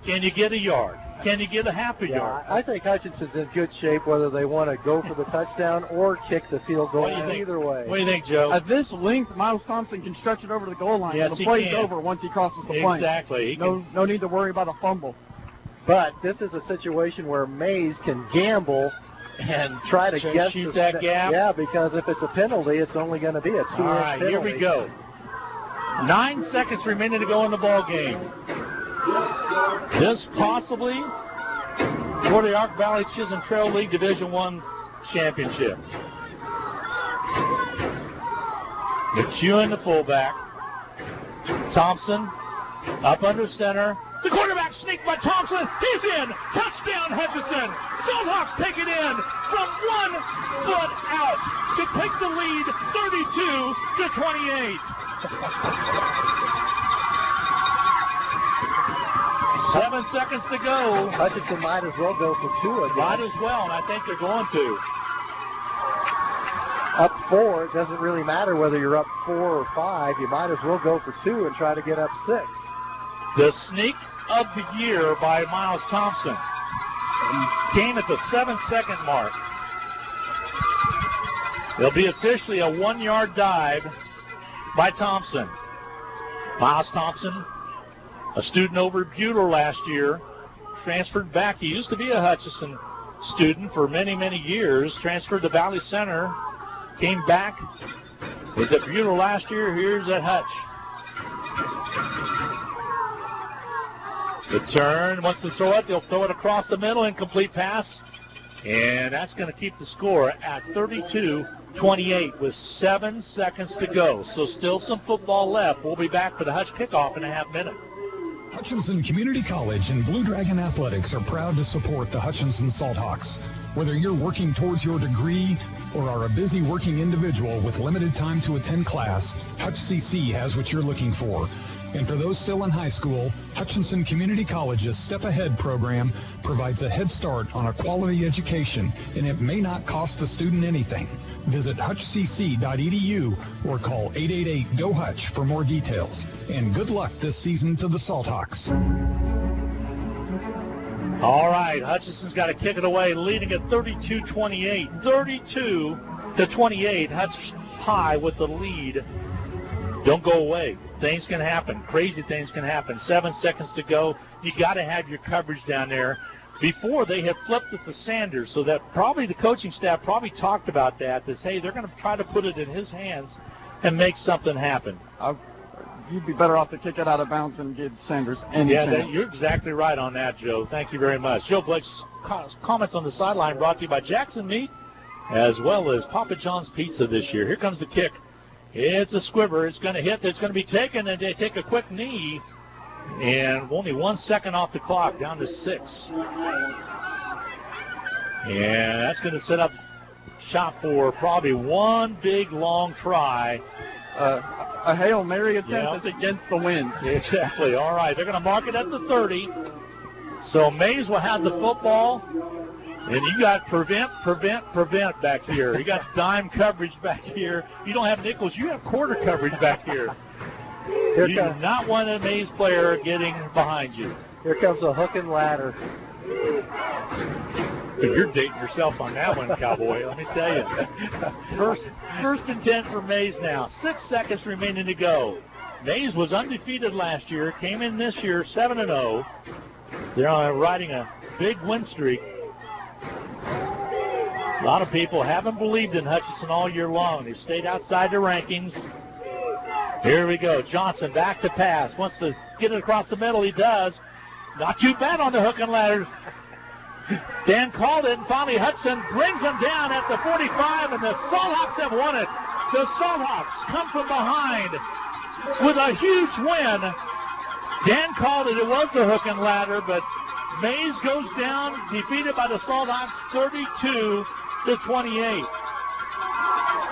can you get a yard? Can you get a half a yard? I think Hutchinson's in good shape whether they want to go for the touchdown or kick the field goal. Either way. What do you think, Joe? At this length, Miles Thompson can stretch it over to the goal line. Yes, the play's over once he crosses the plane. Exactly. No need to worry about a fumble. But this is a situation where Maize can gamble and try to shoot that gap. Yeah, because if it's a penalty, it's only going to be a 2-inch penalty. All right, here we go. 9 seconds remaining to go in the ball game. This possibly for the Ark Valley Chisholm Trail League Division I championship. Mcewen, the fullback. Thompson up under center. The quarterback sneaked by Thompson. He's in. Touchdown, Hutchinson. Salthawks take it in from 1 foot out to take the lead 32-28. 7 seconds to go. Hutchinson might as well go for 2 again. Might as well, and I think they're going to. Up 4, it doesn't really matter whether you're up 4 or 5. You might as well go for 2 and try to get up 6. The sneak of the year by Miles Thompson came at the 7-second mark. There'll be officially a 1-yard dive by Thompson. Miles Thompson, a student over at Buter last year, transferred back. He used to be a Hutchinson student for many, many years, transferred to Valley Center, came back, was at Buter last year, here's at Hutch. The turn, wants to throw it, they'll throw it across the middle, incomplete pass, and that's going to keep the score at 32-28 with 7 seconds to go. So still some football left. We'll be back for the Hutch kickoff in a half minute. Hutchinson Community College and Blue Dragon Athletics are proud to support the Hutchinson Salthawks. Whether you're working towards your degree or are a busy working individual with limited time to attend class, Hutch CC has what you're looking for. And for those still in high school, Hutchinson Community College's Step Ahead program provides a head start on a quality education, and it may not cost the student anything. Visit hutchcc.edu or call 888-GO-HUTCH for more details. And good luck this season to the Salthawks. All right, Hutchinson's got to kick it away, leading at 32-28. 32-28, Hutch high with the lead. Don't go away. Things can happen. Crazy things can happen. 7 seconds to go. You got to have your coverage down there. Before, they had flipped it to Sanders, so that probably the coaching staff probably talked about that, to say they're going to try to put it in his hands and make something happen. You'd be better off to kick it out of bounds and give Sanders any chance. You're exactly right on that, Joe. Thank you very much. Joe Blake's comments on the sideline brought to you by Jackson Meat, as well as Papa John's Pizza this year. Here comes the kick. It's a squibber. It's going to hit. It's going to be taken, and they take a quick knee. And only 1 second off the clock, down to 6. And that's going to set up shot for probably one big, long try. A Hail Mary attempt is against the wind. Exactly. All right. They're going to mark it at the 30. So Maize will have the football. And you got prevent back here. You got dime coverage back here. You don't have nickels. You have quarter coverage back here. You do not want a Maize player getting behind you. Here comes a hook and ladder. You're dating yourself on that one, Cowboy. Let me tell you. First and 10 for Maize now. 6 seconds remaining to go. Maize was undefeated last year. Came in this year 7-0. They're riding a big win streak. A lot of people haven't believed in Hutchinson all year long. They've stayed outside the rankings. Here we go. Johnson back to pass. Wants to get it across the middle. He does. Not too bad on the hook and ladder. Dan called it, and finally Hudson brings him down at the 45, and the Salthawks have won it. The Salthawks come from behind with a huge win. Dan called it. It was the hook and ladder, but Maize goes down, defeated by the Salthawks 32-28.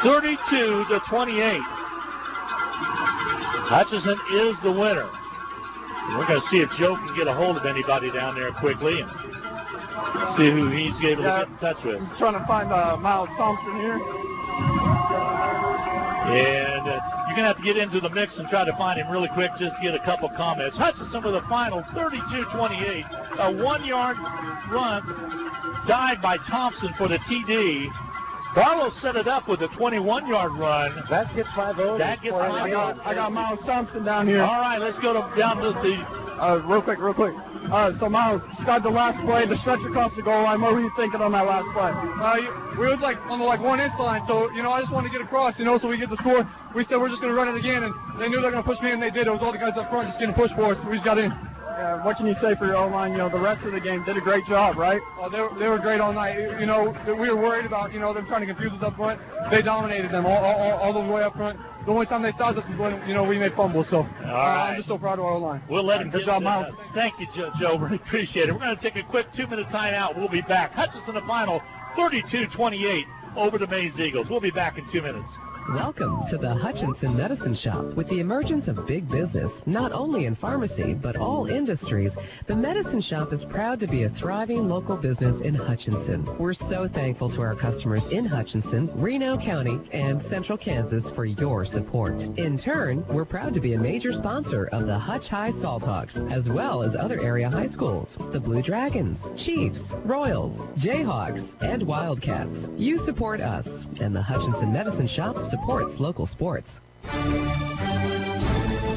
32-28. Hutchinson is the winner. We're going to see if Joe can get a hold of anybody down there quickly and see who he's able to get in touch with. I'm trying to find Miles Thompson here. And you're going to have to get into the mix and try to find him really quick just to get a couple comments. Hutchinson with the final 32-28. A 1-yard run dive by Thompson for the TD. Barlow set it up with a 21-yard run. That gets my vote. That gets my vote. I got Miles Thompson down here. All right, let's go down to the... Real quick. So Miles, describe the last play, the stretch across the goal line. What were you thinking on that last play? We was on the 1-inch line, so I just wanted to get across, so we get the score. We said we're just going to run it again, and they knew they were going to push me, and they did. It was all the guys up front just getting pushed for us. We just got in. Yeah, what can you say for your O-line? The rest of the game did a great job, right? They were great all night. We were worried about them trying to confuse us up front. They dominated them all the way up front. The only time they stopped us was when we made fumbles. So I'm just so proud of our O-line. We'll let him. Good job, Miles. Thank you, Joe. Really appreciate it. We're going to take a quick 2-minute timeout. We'll be back. Hutchinson the final 32-28 over the Maize Eagles. We'll be back in 2 minutes. Welcome to the Hutchinson Medicine Shop. With the emergence of big business, not only in pharmacy, but all industries, the Medicine Shop is proud to be a thriving local business in Hutchinson. We're so thankful to our customers in Hutchinson, Reno County, and Central Kansas for your support. In turn, we're proud to be a major sponsor of the Hutch High Salthawks, as well as other area high schools, the Blue Dragons, Chiefs, Royals, Jayhawks, and Wildcats. You support us, and the Hutchinson Medicine Shop supports local sports.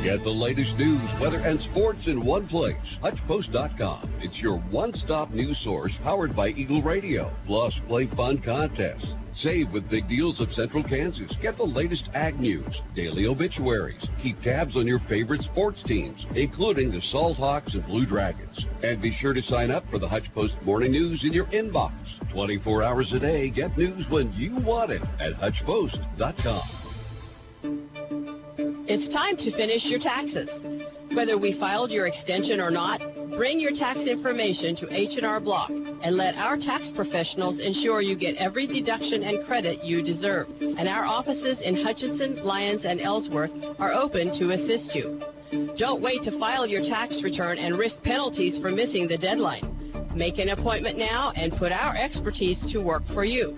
Get the latest news, weather, and sports in one place. HutchPost.com. It's your one-stop news source powered by Eagle Radio. Plus, play fun contests. Save with big deals of Central Kansas. Get the latest ag news, daily obituaries. Keep tabs on your favorite sports teams, including the Salthawks and Blue Dragons. And be sure to sign up for the Hutch Post Morning News in your inbox. 24 hours a day, get news when you want it at HutchPost.com. It's time to finish your taxes. Whether we filed your extension or not, bring your tax information to H&R Block and let our tax professionals ensure you get every deduction and credit you deserve. And our offices in Hutchinson, Lyons, and Ellsworth are open to assist you. Don't wait to file your tax return and risk penalties for missing the deadline. Make an appointment now and put our expertise to work for you.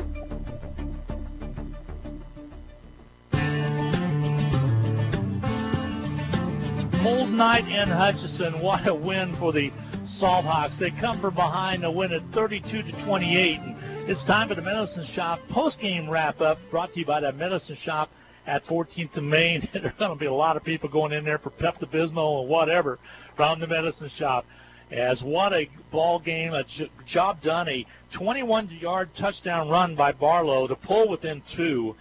Cold night in Hutchinson. What a win for the Salthawks. They come from behind to win at 32-28. And it's time for the Medicine Shop post-game wrap-up, brought to you by the Medicine Shop at 14th and Main. There are going to be a lot of people going in there for Pepto-Bismol and whatever from the Medicine Shop. As what a ball game, a job done, a 21-yard touchdown run by Barlow to pull within 2,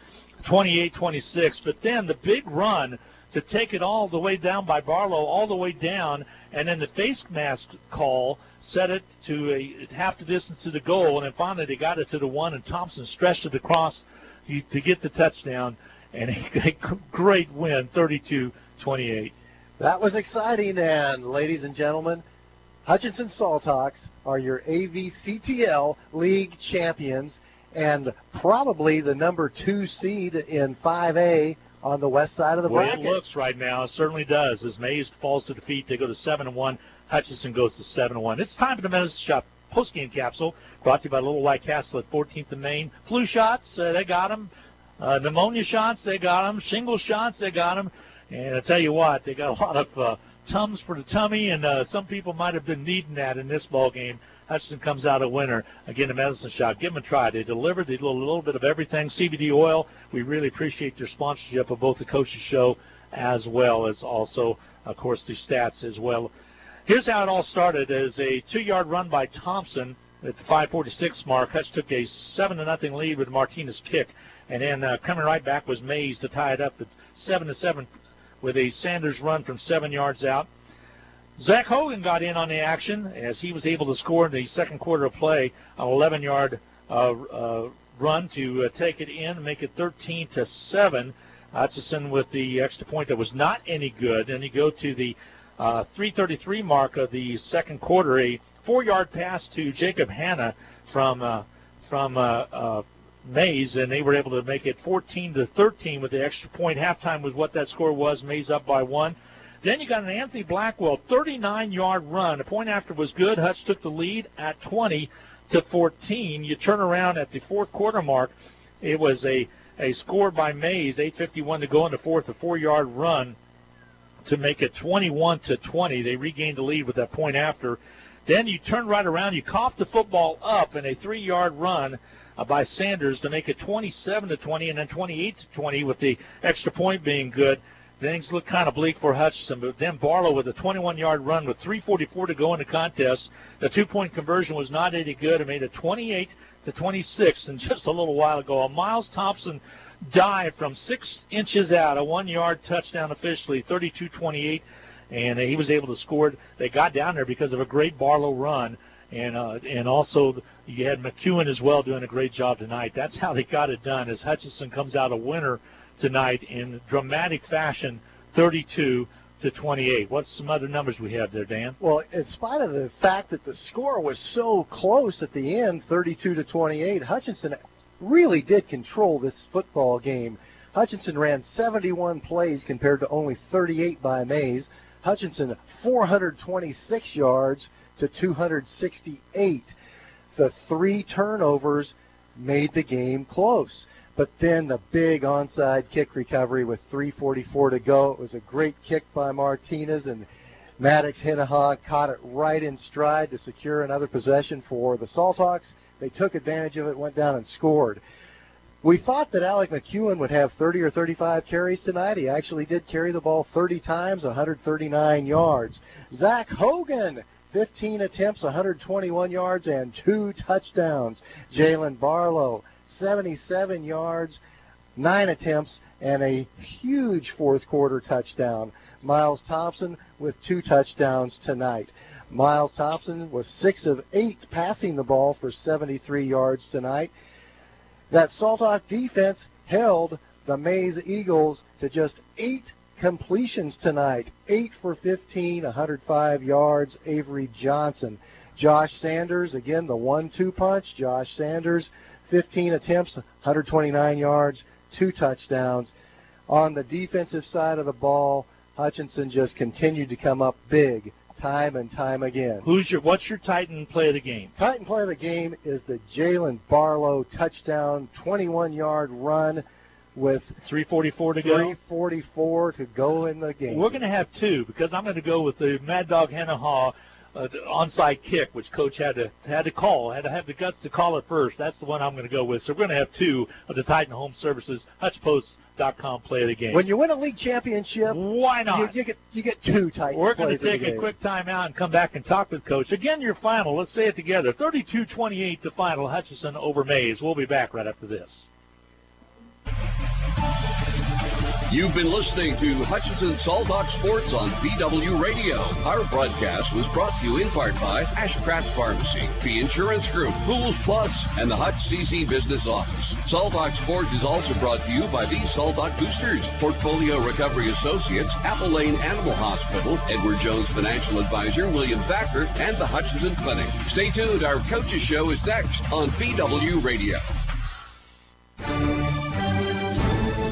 28-26. But then the big run to take it all the way down by Barlow, all the way down, and then the face mask call set it to half the distance to the goal, and then finally they got it to the 1, and Thompson stretched it across to get the touchdown. and a great win, 32-28. That was exciting, and ladies and gentlemen, Hutchinson Salthawks are your AVCTL League champions and probably the number 2 seed in 5A on the west side of the bracket. It looks right now. It certainly does. As Maize falls to defeat, they go to 7-1. Hutchinson goes to 7-1. It's time for the Medicine Shop postgame capsule, brought to you by Little White Castle at 14th and Main. Flu shots, they got them. Pneumonia shots, they got them. Shingle shots, they got them. And I tell you what, they got a lot of Tums for the tummy, and some people might have been needing that in this ball game. Hutchinson comes out a winner. Again, the Medicine Shop. Give them a try. They delivered. They did a little bit of everything. CBD oil. We really appreciate their sponsorship of both the Coaches Show as well as also, of course, the stats as well. Here's how it all started. As a 2-yard run by Thompson at the 5:46 mark. Hutch took a 7-0 lead with Martinez kick. And then coming right back was Maize to tie it up at 7-7 with a Sanders run from 7 yards out. Zach Hogan got in on the action as he was able to score in the second quarter of play, an 11-yard run to take it in, make it 13-7. Hutchinson with the extra point that was not any good. And you go to the 3:33 mark of the second quarter, a 4-yard pass to Jacob Hanna from Maize, and they were able to make it 14-13 with the extra point. Halftime was what that score was. Maize up by 1. Then you got an Anthony Blackwell 39-yard run. The point after was good. Hutch took the lead at 20-14. You turn around at the fourth quarter mark. It was a score by Maize, 8:51 to go in the fourth, a 4-yard run to make it 21-20. They regained the lead with that point after. Then you turn right around. You cough the football up in a 3-yard run by Sanders to make it 27-20 and then 28-20 with the extra point being good. Things look kind of bleak for Hutchinson, but then Barlow with a 21-yard run with 3:44 to go in the contest. The 2-point conversion was not any good. It made it 28-26, and just a little while ago, a Miles Thompson dive from 6 inches out, a 1-yard touchdown officially, 32-28, and he was able to score it. They got down there because of a great Barlow run. And also you had Mcewen as well doing a great job tonight. That's how they got it done, as Hutchinson comes out a winner tonight in dramatic fashion, 32-28. What's some other numbers we have there, Dan? Well, in spite of the fact that the score was so close at the end, 32-28, Hutchinson really did control this football game. Hutchinson ran 71 plays compared to only 38 by Maize. Hutchinson 426 yards to 268. The 3 turnovers made the game close. But then the big onside kick recovery with 3:44 to go. It was a great kick by Martinez, and Maddox Hinaha caught it right in stride to secure another possession for the Salthawks. They took advantage of it, went down and scored. We thought that Alec Mcewen would have 30 or 35 carries tonight. He actually did carry the ball 30 times, 139 yards. Zach Hogan, 15 attempts, 121 yards, and 2 touchdowns. Jalen Barlow, 77 yards, 9 attempts, and a huge fourth quarter touchdown. Miles Thompson with 2 touchdowns tonight. Miles Thompson was 6 of 8 passing the ball for 73 yards tonight. That Salthawk defense held the Maize Eagles to just 8 completions tonight. 8 for 15, 105 yards. Avery Johnson. Josh Sanders, again, the 1-2 punch. Josh Sanders, 15 attempts, 129 yards, 2 touchdowns. On the defensive side of the ball, Hutchinson just continued to come up big time and time again. What's your Titan play of the game? Titan play of the game is the Jalen Barlow touchdown, 21-yard run with 3:44 to go. 3:44 to go in the game. We're going to have 2 because I'm going to go with the Mad Dog Hinaha onside kick, which Coach had to call, had to have the guts to call it first. That's the one I'm going to go with. So we're going to have 2 of the Titan Home Services HutchPost.com play of the game. When you win a league championship, why not? You get 2 Titan. We're going to take a quick time out and come back and talk with Coach. Again, your final. Let's say it together. 32-28 the final. Hutchinson over Maize. We'll be back right after this. You've been listening to Hutchinson Salthawks Sports on VW Radio. Our broadcast was brought to you in part by Ashcraft Pharmacy, the Insurance Group, Pools Plus, and the Hutch CC Business Office. Salthawks Sports is also brought to you by the Salthawk Boosters, Portfolio Recovery Associates, Apple Lane Animal Hospital, Edward Jones Financial Advisor, William Thacker, and the Hutchinson Clinic. Stay tuned. Our Coaches Show is next on VW Radio.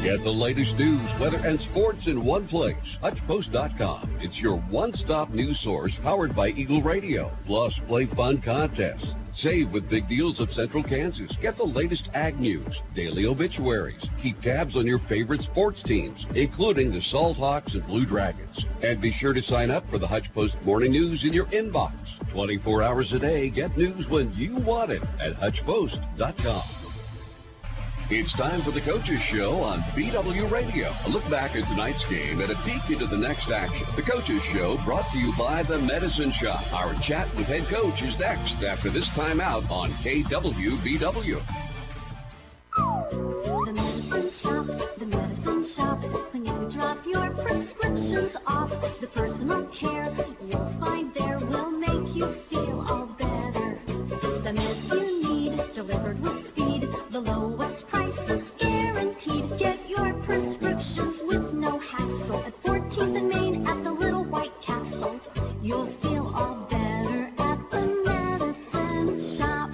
Get the latest news, weather, and sports in one place. HutchPost.com. It's your one-stop news source powered by Eagle Radio. Plus, play fun contests. Save with big deals of Central Kansas. Get the latest ag news, daily obituaries. Keep tabs on your favorite sports teams, including the Salthawks and Blue Dragons. And be sure to sign up for the Hutch Post Morning News in your inbox. 24 hours a day, get news when you want it at HutchPost.com. It's time for the Coaches Show on VW Radio. A look back at tonight's game and a peek into the next action. The Coaches Show brought to you by the Medicine Shop. Our chat with head coach is next after this timeout on KWVW. The Medicine Shop, the Medicine Shop. When you drop your prescriptions off, the personal care you'll find there will make you feel all better. The meds you need delivered with speed, the lowest prices guaranteed. Get your prescriptions with no hassle at 14th and Main at the Little White Castle. You'll feel all better at the Medicine Shop.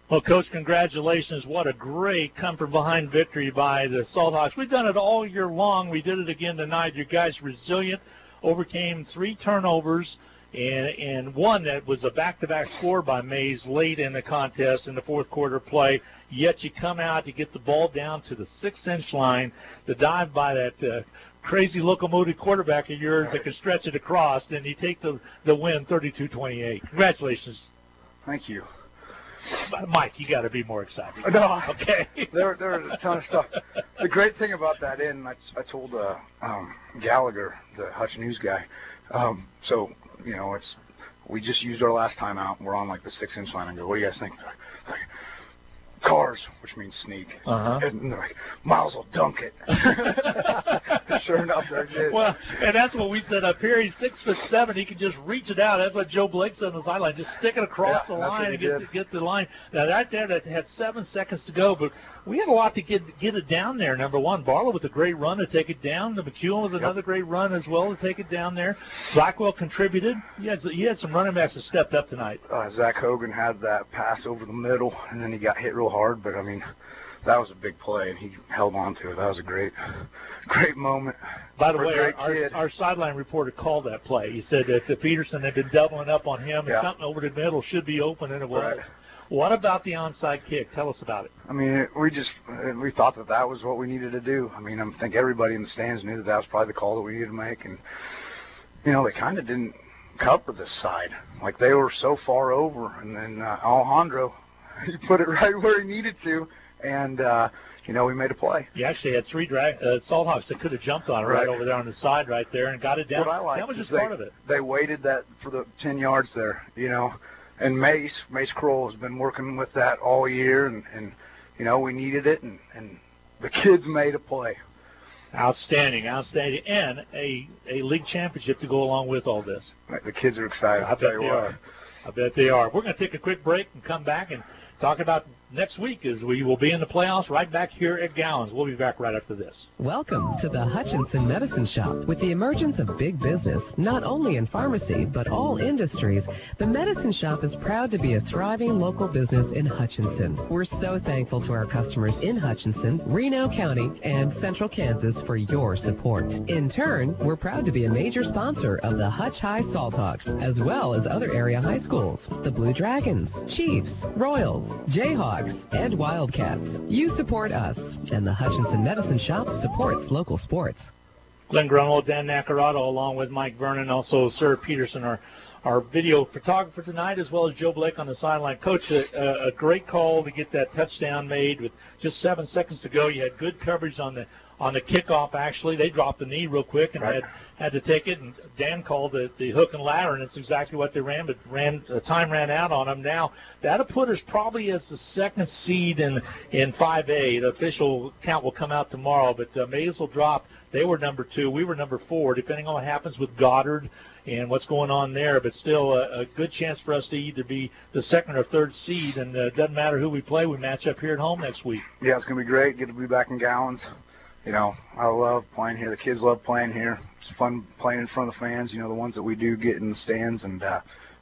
Well, Coach, congratulations. What a great come-from-behind victory by the Salthawks. We've done it all year long. We did it again tonight. Your guys resilient, overcame 3 turnovers, and one that was a back-to-back score by Maize late in the contest in the fourth quarter play. Yet you come out, you get the ball down to the 6-inch line, the dive by that crazy locomotive quarterback of yours that can stretch it across, and you take the win 32-28. Congratulations. Thank you. Mike, you got to be more excited. No, okay. There was a ton of stuff. The great thing about that I told Gallagher, the Hutch News guy. So you know, we just used our last time out. We're on like the 6-inch line. I go, what do you guys think? Like, cars, which means sneak. And they're like, Miles will dunk it. Sure enough, they did. Well, and that's what we said up here. He's 6'7". He can just reach it out. That's what Joe Blake said on the sideline. Just stick it across the line and get the line. Now, right there, that had 7 seconds to go, but we had a lot to get it down there. Number one, Barlow with a great run to take it down. The Mcewen with another great run as well to take it down there. Blackwell contributed. He had some running backs that stepped up tonight. Zach Hogan had that pass over the middle, and then he got hit real hard, but I mean, that was a big play, and he held on to it. That was a great moment. By the way, our sideline reporter called that play. He said that Peterson had been doubling up on him, and something over the middle should be open, and it was. Right. What about the onside kick? Tell us about it. I mean, we thought that was what we needed to do. I mean, I think everybody in the stands knew that was probably the call that we needed to make, and you know, they kind of didn't cover this side. Like, they were so far over, and then Alejandro, he put it right where he needed to, and you know, we made a play. You actually had 3 Salthawks that could have jumped on it right over there on the side right there and got it down. What I liked that was just is part of it. They waited that for the 10 yards there, you know. And Mace Kroll has been working with that all year, and you know, we needed it, and the kids made a play. Outstanding, and a league championship to go along with all this. The kids are excited. I bet they are. We're going to take a quick break and come back and talk about next week, as we will be in the playoffs right back here at Gallons. We'll be back right after this. Welcome to the Hutchinson Medicine Shop. With the emergence of big business, not only in pharmacy, but all industries, the Medicine Shop is proud to be a thriving local business in Hutchinson. We're so thankful to our customers in Hutchinson, Reno County, and Central Kansas for your support. In turn, we're proud to be a major sponsor of the Hutch High Salthawks, as well as other area high schools, the Blue Dragons, Chiefs, Royals, Jayhawks, and Wildcats. You support us, and the Hutchinson Medicine Shop supports local sports. Glenn Grunwald, Dan Nacarado, along with Mike Vernon, also Sir Peterson, our video photographer tonight, as well as Joe Blake on the sideline. Coach, a great call to get that touchdown made with just 7 seconds to go. You had good coverage on on the kickoff, actually. They dropped the knee real quick and had to take it, and Dan called it the hook and ladder, and it's exactly what they ran, but time ran out on them. Now, that'll put us probably as the second seed in 5A. The official count will come out tomorrow, but Maize will drop. They were number 2. We were number 4, depending on what happens with Goddard and what's going on there. But still a good chance for us to either be the second or third seed, and it doesn't matter who we play. We match up here at home next week. Yeah, it's going to be great. Good to be back in Gallons. You know, I love playing here. The kids love playing here. It's fun playing in front of the fans, you know, the ones that we do get in the stands, and,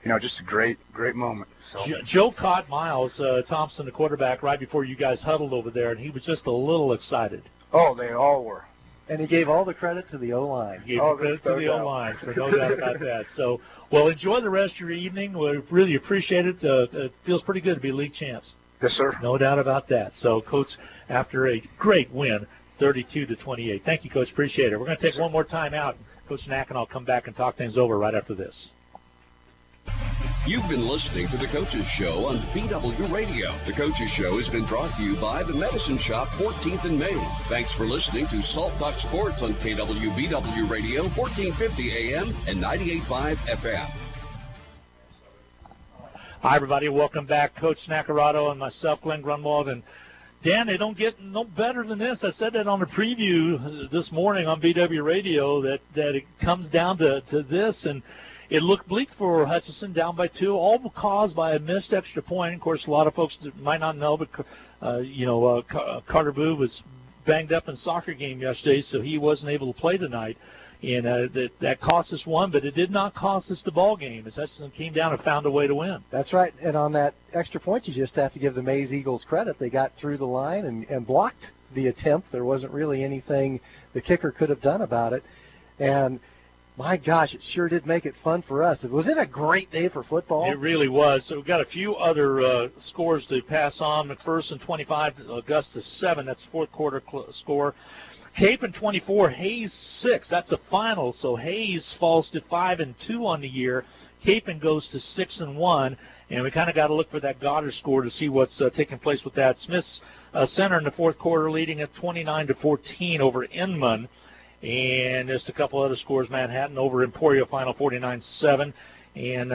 you know, just a great moment. So Joe caught Miles Thompson, the quarterback, right before you guys huddled over there, and he was just a little excited. Oh, they all were. And he gave all the credit to the O-line. He gave credit to the O-line, so no doubt about that. So, well, enjoy the rest of your evening. We really appreciate it. It feels pretty good to be league champs. Yes, sir. No doubt about that. So, Coach, after a great win, 32-28. Thank you, Coach. Appreciate it. We're going to take one more time out. Coach Knack and I'll come back and talk things over right after this. You've been listening to The Coach's Show on BW Radio. The Coach's Show has been brought to you by the Medicine Shop, 14th and Main. Thanks for listening to Salthawks Sports on KWBW Radio, 1450 AM and 98.5 FM. Hi, everybody. Welcome back. Coach Snackerado and myself, Glenn Grunwald. And Dan, they don't get no better than this. I said that on the preview this morning on BW Radio that it comes down to this, and it looked bleak for Hutchinson, down by 2, all caused by a missed extra point. Of course, a lot of folks might not know, but Carter Boo was banged up in a soccer game yesterday, so he wasn't able to play tonight. And that cost us one, but it did not cost us the ball game, as Hutchinson came down and found a way to win. That's right. And on that extra point, you just have to give the Maize Eagles credit. They got through the line and blocked the attempt. There wasn't really anything the kicker could have done about it. And my gosh, it sure did make it fun for us. Was it a great day for football? It really was. So we've got a few other scores to pass on. McPherson 25, Augusta 7. That's the fourth quarter score. Capon 24, Hayes 6. That's a final. So Hayes falls to 5-2 on the year. Capon goes to 6-1. And we kind of got to look for that Goddard score to see what's taking place with that. Smith's center in the fourth quarter leading at 29-14 over Inman. And just a couple other scores. Manhattan over Emporio, final 49-7. And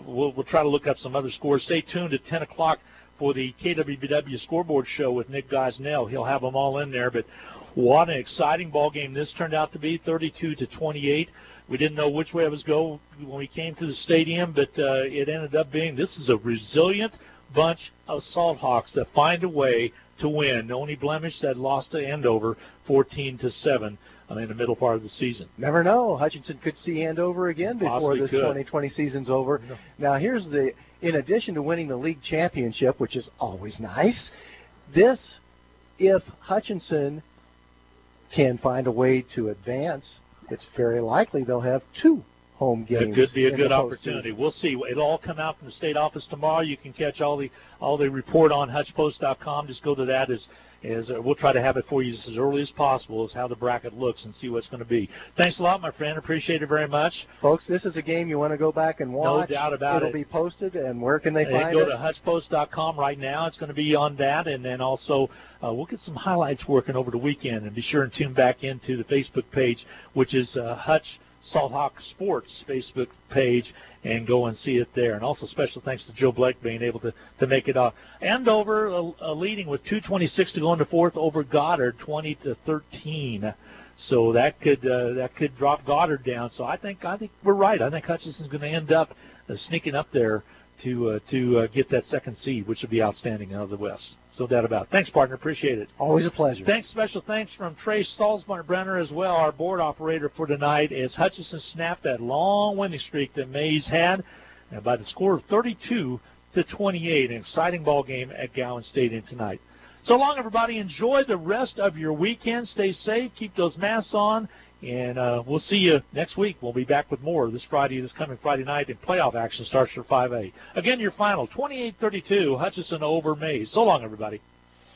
we'll try to look up some other scores. Stay tuned at 10 o'clock for the KWBW scoreboard show with Nick Gosnell. He'll have them all in there. But what an exciting ball game this turned out to be, 32-28. We didn't know which way it was going when we came to the stadium, but it ended up being this is a resilient bunch of Salthawks that find a way to win. The only blemish that lost to Andover 14-7. In the middle part of the season. Never know. Hutchinson could see Andover again before this 2020 season's over. No. Now, here's in addition to winning the league championship, which is always nice, if Hutchinson can find a way to advance, it's very likely they'll have 2 home games. It could be a good opportunity. We'll see. It'll all come out from the state office tomorrow. You can catch all the report on HutchPost.com. Just go to that as we'll try to have it for you as early as possible as how the bracket looks and see what's going to be. Thanks a lot, my friend. Appreciate it very much. Folks, this is a game you want to go back and watch. No doubt about it. It'll be posted, and where can they find it? Go to HutchPost.com right now. It's going to be on that, and then also we'll get some highlights working over the weekend, and be sure and tune back into the Facebook page, which is Hutch Salthawk Sports Facebook page, and go and see it there. And also special thanks to Joe Blake being able to make it Andover leading with 2:26 to go into fourth over Goddard 20-13. So that could drop Goddard down. So I think we're right. I think Hutchinson's going to end up sneaking up there to get that second seed, which would be outstanding out of the West. No doubt about it. Thanks, partner. Appreciate it. Always a pleasure. Special thanks from Trey Stalsbrenner as well, our board operator for tonight, as Hutchinson snapped that long winning streak that Maize had, and by the score of 32-28, an exciting ball game at Gowan Stadium tonight. So long, everybody. Enjoy the rest of your weekend. Stay safe. Keep those masks on. And we'll see you next week. We'll be back with more this coming Friday night, and playoff action starts for 5A. Again, your final, 28-32, Hutchinson over Maize. So long, everybody.